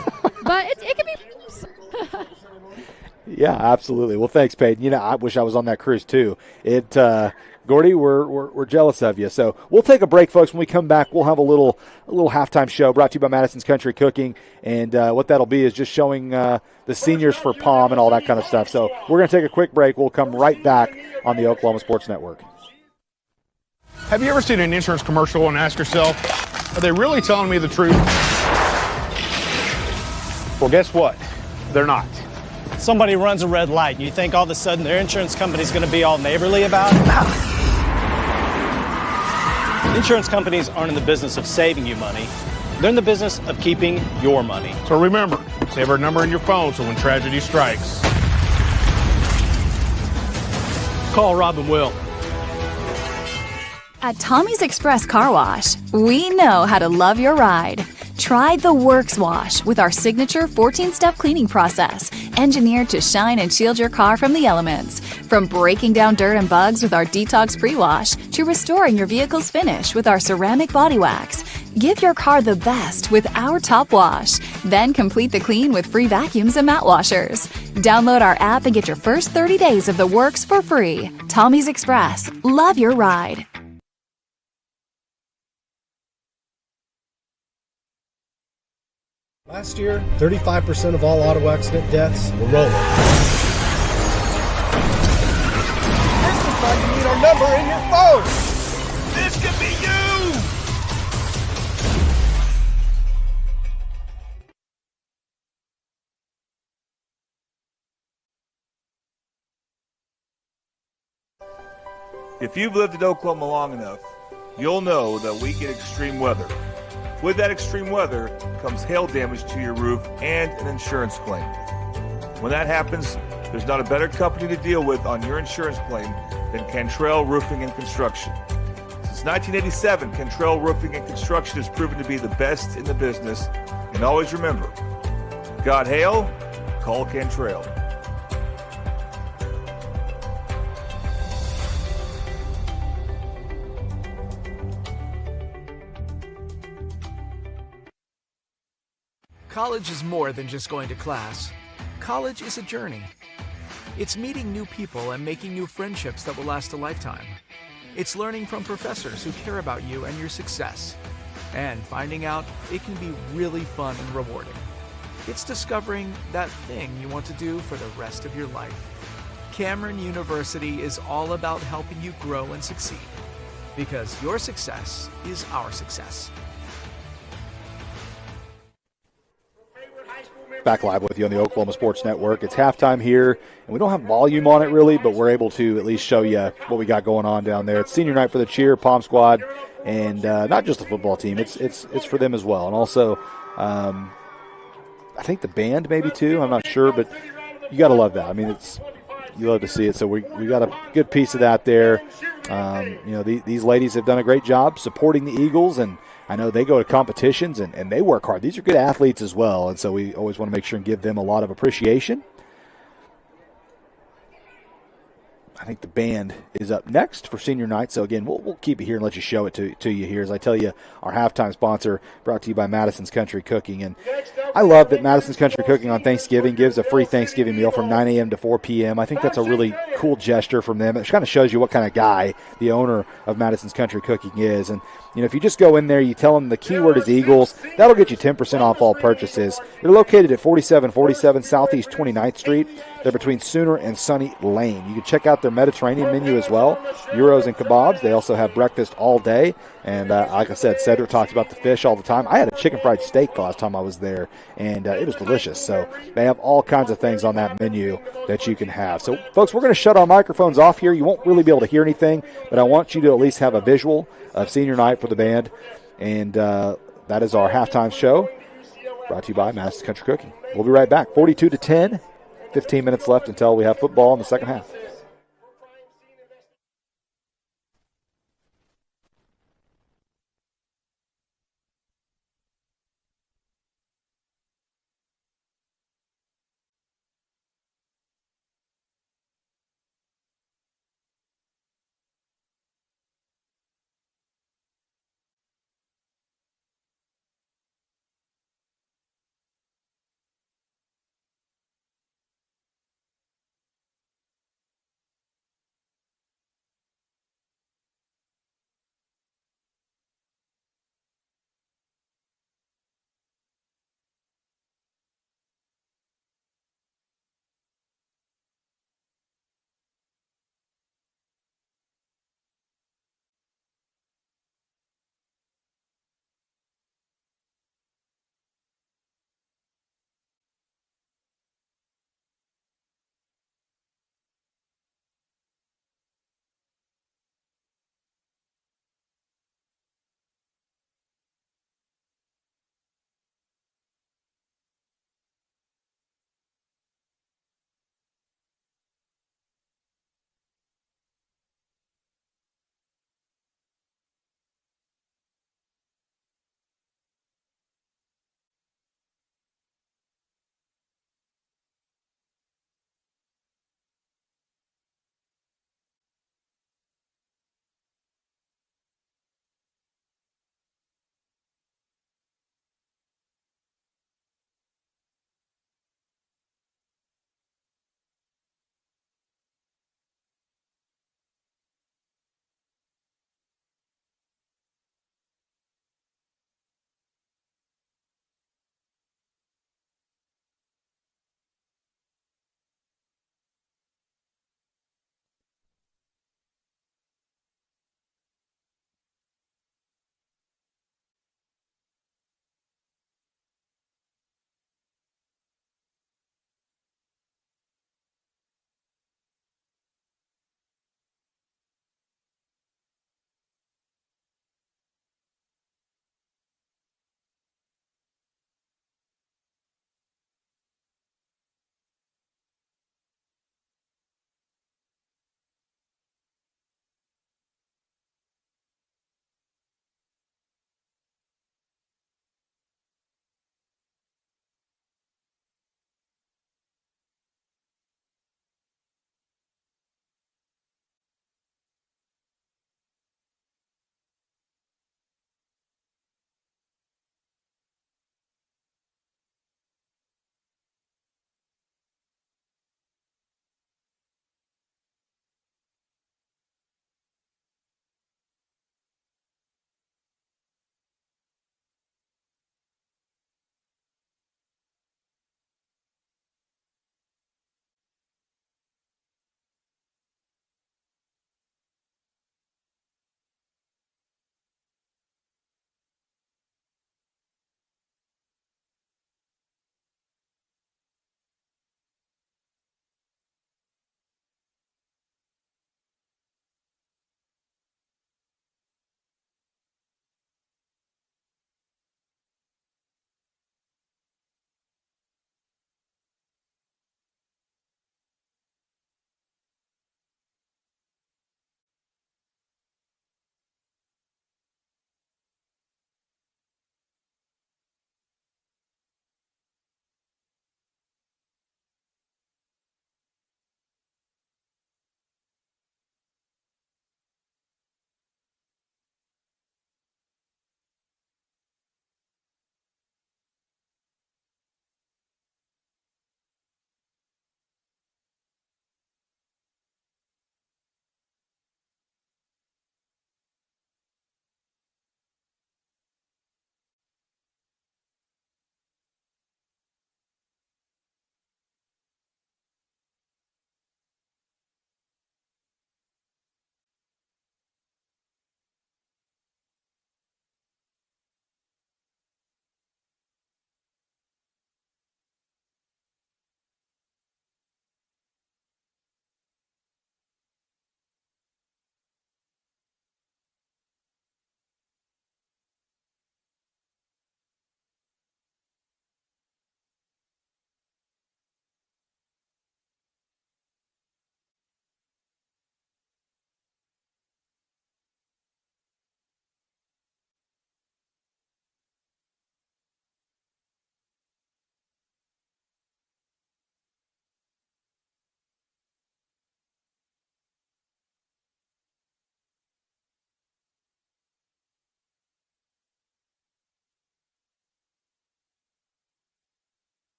but it can be. Yeah, absolutely. Well, thanks, Peyton. I wish I was on that cruise too. Gordy, we're jealous of you. So we'll take a break, folks. When we come back, we'll have a little halftime show brought to you by Madison's Country Cooking, and what that'll be is just showing the seniors for Palm and all that kind of stuff. So we're going to take a quick break. We'll come right back on the Oklahoma Sports Network. Have you ever seen an insurance commercial and ask yourself, are they really telling me the truth? Well, guess what? They're not. Somebody runs a red light, and you think all of a sudden their insurance company's going to be all neighborly about it? Insurance companies aren't in the business of saving you money. They're in the business of keeping your money. So remember, save our number in your phone so when tragedy strikes, call Rob and Will. At Tommy's Express Car Wash, we know how to love your ride. Try the Works Wash with our signature 14-step cleaning process, engineered to shine and shield your car from the elements. From breaking down dirt and bugs with our Detox Pre-Wash to restoring your vehicle's finish with our ceramic body wax. Give your car the best with our Top Wash. Then complete the clean with free vacuums and mat washers. Download our app and get your first 30 days of the Works for free. Tommy's Express. Love your ride. Last year, 35% of all auto accident deaths were rollovers. This looks like you need our number in your phone. This could be you! If you've lived in Oklahoma long enough, you'll know that we get extreme weather. With that extreme weather comes hail damage to your roof and an insurance claim. When that happens, there's not a better company to deal with on your insurance claim than Cantrell Roofing and Construction. Since 1987, Cantrell Roofing and Construction has proven to be the best in the business. And always remember, got hail? Call Cantrell. College is more than just going to class. College is a journey. It's meeting new people and making new friendships that will last a lifetime. It's learning from professors who care about you and your success. And finding out it can be really fun and rewarding. It's discovering that thing you want to do for the rest of your life. Cameron University is all about helping you grow and succeed. Because your success is our success. Back live with you on the Oklahoma Sports Network. It's halftime here, and we don't have volume on it really, but we're able to at least show you what we got going on down there. It's senior night for the cheer, Palm Squad, and not just the football team. It's for them as well, and also I think the band maybe too. I'm not sure, but you got to love that. I mean, you love to see it. So we got a good piece of that there. These ladies have done a great job supporting the Eagles, and I know they go to competitions and they work hard. These are good athletes as well, and so we always want to make sure and give them a lot of appreciation. I think the band is up next for senior night. So, again, we'll keep it here and let you show it to you here. As I tell you, our halftime sponsor brought to you by Madison's Country Cooking. And I love that Madison's Country Cooking on Thanksgiving gives a free Thanksgiving meal from 9 a.m. to 4 p.m. I think that's a really cool gesture from them. It kind of shows you what kind of guy the owner of Madison's Country Cooking is. And, if you just go in there, you tell them the keyword is Eagles, that'll get you 10% off all purchases. They're located at 4747 Southeast 29th Street. They're between Sooner and Sunny Lane. You can check out their Mediterranean menu as well, gyros and kebabs. They also have breakfast all day. And like I said, Cedric talks about the fish all the time. I had a chicken fried steak the last time I was there, and it was delicious. So they have all kinds of things on that menu that you can have. So, folks, we're going to shut our microphones off here. You won't really be able to hear anything, but I want you to at least have a visual of senior night for the band. And that is our halftime show brought to you by Madison's Country Cooking. We'll be right back. 42-10, 15 minutes left until we have football in the second half.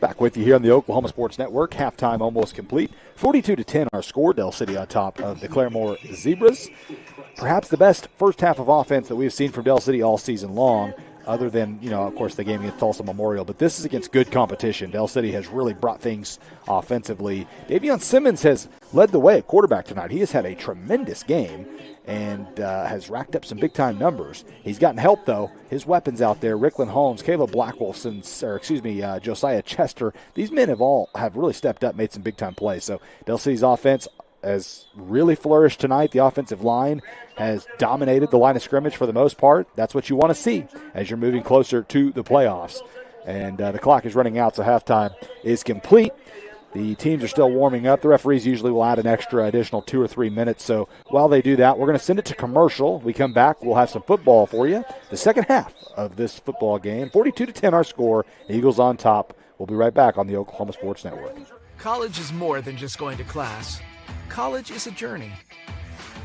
Back with you here on the Oklahoma Sports Network. Halftime almost complete. 42-10 our score. Dell City on top of the Claremore Zebras. Perhaps the best first half of offense that we've seen from Dell City all season long, other than, of course, the game against Tulsa Memorial. But this is against good competition. Dell City has really brought things offensively. Davion Simmons has led the way at quarterback tonight. He has had a tremendous game and has racked up some big-time numbers. He's gotten help, though. His weapons out there, Ricklin Holmes, Caleb Blackwolfson, Josiah Chester, these men have really stepped up, made some big-time plays. So Dell City's offense has really flourished tonight. The offensive line has dominated the line of scrimmage for the most part. That's what you want to see as you're moving closer to the playoffs. And the clock is running out, so halftime is complete. The teams are still warming up. The referees usually will add an additional 2 or 3 minutes. So while they do that, we're going to send it to commercial. We come back, we'll have some football for you. The second half of this football game, 42-10 our score. Eagles on top. We'll be right back on the Oklahoma Sports Network. College is more than just going to class. College is a journey.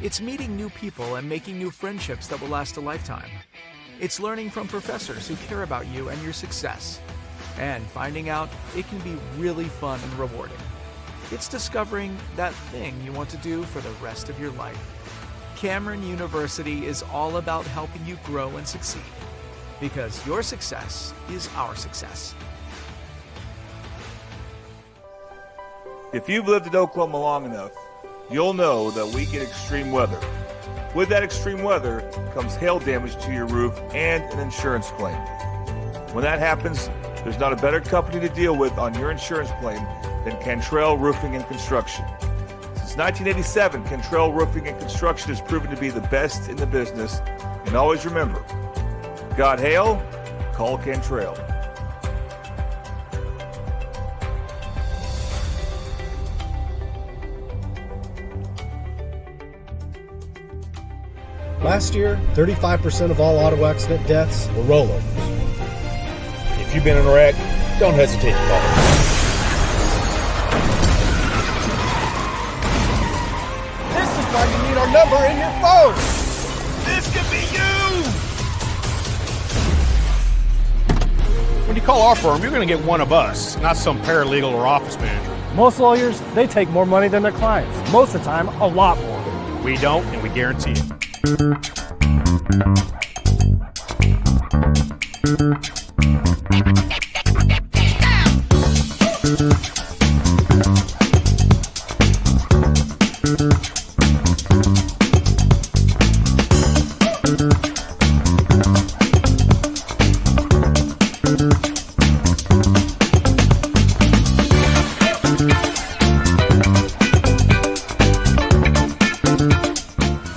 It's meeting new people and making new friendships that will last a lifetime. It's learning from professors who care about you and your success. And finding out it can be really fun and rewarding. It's discovering that thing you want to do for the rest of your life. Cameron University is all about helping you grow and succeed. Because your success is our success. If you've lived in Oklahoma long enough, you'll know that we get extreme weather. With that extreme weather comes hail damage to your roof and an insurance claim. When that happens, there's not a better company to deal with on your insurance claim than Cantrell Roofing and Construction. Since 1987, Cantrell Roofing and Construction has proven to be the best in the business. And always remember, got hail? Call Cantrell. Last year, 35% of all auto accident deaths were rollovers. If you've been in a wreck, don't hesitate to call. This is why you need our number in your phone. This could be you. When you call our firm, you're going to get one of us, not some paralegal or office manager. Most lawyers, they take more money than their clients. Most of the time, a lot more. We don't, and we guarantee it.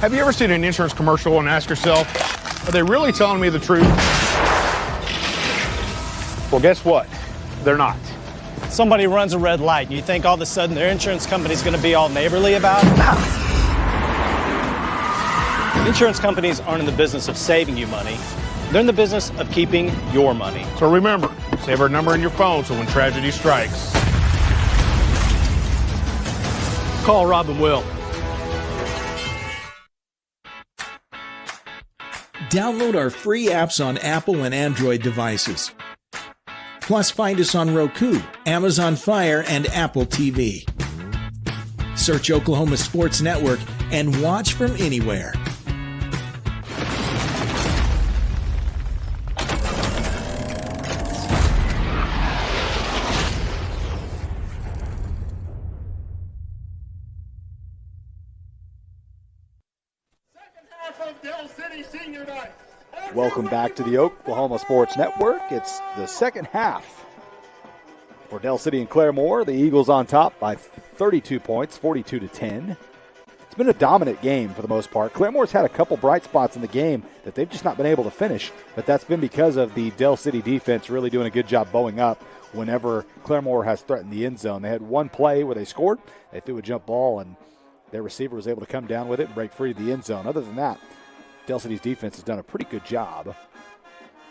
Have you ever seen an insurance commercial and ask yourself, are they really telling me the truth? Well, guess what? They're not. Somebody runs a red light and you think all of a sudden their insurance company's going to be all neighborly about it? Insurance companies aren't in the business of saving you money. They're in the business of keeping your money. So remember, save our number in your phone so when tragedy strikes, call Rob and Will. Download our free apps on Apple and Android devices. Plus, find us on Roku, Amazon Fire, and Apple TV. Search Oklahoma Sports Network and watch from anywhere. Welcome back to the Oklahoma Sports Network. It's the second half for Dell City and Claremore. The Eagles on top by 32 points, 42-10. It's been a dominant game for the most part. Claremore's had a couple bright spots in the game that they've just not been able to finish, but that's been because of the Dell City defense really doing a good job bowing up whenever Claremore has threatened the end zone. They had one play where they scored. They threw a jump ball, and their receiver was able to come down with it and break free to the end zone. Other than that, Dell City's defense has done a pretty good job.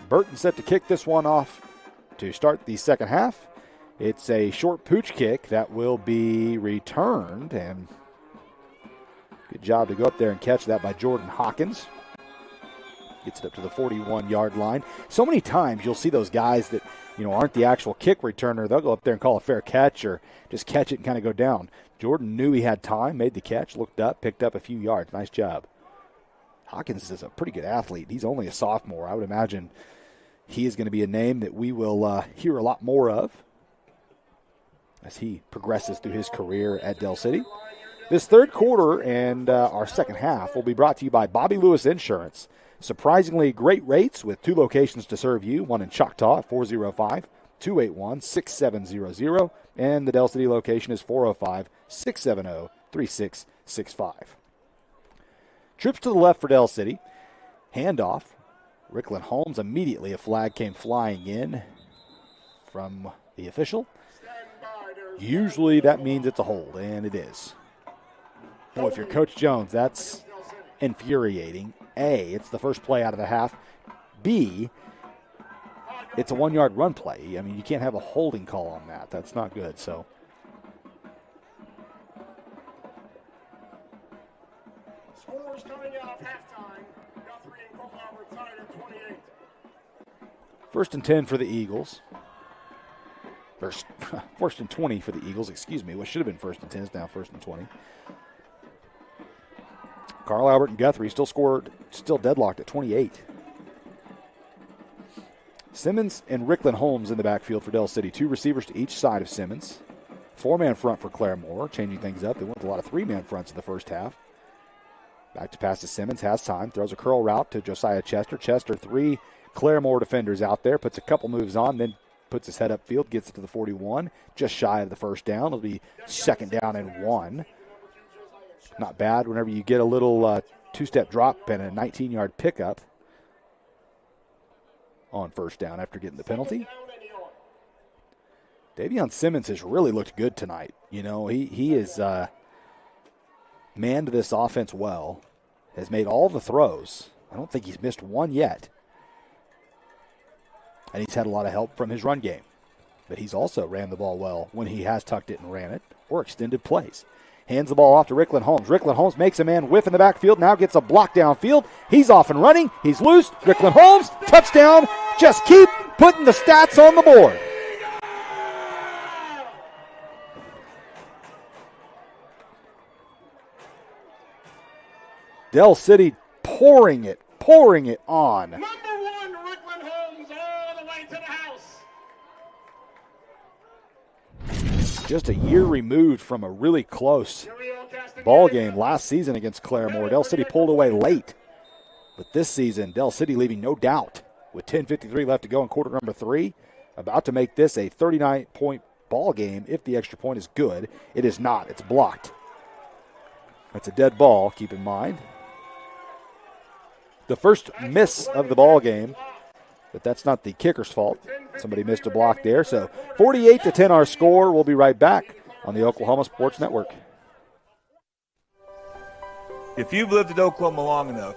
Burton set to kick this one off to start the second half. It's a short pooch kick that will be returned, and good job to go up there and catch that by Jordan Hawkins. Gets it up to the 41-yard line. So many times you'll see those guys that, aren't the actual kick returner. They'll go up there and call a fair catch or just catch it and kind of go down. Jordan knew he had time, made the catch, looked up, picked up a few yards. Nice job. Hawkins is a pretty good athlete. He's only a sophomore. I would imagine he is going to be a name that we will hear a lot more of as he progresses through his career at Del City. This third quarter and our second half will be brought to you by Bobby Lewis Insurance. Surprisingly great rates with 2 locations to serve you, one in Choctaw at 405-281-6700, and the Del City location is 405-670-3665. Trips to the left for Del City. Handoff. Rickland Holmes immediately. A flag came flying in from the official. Usually that means it's a hold, and it is. Boy, if you're Coach Jones, that's infuriating. A, it's the first play out of the half. B, it's a 1-yard run play. I mean, you can't have a holding call on that. That's not good, so. Scores coming out of halftime. Guthrie and Claremore tied at 28. First and 10 for the Eagles. First and 20 for the Eagles, excuse me. What should have been first and 10 is now first and 20. Carl Albert and Guthrie still deadlocked at 28. Simmons and Rickland Holmes in the backfield for Del City. 2 receivers to each side of Simmons. 4-man front for Claremore, changing things up. They went with a lot of 3-man fronts in the first half. Back to pass to Simmons, has time, throws a curl route to Josiah Chester. Chester, 3 Claremore defenders out there, puts a couple moves on, then puts his head upfield, gets it to the 41, just shy of the first down. It'll be second down and 1. Not bad whenever you get a little 2-step drop and a 19-yard pickup on first down after getting the penalty. Davion Simmons has really looked good tonight. He is manned this offense well, has made all the throws. I don't think he's missed one yet. And he's had a lot of help from his run game. But he's also ran the ball well when he has tucked it and ran it, or extended plays. Hands the ball off to Rickland Holmes. Rickland Holmes makes a man whiff in the backfield, now gets a block downfield. He's off and running. He's loose. Rickland Holmes, touchdown. Just keep putting the stats on the board. Del City pouring it on. Number 1, Rickland Holmes, all the way to the house. Just a year removed from a really close ball game last season against Claremore. Del City pulled away late. But this season, Del City leaving no doubt with 10:53 left to go in quarter number 3. About to make this a 39-point ball game if the extra point is good. It is not. It's blocked. That's a dead ball, keep in mind. The first miss of the ball game, but that's not the kicker's fault. Somebody missed a block there. So 48-10 our score. We'll be right back on the Oklahoma Sports Network. If you've lived in Oklahoma long enough,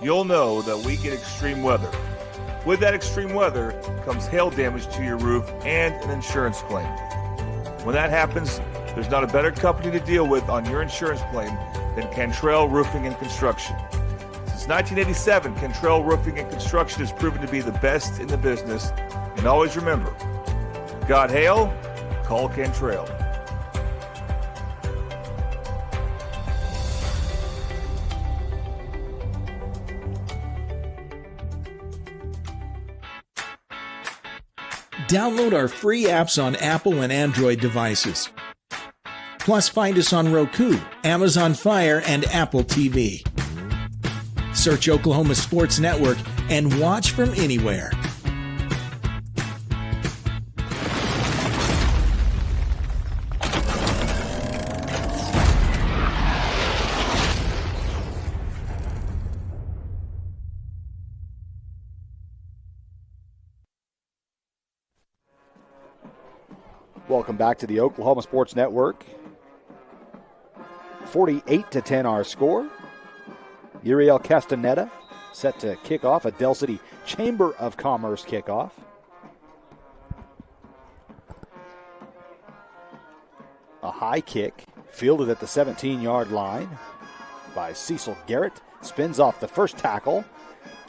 you'll know that we get extreme weather. With that extreme weather comes hail damage to your roof and an insurance claim. When that happens, there's not a better company to deal with on your insurance claim than Cantrell Roofing and Construction. Since 1987, Cantrell Roofing and Construction has proven to be the best in the business. And always remember, got hail? Call Cantrell. Download our free apps on Apple and Android devices. Plus, find us on Roku, Amazon Fire, and Apple TV. Search Oklahoma Sports Network and watch from anywhere. Welcome back to the Oklahoma Sports Network. 48-10 our score. Uriel Castaneda set to kick off a Del City Chamber of Commerce kickoff. A high kick fielded at the 17-yard line by Cecil Garrett. Spins off the first tackle.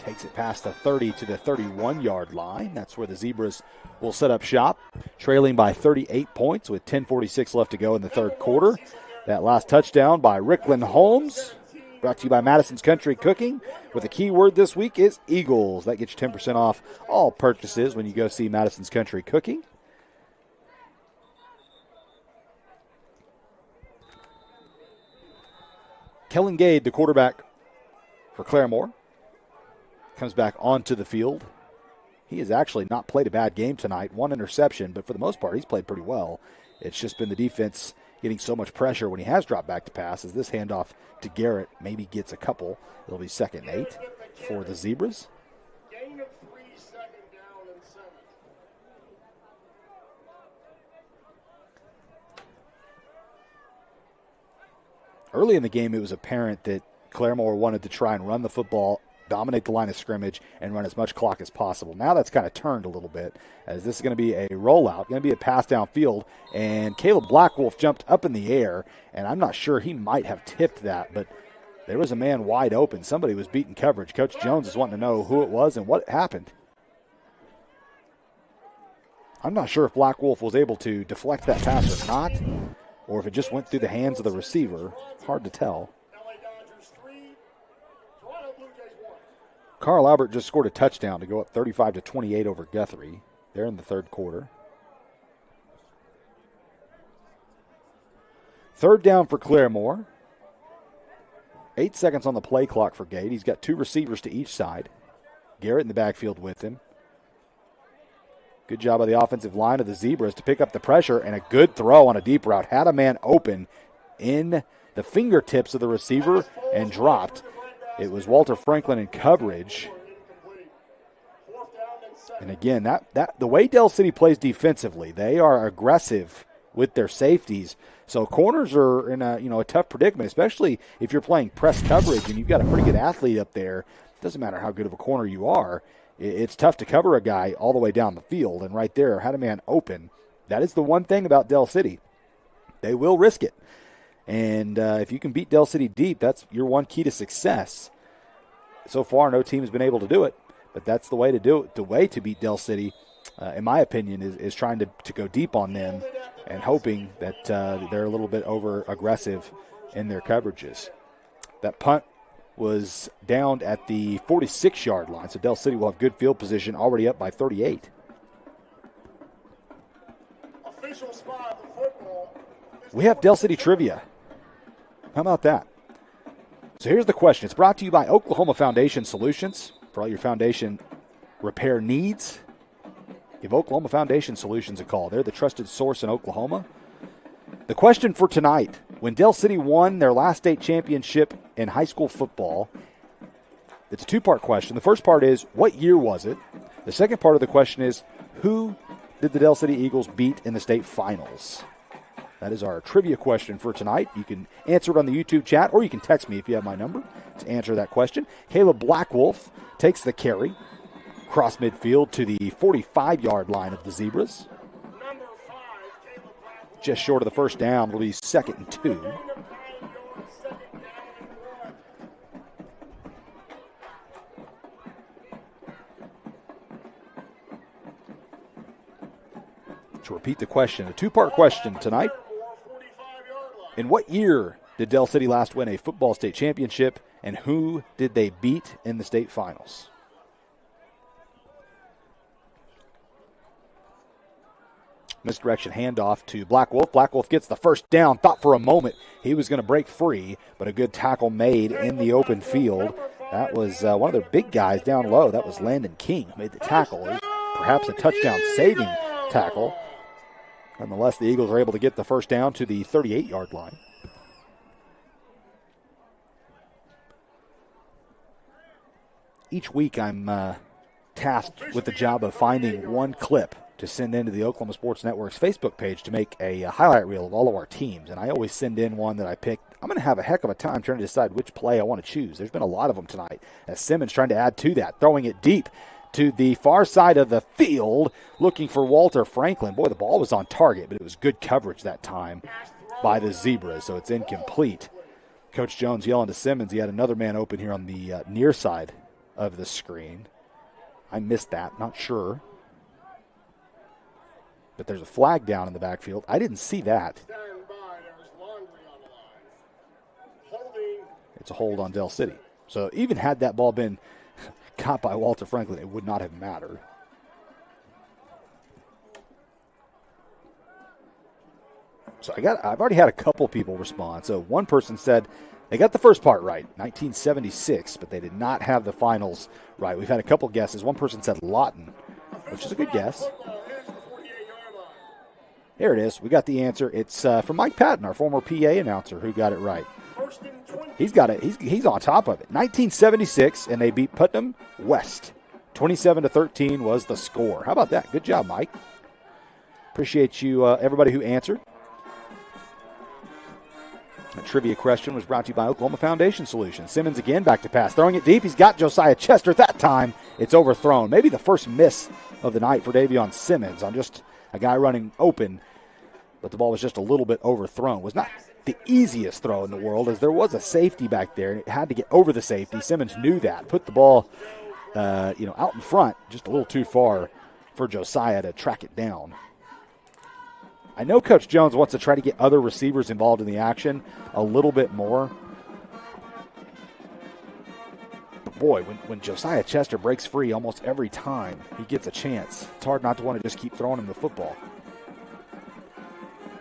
Takes it past the 30 to the 31-yard line. That's where the Zebras will set up shop, trailing by 38 points with 10:46 left to go in the third quarter. That last touchdown by Rickland Holmes, brought to you by Madison's Country Cooking, with the key word this week is Eagles. That gets you 10% off all purchases when you go see Madison's Country Cooking. Kellen Gade, the quarterback for Claremore, comes back onto the field. He has actually not played a bad game tonight. One interception, but for the most part, he's played pretty well. It's just been the defense getting so much pressure when he has dropped back to pass. As this handoff to Garrett maybe gets a couple. It'll be 2nd and 8 for the Zebras. Gain of 3, 2nd down and 7. Early in the game, it was apparent that Claremore wanted to try and run the football, dominate the line of scrimmage, and run as much clock as possible. Now that's kind of turned a little bit, as this is going to be a rollout, going to be a pass downfield, and Caleb Blackwolf jumped up in the air, and I'm not sure, he might have tipped that, but there was a man wide open. Somebody was beating coverage. Coach Jones is wanting to know who it was and what happened. I'm not sure if Blackwolf was able to deflect that pass or not, or if it just went through the hands of the receiver. Hard to tell. Carl Albert just scored a touchdown to go up 35-28 over Guthrie. They're in the third quarter. 3rd down for Claremore. 8 seconds on the play clock for Gade. He's got 2 receivers to each side. Garrett in the backfield with him. Good job by the offensive line of the Zebras to pick up the pressure, and a good throw on a deep route. Had a man open in the fingertips of the receiver and dropped. It was Walter Franklin in coverage. And again, that the way Dell City plays defensively, they are aggressive with their safeties. So corners are in a tough predicament, especially if you're playing press coverage and you've got a pretty good athlete up there. It doesn't matter how good of a corner you are. It's tough to cover a guy all the way down the field. And right there, had a man open. That is the one thing about Dell City. They will risk it. And if you can beat Dell City deep, that's your one key to success. So far, no team has been able to do it, but that's the way to do it. The way to beat Dell City, in my opinion, is trying to go deep on them and hoping that they're a little bit over-aggressive in their coverages. That punt was down at the 46-yard line, so Dell City will have good field position, already up by 38. Official spot of the football. We have Dell City trivia. How about that? So here's the question. It's brought to you by Oklahoma Foundation Solutions. For all your foundation repair needs, give Oklahoma Foundation Solutions a call. They're the trusted source in Oklahoma. The question for tonight, when Dell City won their last state championship in high school football, it's a 2-part question. The first part is, what year was it? The second part of the question is, who did the Dell City Eagles beat in the state finals? That is our trivia question for tonight. You can answer it on the YouTube chat, or you can text me if you have my number to answer that question. Caleb Blackwolf takes the carry, cross midfield to the 45-yard line of the Zebras. Just short of the first down. It'll be 2nd and 2. To repeat the question, a 2-part question tonight. In what year did Dell City last win a football state championship, and who did they beat in the state finals? Misdirection handoff to Blackwolf. Blackwolf gets the first down. Thought for a moment he was going to break free, but a good tackle made in the open field. That was one of their big guys down low. That was Landon King who made the tackle. It was perhaps a touchdown-saving tackle. Nonetheless, the Eagles are able to get the first down to the 38-yard line. Each week I'm tasked with the job of finding one clip to send into the Oklahoma Sports Network's Facebook page to make a highlight reel of all of our teams. And I always send in one that I picked. I'm going to have a heck of a time trying to decide which play I want to choose. There's been a lot of them tonight, as Simmons trying to add to that, throwing it deep to the far side of the field, looking for Walter Franklin. Boy, the ball was on target, but it was good coverage that time by the Zebras, so it's incomplete. Coach Jones yelling to Simmons. He had another man open here on the near side of the screen. I missed that, not sure. But there's a flag down in the backfield. I didn't see that. It's a hold on Del City. So even had that ball been caught by Walter Franklin, it would not have mattered. So I've already had a couple people respond. So one person said they got the first part right, 1976, but they did not have the finals right. We've had a couple guesses. One person said Lawton, which is a good guess. Here it is. We got the answer. It's from Mike Patton, our former PA announcer, who got it right. He's got it. He's on top of it. 1976, and they beat Putnam West. 27-13 was the score. How about that? Good job, Mike. Appreciate you, everybody who answered. A trivia question was brought to you by Oklahoma Foundation Solutions. Simmons again, back to pass. Throwing it deep. He's got Josiah Chester. That time, it's overthrown. Maybe the first miss of the night for Davion Simmons on just a guy running open, but the ball was just a little bit overthrown. It was not the easiest throw in the world, as there was a safety back there, and it had to get over the safety. Simmons knew that. Put the ball out in front, just a little too far for Josiah to track it down. I know Coach Jones wants to try to get other receivers involved in the action a little bit more. But boy, when Josiah Chester breaks free almost every time he gets a chance, it's hard not to want to just keep throwing him the football.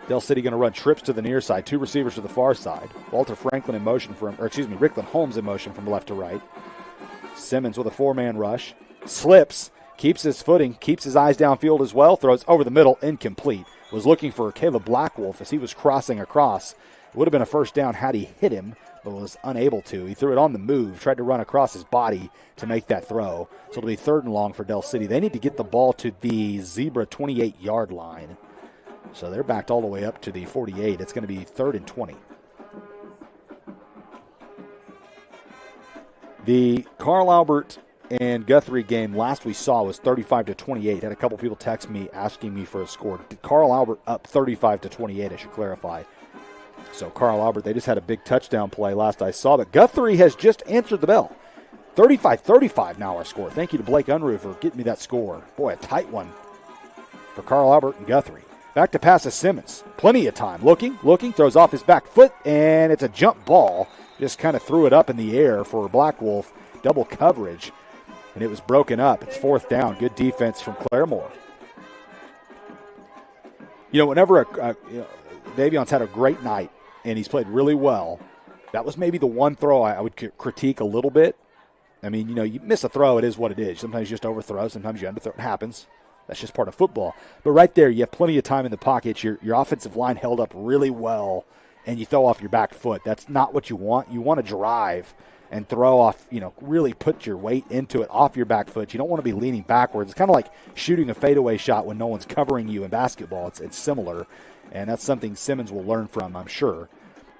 Del City going to run trips to the near side, two receivers to the far side. Walter Franklin in motion Rickland Holmes in motion from left to right. Simmons with a four-man rush. Slips, keeps his footing, keeps his eyes downfield as well, throws over the middle, incomplete. Was looking for Caleb Blackwolf as he was crossing across. It would have been a first down had he hit him, but was unable to. He threw it on the move, tried to run across his body to make that throw. So it'll be 3rd and long for Del City. They need to get the ball to the Zebra 28-yard line. So they're backed all the way up to the 48. It's going to be 3rd and 20. The Carl Albert and Guthrie game last we saw was 35-28. Had a couple people text me asking me for a score. Carl Albert up 35-28, I should clarify. So Carl Albert, they just had a big touchdown play last I saw. But Guthrie has just answered the bell. 35-35 now our score. Thank you to Blake Unruh for getting me that score. Boy, a tight one for Carl Albert and Guthrie. Back to pass to Simmons. Plenty of time. Looking, throws off his back foot, and it's a jump ball. Just kind of threw it up in the air for Blackwolf. Double coverage. And it was broken up. It's 4th down. Good defense from Claremore. Whenever Davion's had a great night and he's played really well, that was maybe the one throw I would critique a little bit. I mean, you miss a throw, it is what it is. Sometimes you just overthrow, sometimes you underthrow. It happens. That's just part of football. But right there, you have plenty of time in the pocket. Your offensive line held up really well, and you throw off your back foot. That's not what you want. You want to drive and throw off, really put your weight into it off your back foot. You don't want to be leaning backwards. It's kind of like shooting a fadeaway shot when no one's covering you in basketball. It's similar, and that's something Simmons will learn from, I'm sure.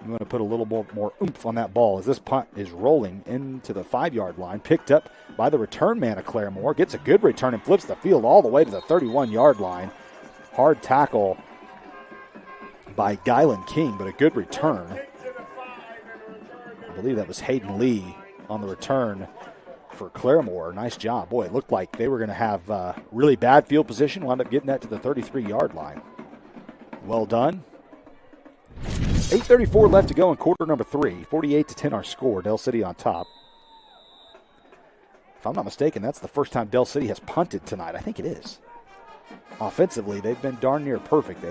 You want to put a little more oomph on that ball as this punt is rolling into the 5-yard line, picked up by the return man of Claremore. Gets a good return and flips the field all the way to the 31-yard line. Hard tackle by Gylan King, but a good return. I believe that was Hayden Lee on the return for Claremore. Nice job. Boy, it looked like they were going to have really bad field position. Wound up getting that to the 33-yard line. Well done. 8:34 left to go in quarter number 3. 48-10 our score. Del City on top. If I'm not mistaken, that's the first time Del City has punted tonight. I think it is. Offensively, they've been darn near perfect.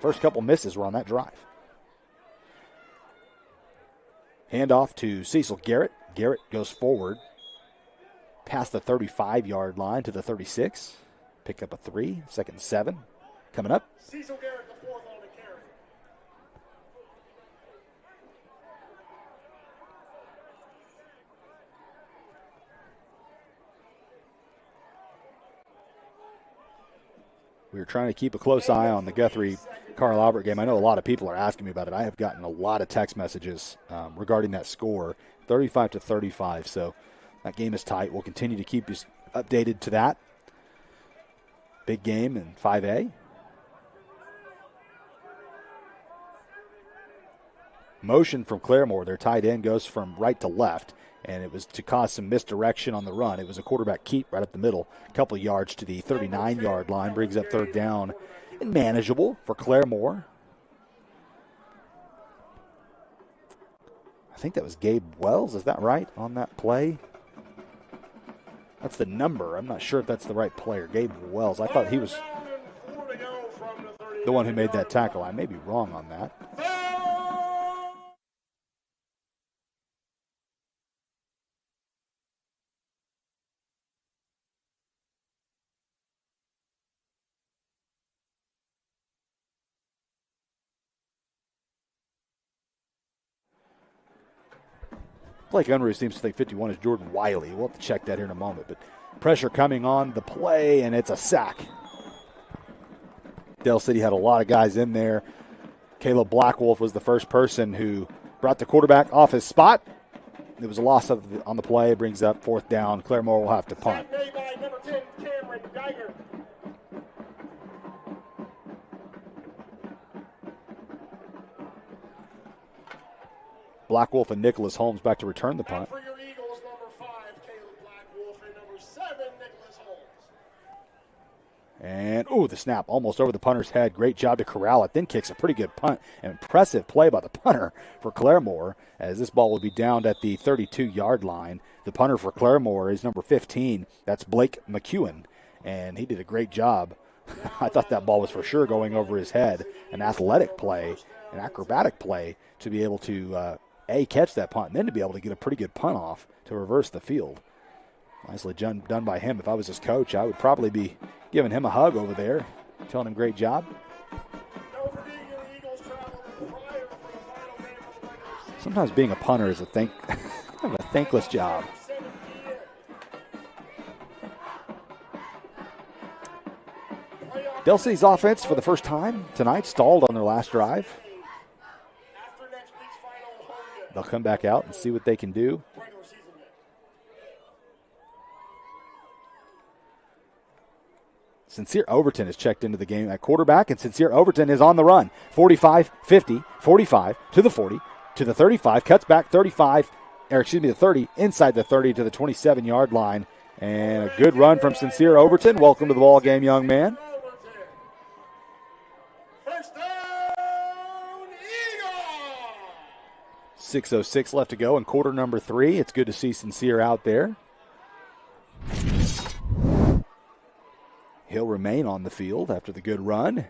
First couple misses were on that drive. Handoff to Cecil Garrett. Garrett goes forward past the 35-yard line to the 36. Pick up a 3. 2nd and 7. Coming up. Cecil Garrett, the 4th on the carry. We were trying to keep a close eye on the Guthrie-Carl Albert game. I know a lot of people are asking me about it. I have gotten a lot of text messages regarding that score, 35-35. So that game is tight. We'll continue to keep you updated to that. Big game in 5A. Motion from Claremore. Their tight end goes from right to left. and it was to cause some misdirection on the run. It was a quarterback keep right up the middle, a couple of yards to the 39-yard line, brings up third down and manageable for Claremore. I think that was Gabe Wells, is that right, on that play? That's the number. I'm not sure if that's the right player. Gabe Wells. I thought he was the one who made that tackle. I may be wrong on that. Blake Unruh seems to think 51 is Jordan Wiley. We'll have to check that here in a moment. But pressure coming on the play, and it's a sack. Dell City had a lot of guys in there. Caleb Blackwolf was the first person who brought the quarterback off his spot. It was a loss on the play. It brings up fourth down. Claremore will have to punt. Blackwolf and Nicholas Holmes back to return the punt. For your Eagles, number 5, Caleb Blackwolf, and number 7, Nicholas Holmes. And, the snap almost over the punter's head. Great job to corral it. Then kicks a pretty good punt. An impressive play by the punter for Claremore, as this ball will be downed at the 32-yard line. The punter for Claremore is number 15. That's Blake McEwen, and he did a great job. I thought that ball was for sure going over his head. An athletic play, an acrobatic play to be able to catch that punt, and then to be able to get a pretty good punt off to reverse the field. Nicely done by him. If I was his coach, I would probably be giving him a hug over there, telling him great job. Sometimes being a punter is a thankless job. Dell City's offense for the first time tonight stalled on their last drive. They'll come back out and see what they can do. Sincere Overton has checked into the game at quarterback, and Sincere Overton is on the run. 45, 50, 45, to the 40, to the 35, cuts back the 30, inside the 30 to the 27-yard line. And a good run from Sincere Overton. Welcome to the ball game, young man. 6:06 left to go in quarter number 3. It's good to see Sincere out there. He'll remain on the field after the good run,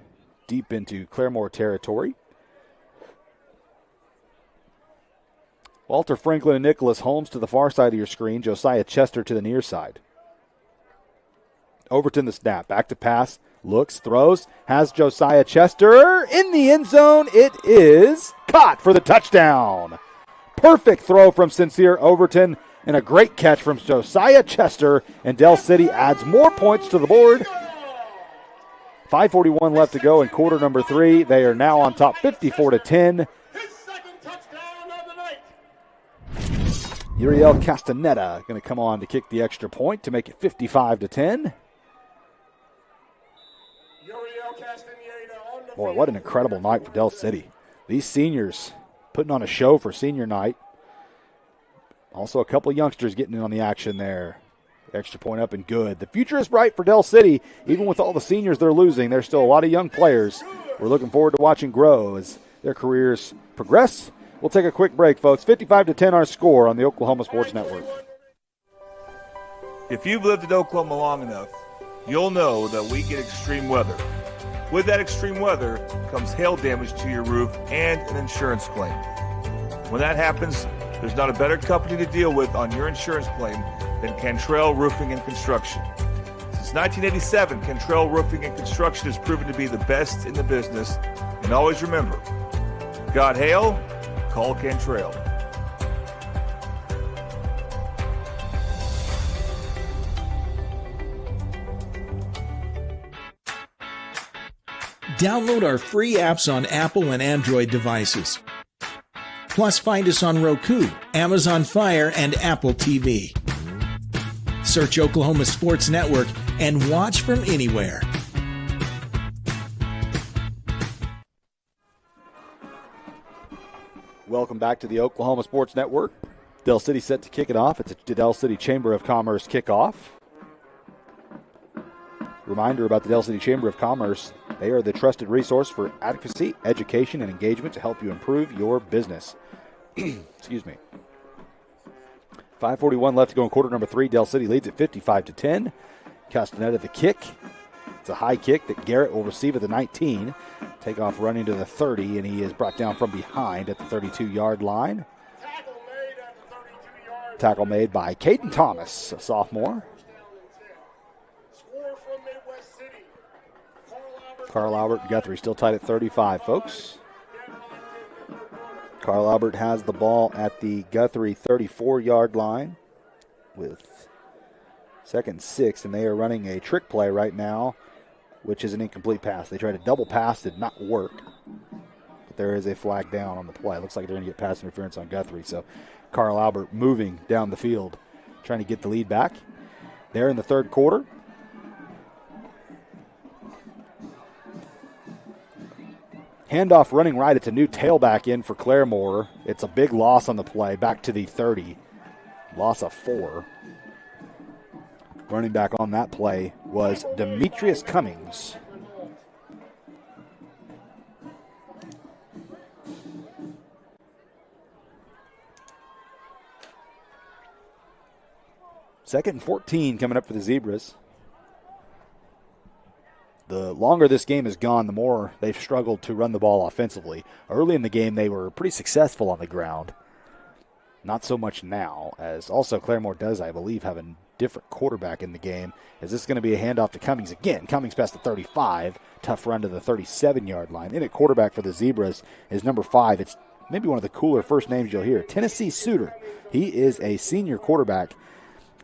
deep into Claremore territory. Walter Franklin and Nicholas Holmes to the far side of your screen. Josiah Chester to the near side. Overton the snap. Back to pass. Looks, throws, has Josiah Chester in the end zone. It is caught for the touchdown. Perfect throw from Sincere Overton and a great catch from Josiah Chester, and Dell City adds more points to the board. 5:41 left to go in quarter number 3. They are now on top 54-10. Uriel Castaneda going to come on to kick the extra point to make it 55-10. Boy, what an incredible night for Dell City. These seniors putting on a show for senior night. Also a couple of youngsters getting in on the action there. Extra point up and good. The future is bright for Dell City. Even with all the seniors they're losing, there's still a lot of young players we're looking forward to watching grow as their careers progress. We'll take a quick break, folks. 55-10 our score on the Oklahoma Sports Network. If you've lived in Oklahoma long enough, you'll know that we get extreme weather. With that extreme weather comes hail damage to your roof and an insurance claim. When that happens, there's not a better company to deal with on your insurance claim than Cantrell Roofing and Construction. Since 1987, Cantrell Roofing and Construction has proven to be the best in the business. And always remember, got hail? Call Cantrell. Download our free apps on Apple and Android devices. Plus, find us on Roku, Amazon Fire, and Apple TV. Search Oklahoma Sports Network and watch from anywhere. Welcome back to the Oklahoma Sports Network. Del City set to kick it off. It's a Del City Chamber of Commerce kickoff. Reminder about the Del City Chamber of Commerce. They are the trusted resource for advocacy, education, and engagement to help you improve your business. Excuse me. 5:41 left to go in quarter number 3. Del City leads at 55-10. Castaneda the kick. It's a high kick that Garrett will receive at the 19. Take off running to the 30, and he is brought down from behind at the 32-yard line. Tackle made by Caden Thomas, a sophomore. Carl Albert and Guthrie still tied at 35, folks. Carl Albert has the ball at the Guthrie 34-yard line with 2nd and 6, and they are running a trick play right now, which is an incomplete pass. They tried a double pass, did not work. But there is a flag down on the play. Looks like they're going to get pass interference on Guthrie. So Carl Albert moving down the field, trying to get the lead back. There in the third quarter. Handoff running right. It's a new tailback in for Claremore. It's a big loss on the play, back to the 30. Loss of 4. Running back on that play was Demetrius Cummings. Second and 14 coming up for the Zebras. The longer this game has gone, the more they've struggled to run the ball offensively. Early in the game, they were pretty successful on the ground. Not so much now, as also Claremore does, I believe, have a different quarterback in the game. Is this going to be a handoff to Cummings again? Cummings past the 35. Tough run to the 37-yard line. In at quarterback for the Zebras is number 5. It's maybe one of the cooler first names you'll hear. Tennessee Suter. He is a senior quarterback,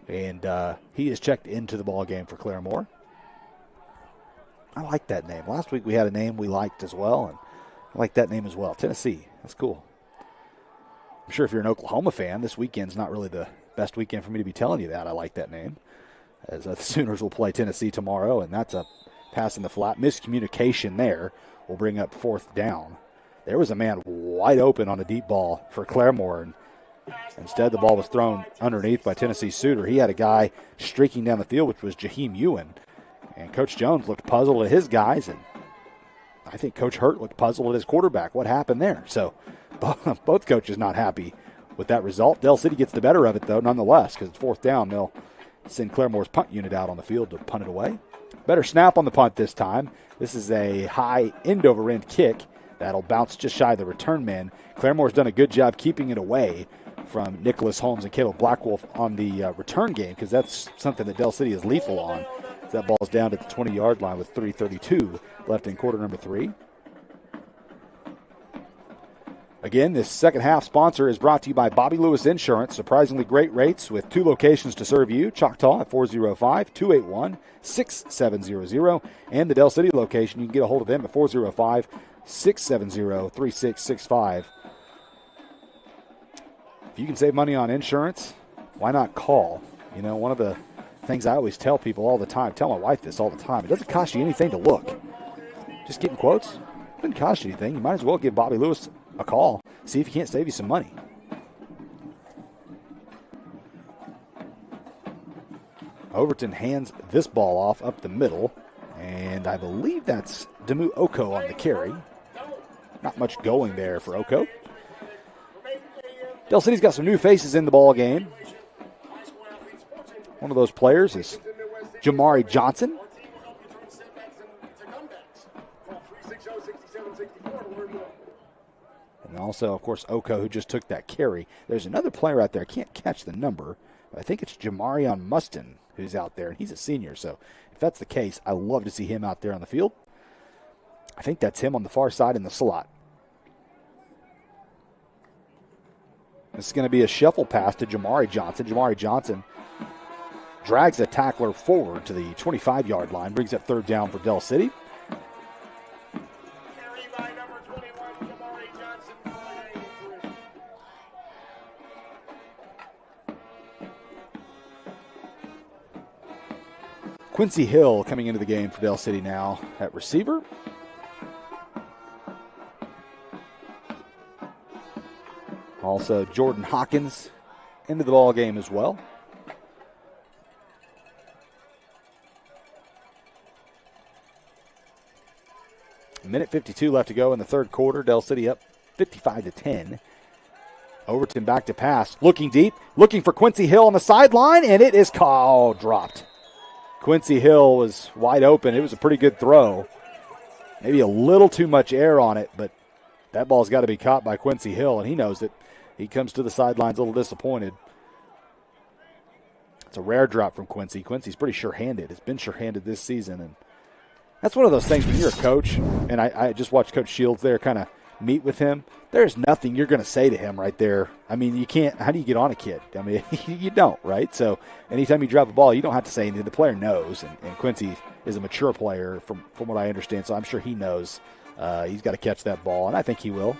and he is checked into the ball game for Claremore. I like that name. Last week we had a name we liked as well, and I like that name as well. Tennessee. That's cool. I'm sure if you're an Oklahoma fan, this weekend's not really the best weekend for me to be telling you that. I like that name. As the Sooners will play Tennessee tomorrow, and that's a pass in the flat. Miscommunication there will bring up 4th down. There was a man wide open on a deep ball for Claremore, and instead the ball was thrown underneath by Tennessee Suter. He had a guy streaking down the field, which was Jaheim Ewan. And Coach Jones looked puzzled at his guys, and I think Coach Hurt looked puzzled at his quarterback. What happened there? So both coaches not happy with that result. Del City gets the better of it, though, nonetheless, because it's 4th down. They'll send Claremore's punt unit out on the field to punt it away. Better snap on the punt this time. This is a high end-over-end kick that'll bounce just shy of the return man. Claremore's done a good job keeping it away from Nicholas Holmes and Caleb Blackwolf on the return game, because that's something that Del City is lethal on. That ball's down to the 20-yard line with 3:32 left in quarter number 3. Again, this second half sponsor is brought to you by Bobby Lewis Insurance. Surprisingly great rates with 2 locations to serve you. Choctaw at 405-281-6700. And the Del City location, you can get a hold of them at 405-670-3665. If you can save money on insurance, why not call? You know, one of the things I always tell people all the time, tell my wife this all the time, it doesn't cost you anything to look. Just getting quotes, it doesn't cost you anything. You might as well give Bobby Lewis a call, see if he can't save you some money. Overton hands this ball off up the middle, and I believe that's Demu Oko on the carry. Not much going there for Oko. Del City's got some new faces in the ball game. One of those players is Jamari Johnson. And also, of course, Oko, who just took that carry. There's another player out there. I can't catch the number, but I think it's Jamarion Mustin who's out there, and he's a senior. So if that's the case, I love to see him out there on the field. I think that's him on the far side in the slot. This is going to be a shuffle pass to Jamari Johnson. Jamari Johnson drags a tackler forward to the 25-yard line, brings up 3rd down for Del City. Quincy Hill coming into the game for Del City now at receiver. Also Jordan Hawkins into the ball game as well. Minute 52 left to go in the third quarter. Del City up 55-10. Overton back to pass. Looking deep. Looking for Quincy Hill on the sideline, and it is dropped. Quincy Hill was wide open. It was a pretty good throw. Maybe a little too much air on it, but that ball's got to be caught by Quincy Hill, and he knows it. He comes to the sidelines a little disappointed. It's a rare drop from Quincy. Quincy's pretty sure-handed. It's been sure-handed this season, and that's one of those things when you're a coach, and I just watched Coach Shields there kind of meet with him. There's nothing you're going to say to him right there. I mean, you can't. How do you get on a kid? I mean, you don't, right? So anytime you drop a ball, you don't have to say anything. The player knows, and Quincy is a mature player from what I understand, so I'm sure he knows he's got to catch that ball, and I think he will.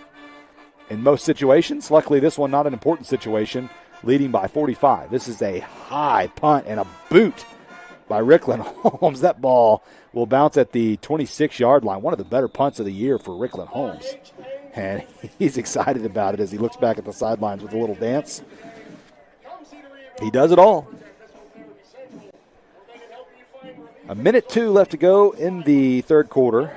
In most situations, luckily this one not an important situation, leading by 45. This is a high punt and a boot by Rickland Holmes. That ball will bounce at the 26-yard line. One of the better punts of the year for Rickland Holmes. And he's excited about it as he looks back at the sidelines with a little dance. He does it all. A minute 2 left to go in the third quarter.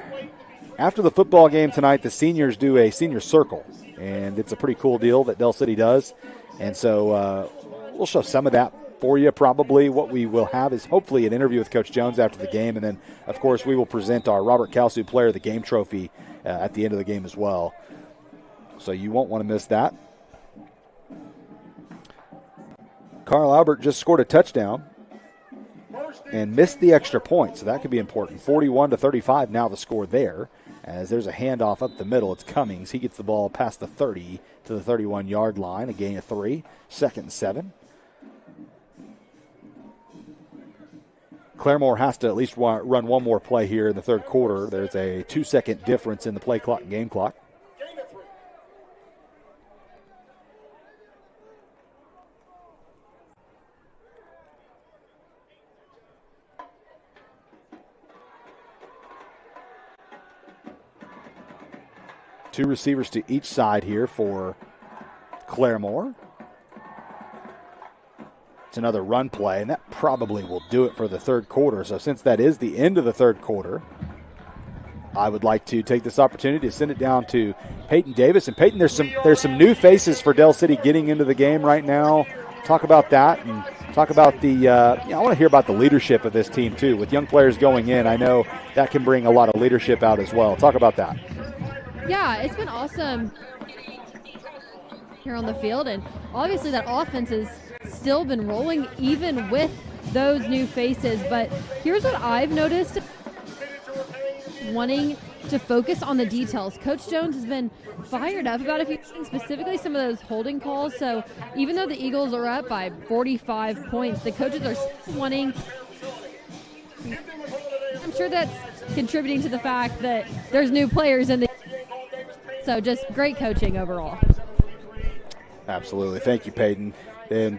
After the football game tonight, the seniors do a senior circle. And it's a pretty cool deal that Del City does. And so we'll show some of that for you probably. What we will have is hopefully an interview with Coach Jones after the game. And then, of course, we will present our Robert Kalsu Player of the Game trophy at the end of the game as well. So you won't want to miss that. Carl Albert just scored a touchdown and missed the extra point, so that could be important. 41-35 now the score there, as there's a handoff up the middle. It's Cummings. He gets the ball past the 30 to the 31-yard line, a gain of 3, 2nd and 7. Claremore has to at least run one more play here in the third quarter. There's a 2-second difference in the play clock and game clock. Two receivers to each side here for Claremore. It's another run play, and that probably will do it for the third quarter. So since that is the end of the third quarter, I would like to take this opportunity to send it down to Peyton Davis. And Peyton, there's some new faces for Del City getting into the game right now. Talk about that and talk about the I want to hear about the leadership of this team too. With young players going in, I know that can bring a lot of leadership out as well. Talk about that. Yeah, it's been awesome here on the field, and obviously that offense has still been rolling even with those new faces. But here's what I've noticed: wanting to focus on the details. Coach Jones has been fired up about a few things, specifically some of those holding calls. So even though the Eagles are up by 45 points, the coaches are still wanting. I'm sure that's contributing to the fact that there's new players in the. So just great coaching overall. Absolutely. Thank you, Peyton. And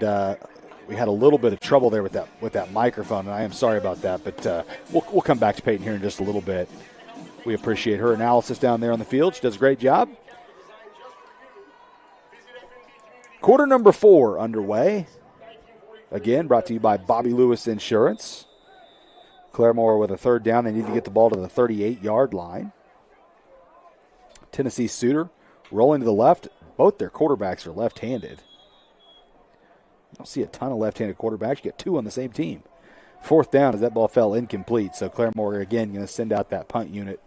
we had a little bit of trouble there with that microphone, and I am sorry about that. But we'll come back to Peyton here in just a little bit. We appreciate her analysis down there on the field. She does a great job. Quarter number 4 underway. Again, brought to you by Bobby Lewis Insurance. Claremore with a third down. They need to get the ball to the 38-yard line. Tennessee Suter rolling to the left. Both their quarterbacks are left-handed. I don't see a ton of left-handed quarterbacks. You get 2 on the same team. 4th down as that ball fell incomplete. So Claremore, again, going to send out that punt unit.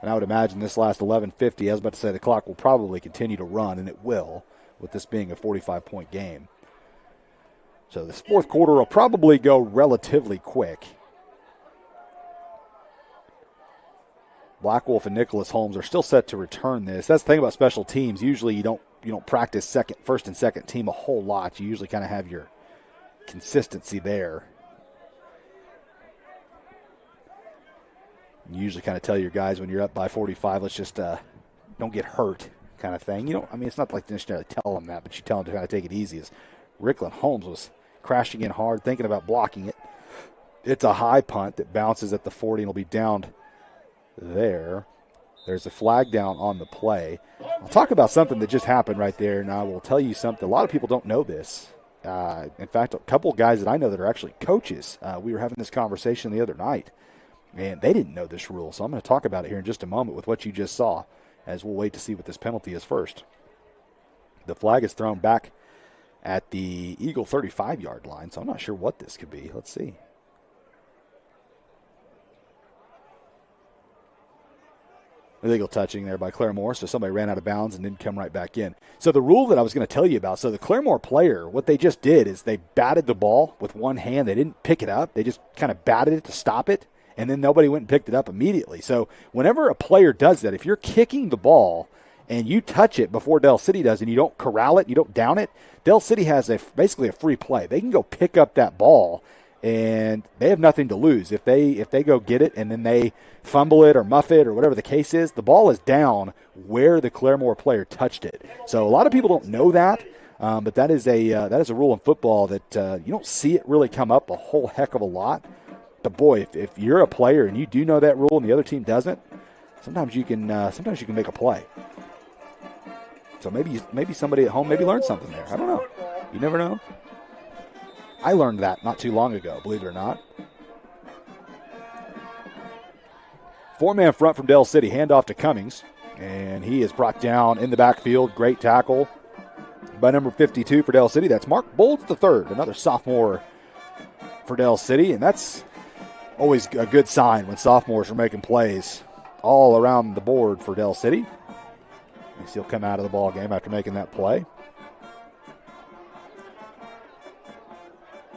And I would imagine this last 11:50, I was about to say the clock will probably continue to run, and it will, with this being a 45-point game. So this fourth quarter will probably go relatively quick. Black Wolf and Nicholas Holmes are still set to return this. That's the thing about special teams. Usually you don't practice first and second team a whole lot. You usually kind of have your consistency there. You usually kind of tell your guys when you're up by 45, let's just don't get hurt kind of thing. It's not like you necessarily tell them that, but you tell them to kind of take it easy. As Rickland Holmes was crashing in hard, thinking about blocking it. It's a high punt that bounces at the 40 and will be downed there. There's a flag down on the play. I'll talk about something that just happened right there, and I will tell you something. A lot of people don't know this. In fact, a couple of guys that I know that are actually coaches, we were having this conversation the other night, and they didn't know this rule. So I'm going to talk about it here in just a moment with what you just saw, as we'll wait to see what this penalty is first. The flag is thrown back at the Eagle 35-yard line, so I'm not sure what this could be. Let's see. Illegal touching there by Claremore, so somebody ran out of bounds and didn't come right back in. So the rule that I was going to tell you about, so the Claremore player, what they just did is they batted the ball with one hand. They didn't pick it up. They just kind of batted it to stop it, and then nobody went and picked it up immediately. So whenever a player does that, if you're kicking the ball and you touch it before Del City does and you don't corral it, you don't down it, Del City has basically a free play. They can go pick up that ball, and they have nothing to lose. If they go get it and then they fumble it or muff it or whatever the case is, the ball is down where the Claremore player touched it. So a lot of people don't know that, but that is a rule in football that you don't see it really come up a whole heck of a lot. But boy, if you're a player and you do know that rule and the other team doesn't, sometimes you can make a play. So maybe somebody at home maybe learned something there. I don't know. You never know. I learned that not too long ago, believe it or not. 4-man front from Del City, handoff to Cummings, and he is brought down in the backfield. Great tackle by number 52 for Del City. That's Mark Bolds III, another sophomore for Del City, and that's always a good sign when sophomores are making plays all around the board for Del City. He'll come out of the ball game after making that play.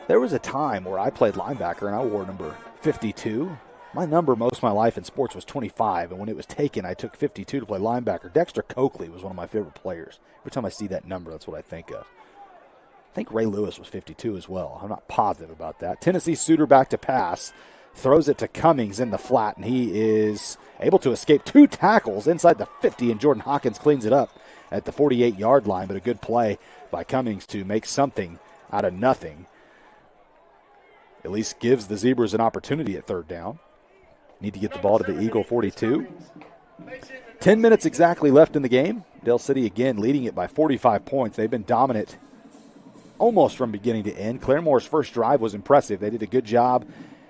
There was a time where I played linebacker and I wore number 52. My number most of my life in sports was 25, and when it was taken, I took 52 to play linebacker. Dexter Coakley was one of my favorite players. Every time I see that number, that's what I think of. I think Ray Lewis was 52 as well. I'm not positive about that. Tennessee Suter back to pass. Throws it to Cummings in the flat, and he is able to escape 2 tackles inside the 50, and Jordan Hawkins cleans it up at the 48-yard line. But a good play by Cummings to make something out of nothing. At least gives the Zebras an opportunity at third down. Need to get the ball to the Eagle 42. 10 minutes exactly left in the game. Del City again leading it by 45 points. They've been dominant almost from beginning to end. Claremore's first drive was impressive. They did a good job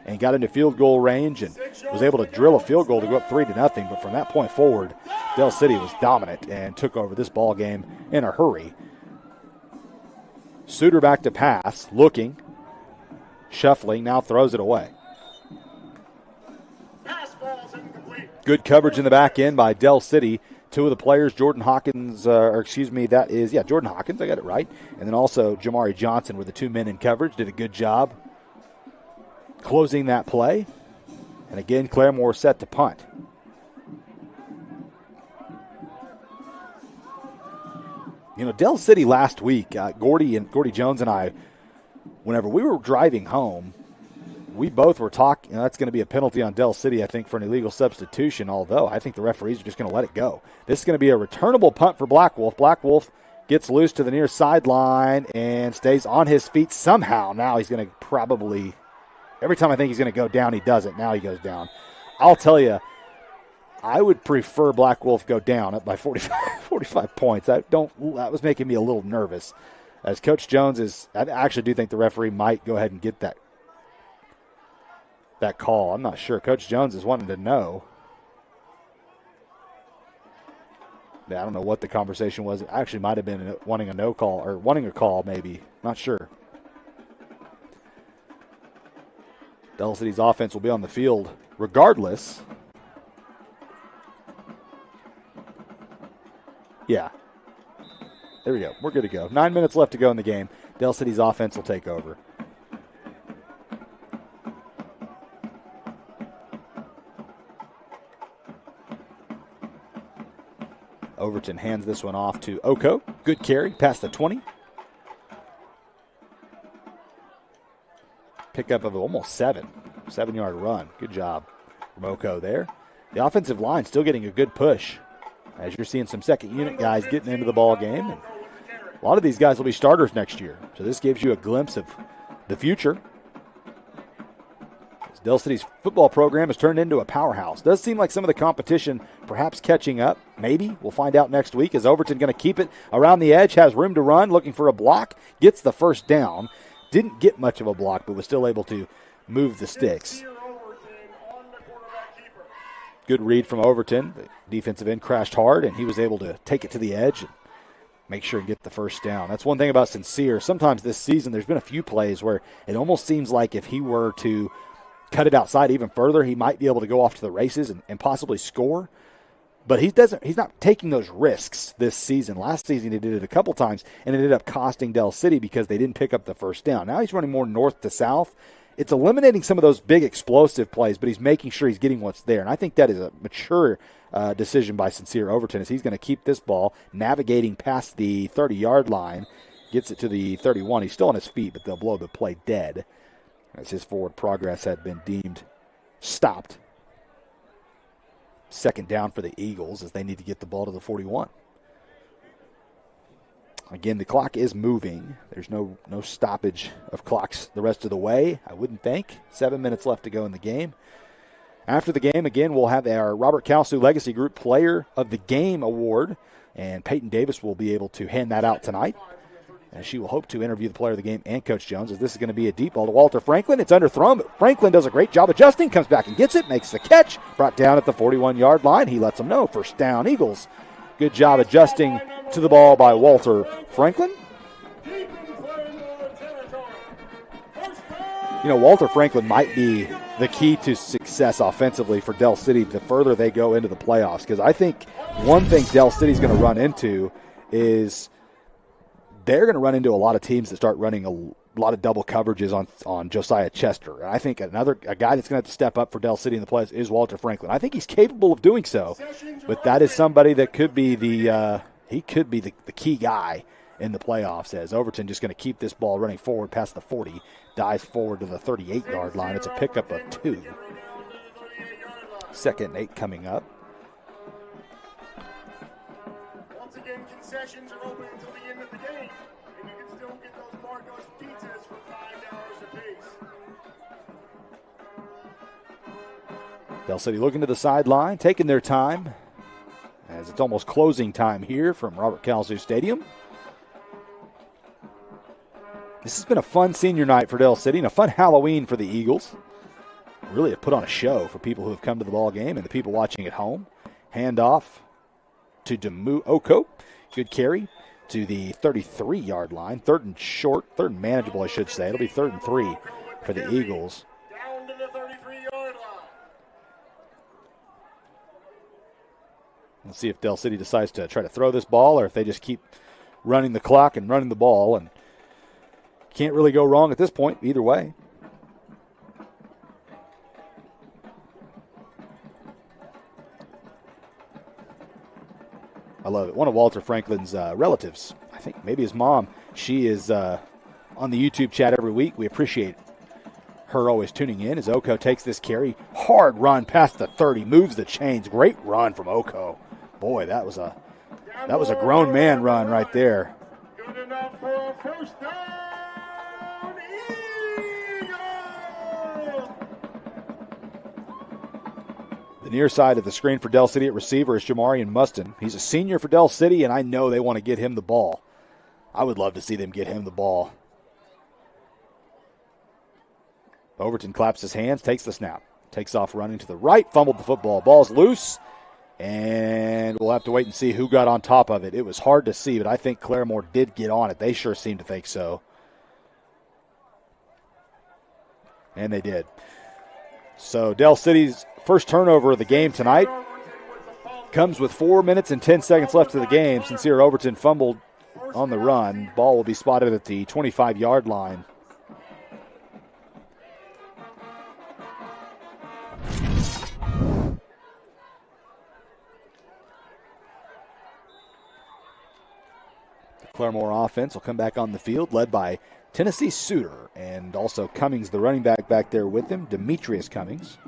and got into field goal range and was able to drill a field goal to go up 3-0. But from that point forward, Del City was dominant and took over this ball game in a hurry. Suter back to pass, looking, shuffling, now throws it away. Good coverage in the back end by Del City. 2 of the players, Jordan Hawkins, Jordan Hawkins, I got it right. And then also Jamari Johnson were the 2 men in coverage, did a good job closing that play. And again, Claremore set to punt. You know, Del City last week, Gordy Jones and I, whenever we were driving home, we both were talking, that's going to be a penalty on Del City, I think, for an illegal substitution, although I think the referees are just going to let it go. This is going to be a returnable punt for Black Wolf. Black Wolf gets loose to the near sideline and stays on his feet somehow. Now he's going to probably, every time I think he's going to go down, he doesn't. Now he goes down. I'll tell you, I would prefer Black Wolf go down up by 45 points. That was making me a little nervous. As Coach Jones I actually do think the referee might go ahead and get that call. I'm not sure. Coach Jones is wanting to know. Yeah, I don't know what the conversation was. It actually might have been wanting a no call or wanting a call maybe. Not sure. Del City's offense will be on the field regardless. Yeah. There we go. We're good to go. 9 minutes left to go in the game. Del City's offense will take over. Overton hands this one off to Oko. Good carry, past the 20. Pickup of almost 7-yard run. Good job from Oko there. The offensive line still getting a good push as you're seeing some second unit guys getting into the ball game. And a lot of these guys will be starters next year. So this gives you a glimpse of the future. Dell City's football program has turned into a powerhouse. Does seem like some of the competition perhaps catching up. Maybe. We'll find out next week. Is Overton going to keep it around the edge, has room to run, looking for a block, gets the first down. Didn't get much of a block, but was still able to move the sticks. Good read from Overton. The defensive end crashed hard, and he was able to take it to the edge and make sure and get the first down. That's one thing about Sincere. Sometimes this season there's been a few plays where it almost seems like if he were to cut it outside even further, he might be able to go off to the races and possibly score. But he's not taking those risks this season. Last season he did it a couple times and it ended up costing Dell City because they didn't pick up the first down. Now he's running more north to south. It's eliminating some of those big explosive plays, but he's making sure he's getting what's there. And I think that is a mature decision by Sincere Overton, as he's going to keep this ball navigating past the 30-yard line, gets it to the 31. He's still on his feet, but they'll blow the play dead as his forward progress had been deemed stopped. Second down for the Eagles as they need to get the ball to the 41. Again, the clock is moving. There's no stoppage of clocks the rest of the way, I wouldn't think. 7 minutes left to go in the game. After the game, again, we'll have our Robert Kalsu Legacy Group Player of the Game Award, and Peyton Davis will be able to hand that out tonight. And she will hope to interview the Player of the Game and Coach Jones, as this is going to be a deep ball to Walter Franklin. It's underthrown, but Franklin does a great job adjusting, comes back and gets it, makes the catch, brought down at the 41-yard line. He lets them know, first down, Eagles. Good job adjusting to the ball by Walter Franklin. You know, Walter Franklin might be the key to success offensively for Dell City the further they go into the playoffs, because I think one thing Dell City's going to run into is they're going to run into a lot of teams that start running a lot of double coverages on Josiah Chester. And I think a guy that's going to have to step up for Dell City in the playoffs is Walter Franklin. I think he's capable of doing so, but that is somebody that could be the key guy in the playoffs, as Overton just going to keep this ball running forward past the 40, dives forward to the 38-yard line. It's a pickup of 2. 2nd and 8 coming up. Once again, concessions are open until the end of the game, and you can still get those Marcos pizzas for $5 apiece. Dell City looking to the sideline, taking their time, as it's almost closing time here from Robert Kalsu Stadium. This has been a fun senior night for Dell City and a fun Halloween for the Eagles. Really have put on a show for people who have come to the ball game and the people watching at home. Handoff to Demu Oko. Good carry to the 33-yard line. 3rd and short, 3rd and manageable, I should say. It'll be 3rd and 3 for the Eagles. Down to the 33-yard line. Let's see if Dell City decides to try to throw this ball or if they just keep running the clock and running the ball. And can't really go wrong at this point, either way. I love it. One of Walter Franklin's relatives, I think maybe his mom, she is on the YouTube chat every week. We appreciate her always tuning in as Oko takes this carry. Hard run past the 30, moves the chains. Great run from Oko. Boy, that was a grown man run right there. Good enough for a first down. The near side of the screen for Dell City at receiver is Jamarian Mustin. He's a senior for Dell City, and I know they want to get him the ball. I would love to see them get him the ball. Overton claps his hands, takes the snap. Takes off running to the right, fumbled the football. Ball's loose, and we'll have to wait and see who got on top of it. It was hard to see, but I think Claremore did get on it. They sure seem to think so. And they did. So Dell City's first turnover of the game tonight comes with 4 minutes and 10 seconds left of the game. Sincere Overton fumbled on the run. Ball will be spotted at the 25-yard line. The Claremore offense will come back on the field, led by Tennessee Suter, and also Cummings, the running back there with him, Demetrius Cummings.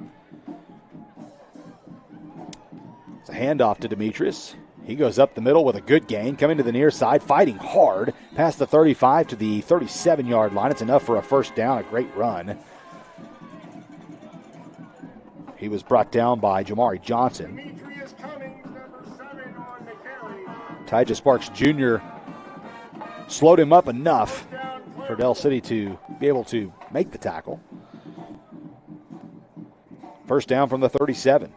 It's a handoff to Demetrius. He goes up the middle with a good gain, coming to the near side, fighting hard, past the 35 to the 37-yard line. It's enough for a first down, a great run. He was brought down by Jamari Johnson. Tyja Sparks Jr. slowed him up enough for Del City to be able to make the tackle. First down from the 37.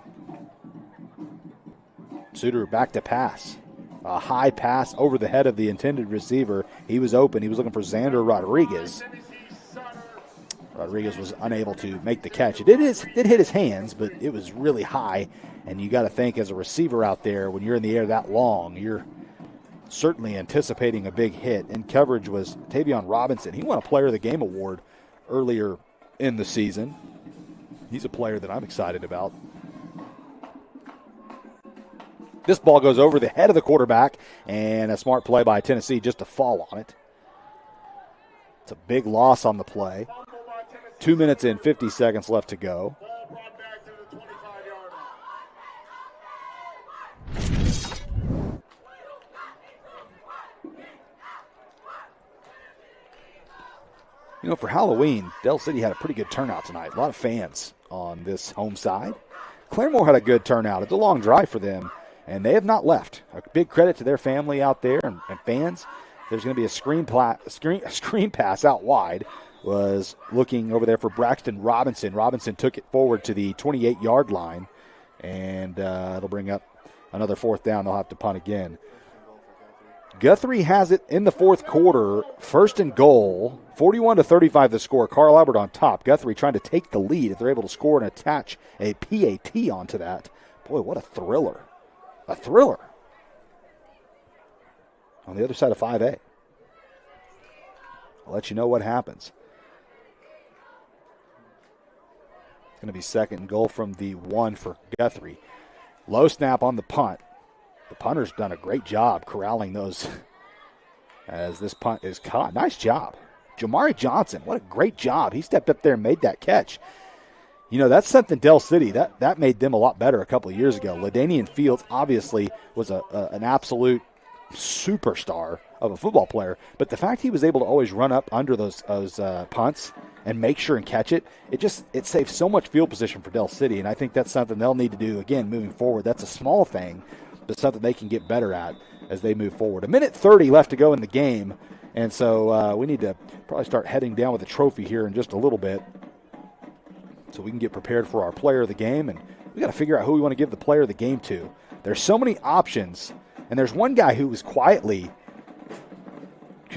Suter back to pass. A high pass over the head of the intended receiver. He was open. He was looking for Xander Rodriguez. Rodriguez was unable to make the catch. It did hit his hands, but it was really high. And you got to think, as a receiver out there, when you're in the air that long, you're certainly anticipating a big hit. And coverage was Tavion Robinson. He won a Player of the Game award earlier in the season. He's a player that I'm excited about. This ball goes over the head of the quarterback, and a smart play by Tennessee just to fall on it. It's a big loss on the play. 2 minutes and 50 seconds left to go. You know, for Halloween, Del City had a pretty good turnout tonight. A lot of fans on this home side. Claremore had a good turnout. It's a long drive for them, and they have not left. A big credit to their family out there and fans. There's going to be a screen pass out wide. Was looking over there for Braxton Robinson. Robinson took it forward to the 28-yard line, and it'll bring up another fourth down. They'll have to punt again. Guthrie has it in the fourth quarter, first and goal, 41-35 the score. Carl Albert on top. Guthrie trying to take the lead. If they're able to score and attach a PAT onto that, boy, what a thriller. A thriller. On the other side of 5A. I'll let you know what happens. It's going to be second and goal from the 1 for Guthrie. Low snap on the punt. The punter's done a great job corralling those as this punt is caught. Nice job. Jamari Johnson, what a great job. He stepped up there and made that catch. You know, that's something Del City, that made them a lot better a couple of years ago. LaDainian Fields obviously was an absolute superstar of a football player, but the fact he was able to always run up under those punts and make sure and catch it, it saves so much field position for Del City, and I think that's something they'll need to do, again, moving forward. That's a small thing, but something they can get better at as they move forward. 1:30 left to go in the game, and so we need to probably start heading down with a trophy here in just a little bit so we can get prepared for our player of the game, and we got to figure out who we want to give the player of the game to. There's so many options, and there's one guy who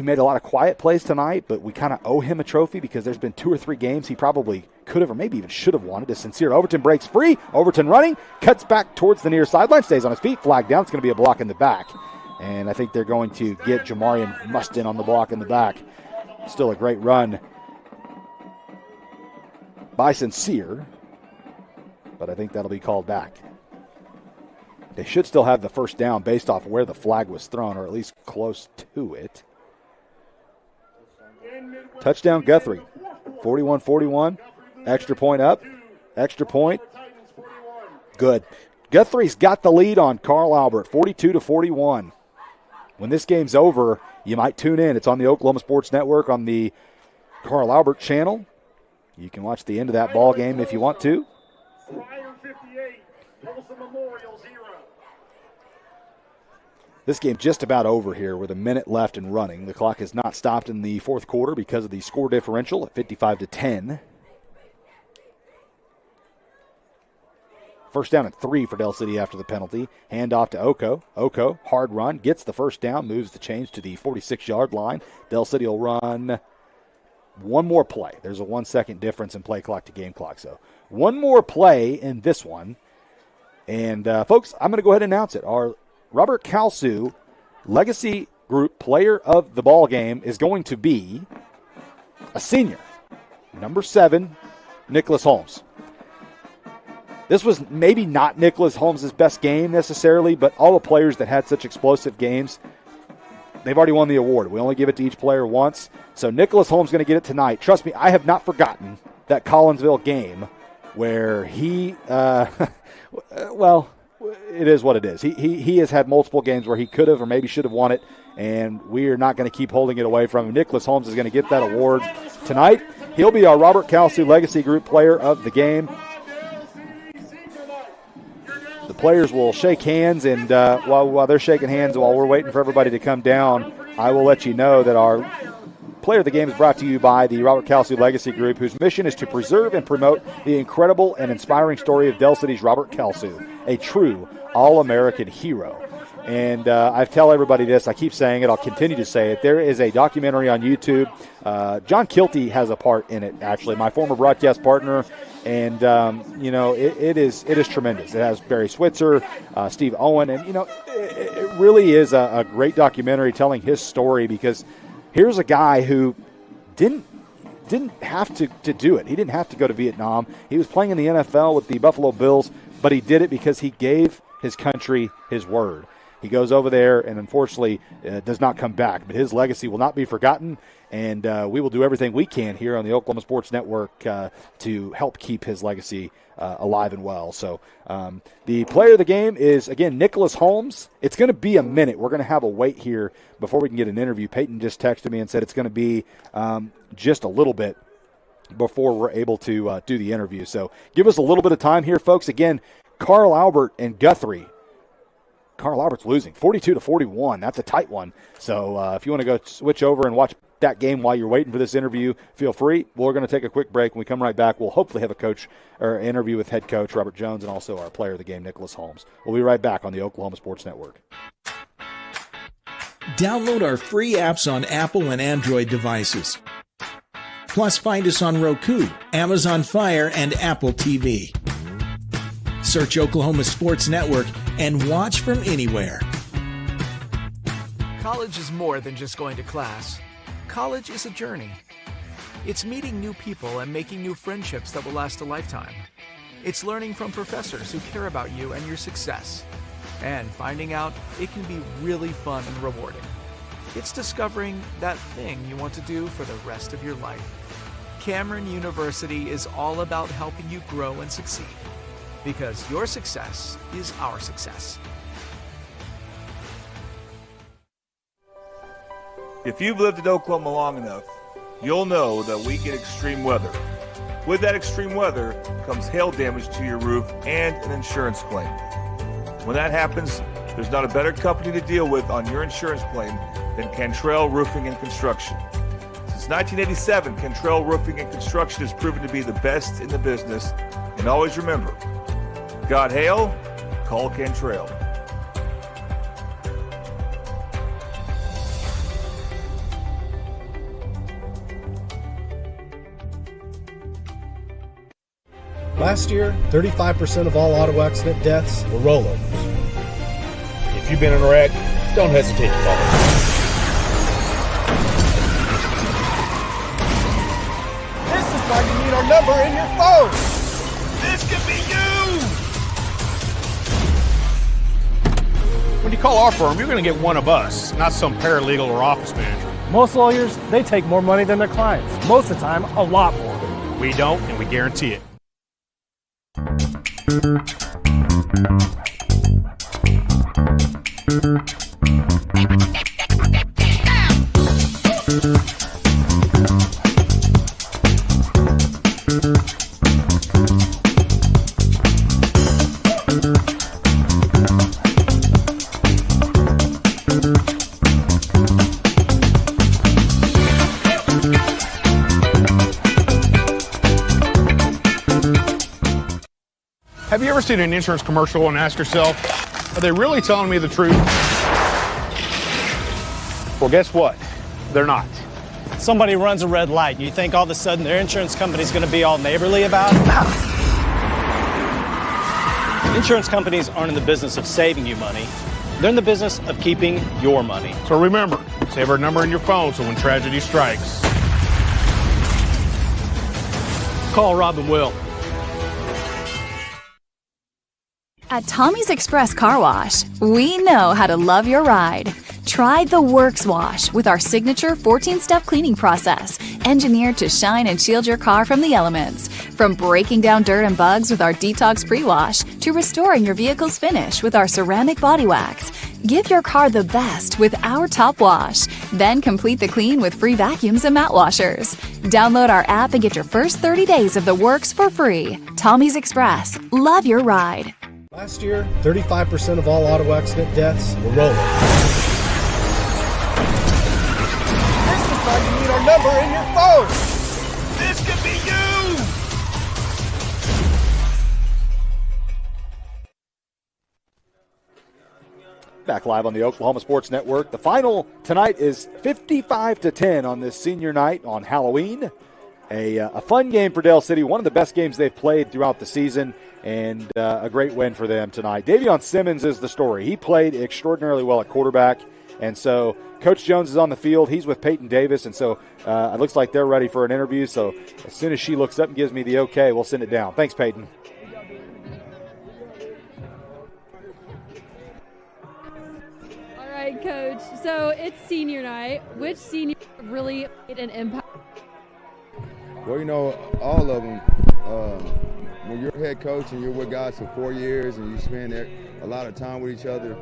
made a lot of quiet plays tonight, but we kind of owe him a trophy because there's been 2 or 3 games he probably could have or maybe even should have won it. As Sincere Overton breaks free. Overton running, cuts back towards the near sideline, stays on his feet, flag down. It's going to be a block in the back. And I think they're going to get Jamarian Mustin on the block in the back. Still a great run by Sincere, but I think that'll be called back. They should still have the first down based off where the flag was thrown, or at least close to it. Touchdown Guthrie, 41-41. Extra point up. Extra point. Good. Guthrie's got the lead on Carl Albert, 42-41. When this game's over, you might tune in. It's on the Oklahoma Sports Network on the Carl Albert channel. You can watch the end of that ball game if you want to. This game just about over here with a minute left and running. The clock has not stopped in the fourth quarter because of the score differential at 55-10. First down and 3 for Del City after the penalty. Hand off to Oko. Oko, hard run, gets the first down, moves the chains to the 46-yard line. Del City will run one more play. There's a 1 second difference in play clock to game clock. So one more play in this one. And, folks, I'm going to go ahead and announce it. Our Robert Kalsu Legacy Group Player of the Ball Game is going to be a senior, number 7, Nicholas Holmes. This was maybe not Nicholas Holmes' best game necessarily, but all the players that had such explosive games, they've already won the award. We only give it to each player once. So Nicholas Holmes is going to get it tonight. Trust me, I have not forgotten that Collinsville game where he, well, it is what it is. He has had multiple games where he could have or maybe should have won it, and we are not going to keep holding it away from him. Nicholas Holmes is going to get that award tonight. He'll be our Robert Kalsu Legacy Group Player of the Game. players will shake hands, and while they're shaking hands, while we're waiting for everybody to come down, I will let you know that our Player of the Game is brought to you by the Robert Kelsey Legacy Group, whose mission is to preserve and promote the incredible and inspiring story of Del City's Robert Kelsey, a true All-American hero. And I tell everybody this, I keep saying it, I'll continue to say it. There is a documentary on YouTube. John Kilty has a part in it, actually, my former broadcast partner. And, it is tremendous. It has Barry Switzer, Steve Owen, and, it really is a great documentary telling his story, because here's a guy who didn't have to do it. He didn't have to go to Vietnam. He was playing in the NFL with the Buffalo Bills, but he did it because he gave his country his word. He goes over there and unfortunately does not come back, but his legacy will not be forgotten, and we will do everything we can here on the Oklahoma Sports Network to help keep his legacy alive and well. So the player of the game is, again, Nicholas Holmes. It's going to be a minute. We're going to have a wait here before we can get an interview. Peyton just texted me and said it's going to be just a little bit before we're able to do the interview. So give us a little bit of time here, folks. Again, Carl Albert and Guthrie. Carl Albert's losing 42-41. That's a tight one. So if you want to go switch over and watch that game while you're waiting for this interview, feel free. We're going to take a quick break. When we come right back, we'll hopefully have a coach or interview with head coach Robert Jones and also our player of the game, Nicholas Holmes. We'll be right back on the Oklahoma Sports Network. Download our free apps on Apple and Android devices. Plus, find us on Roku, Amazon Fire, and Apple TV. Search Oklahoma Sports Network and watch from anywhere. College is more than just going to class. College is a journey. It's meeting new people and making new friendships that will last a lifetime. It's learning from professors who care about you and your success. And finding out it can be really fun and rewarding. It's discovering that thing you want to do for the rest of your life. Cameron University is all about helping you grow and succeed. Because your success is our success. If you've lived in Oklahoma long enough, you'll know that we get extreme weather. With that extreme weather comes hail damage to your roof and an insurance claim. When that happens, there's not a better company to deal with on your insurance claim than Cantrell Roofing and Construction. Since 1987, Cantrell Roofing and Construction has proven to be the best in the business. And always remember, got hail? Call Cantrell. Last year, 35% of all auto accident deaths were rollovers. If you've been in a wreck, don't hesitate to call us. This is why you need our number in your phone. This could be you. When you call our firm, you're going to get one of us, not some paralegal or office manager. Most lawyers, they take more money than their clients. Most of the time, a lot more. We don't, and we guarantee it. Have you ever seen an insurance commercial and ask yourself, are they really telling me the truth? Well, guess what? They're not. Somebody runs a red light, and you think all of a sudden their insurance company's going to be all neighborly about it? Insurance companies aren't in the business of saving you money. They're in the business of keeping your money. So remember, save our number in your phone so when tragedy strikes, call Rob and Will. At Tommy's Express Car Wash, we know how to love your ride. Try the Works Wash with our signature 14-step cleaning process, engineered to shine and shield your car from the elements. From breaking down dirt and bugs with our Detox Pre-Wash to restoring your vehicle's finish with our ceramic body wax. Give your car the best with our Top Wash. Then complete the clean with free vacuums and mat washers. Download our app and get your first 30 days of the Works for free. Tommy's Express. Love your ride. Last year, 35% of all auto accident deaths were rolling. This looks like you need our number in your phone. This could be you. Back live on the Oklahoma Sports Network. The final tonight is 55-10 on this senior night on Halloween. A fun game for Dale City, one of the best games they've played throughout the season, and a great win for them tonight. Davion Simmons is the story. He played extraordinarily well at quarterback, and so Coach Jones is on the field. He's with Peyton Davis, and so it looks like they're ready for an interview. So as soon as she looks up and gives me the okay, we'll send it down. Thanks, Peyton. All right, Coach. So it's senior night. Which senior really made an impact? Well, you know, all of them. When you're head coach and you're with guys for 4 years and you spend a lot of time with each other,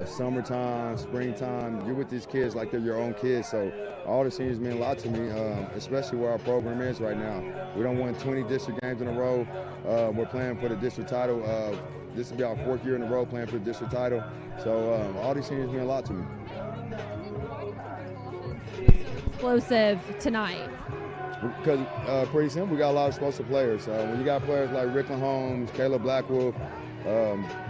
summertime, springtime, you're with these kids like they're your own kids. So all the seniors mean a lot to me, especially where our program is right now. We don't win 20 district games in a row. We're playing for the district title. This will be our 4th year in a row playing for the district title. So all these seniors mean a lot to me. Explosive tonight. Because pretty simple, we got a lot of explosive players. When you got players like Rickland Holmes, Caleb Blackwolf,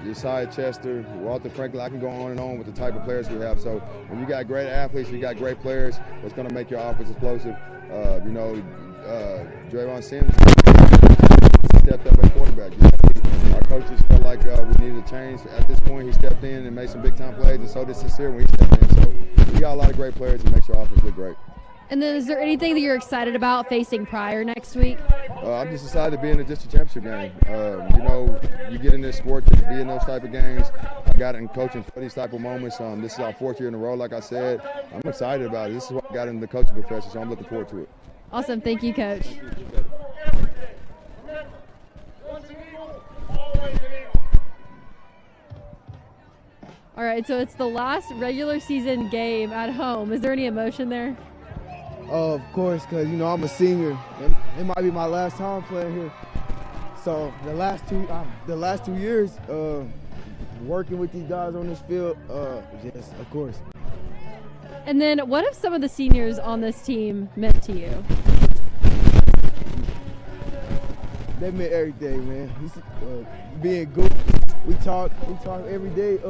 Josiah Chester, Walter Franklin, I can go on and on with the type of players we have. So when you got great athletes, you got great players, that's going to make your offense explosive. Draymond Sims stepped up at quarterback. Our coaches felt like we needed a change. At this point, he stepped in and made some big-time plays, and so did Sincere when he stepped in. So we got a lot of great players that makes your offense look great. And then is there anything that you're excited about facing Pryor next week? I'm just excited to be in the district championship game. You get in this sport to be in those type of games. I got in coaching for these type of moments. This is our 4th year in a row, like I said. I'm excited about it. This is what I got into the coaching profession, so I'm looking forward to it. Awesome. Thank you, Coach. All right, so it's the last regular season game at home. Is there any emotion there? Of course, because, I'm a senior. It might be my last time playing here. So the last 2 years, working with these guys on this field, yes, of course. And then what have some of the seniors on this team meant to you? They meant everything, man. Being good. We talk every day.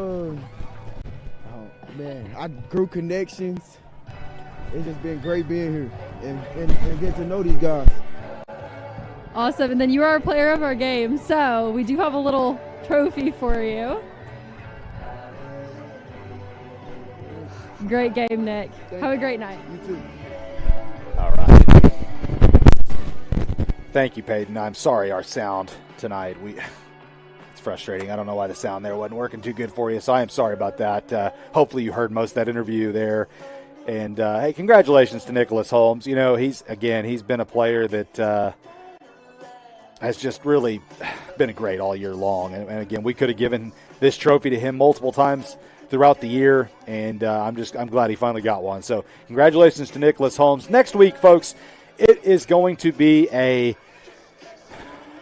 I grew connections. It's just been great being here and get to know these guys. Awesome. And then you are a player of our game, so we do have a little trophy for you. Great game, Nick. Have a great night. You too. All right. Thank you, Peyton. I'm sorry our sound tonight. It's frustrating. I don't know why the sound there wasn't working too good for you, so I am sorry about that. Hopefully you heard most of that interview there. And, hey, congratulations to Nicholas Holmes. He's been a player that has just really been great all year long. And again, we could have given this trophy to him multiple times throughout the year, and I'm glad he finally got one. So congratulations to Nicholas Holmes. Next week, folks, it is going to be a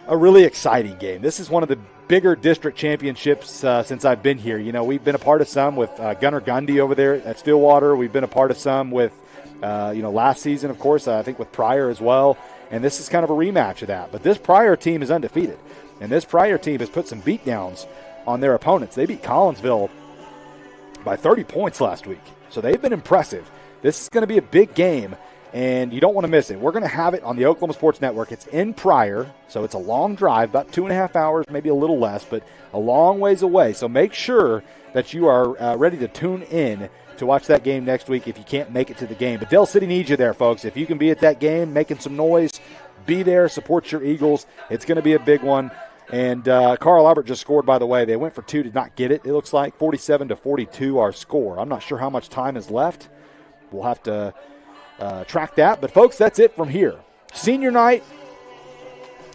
really exciting game. This is one of the bigger district championships since I've been here. We've been a part of some with Gunnar Gundy over there at Stillwater. We've been a part of some with, last season, of course, I think with Pryor as well. And this is kind of a rematch of that. But this Pryor team is undefeated. And this Pryor team has put some beatdowns on their opponents. They beat Collinsville by 30 points last week. So they've been impressive. This is going to be a big game, and you don't want to miss it. We're going to have it on the Oklahoma Sports Network. It's in Pryor, so it's a long drive, about 2.5 hours, maybe a little less, but a long ways away. So make sure that you are ready to tune in to watch that game next week if you can't make it to the game. But Dale City needs you there, folks. If you can be at that game making some noise, be there, support your Eagles. It's going to be a big one. And Carl Albert just scored, by the way. They went for two, did not get it, it looks like. 47-42 our score. I'm not sure how much time is left. We'll have to track that. But, folks, that's it from here. Senior night,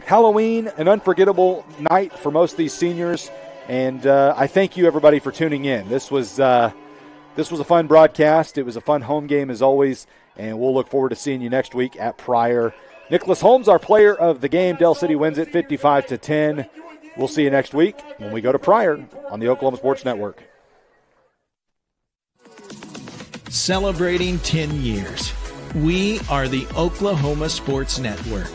Halloween, an unforgettable night for most of these seniors. And I thank you, everybody, for tuning in. This was a fun broadcast. It was a fun home game, as always. And we'll look forward to seeing you next week at Pryor. Nicholas Holmes, our player of the game. Dell City wins it 55-10. We'll see you next week when we go to Pryor on the Oklahoma Sports Network. Celebrating 10 years. We are the Oklahoma Sports Network.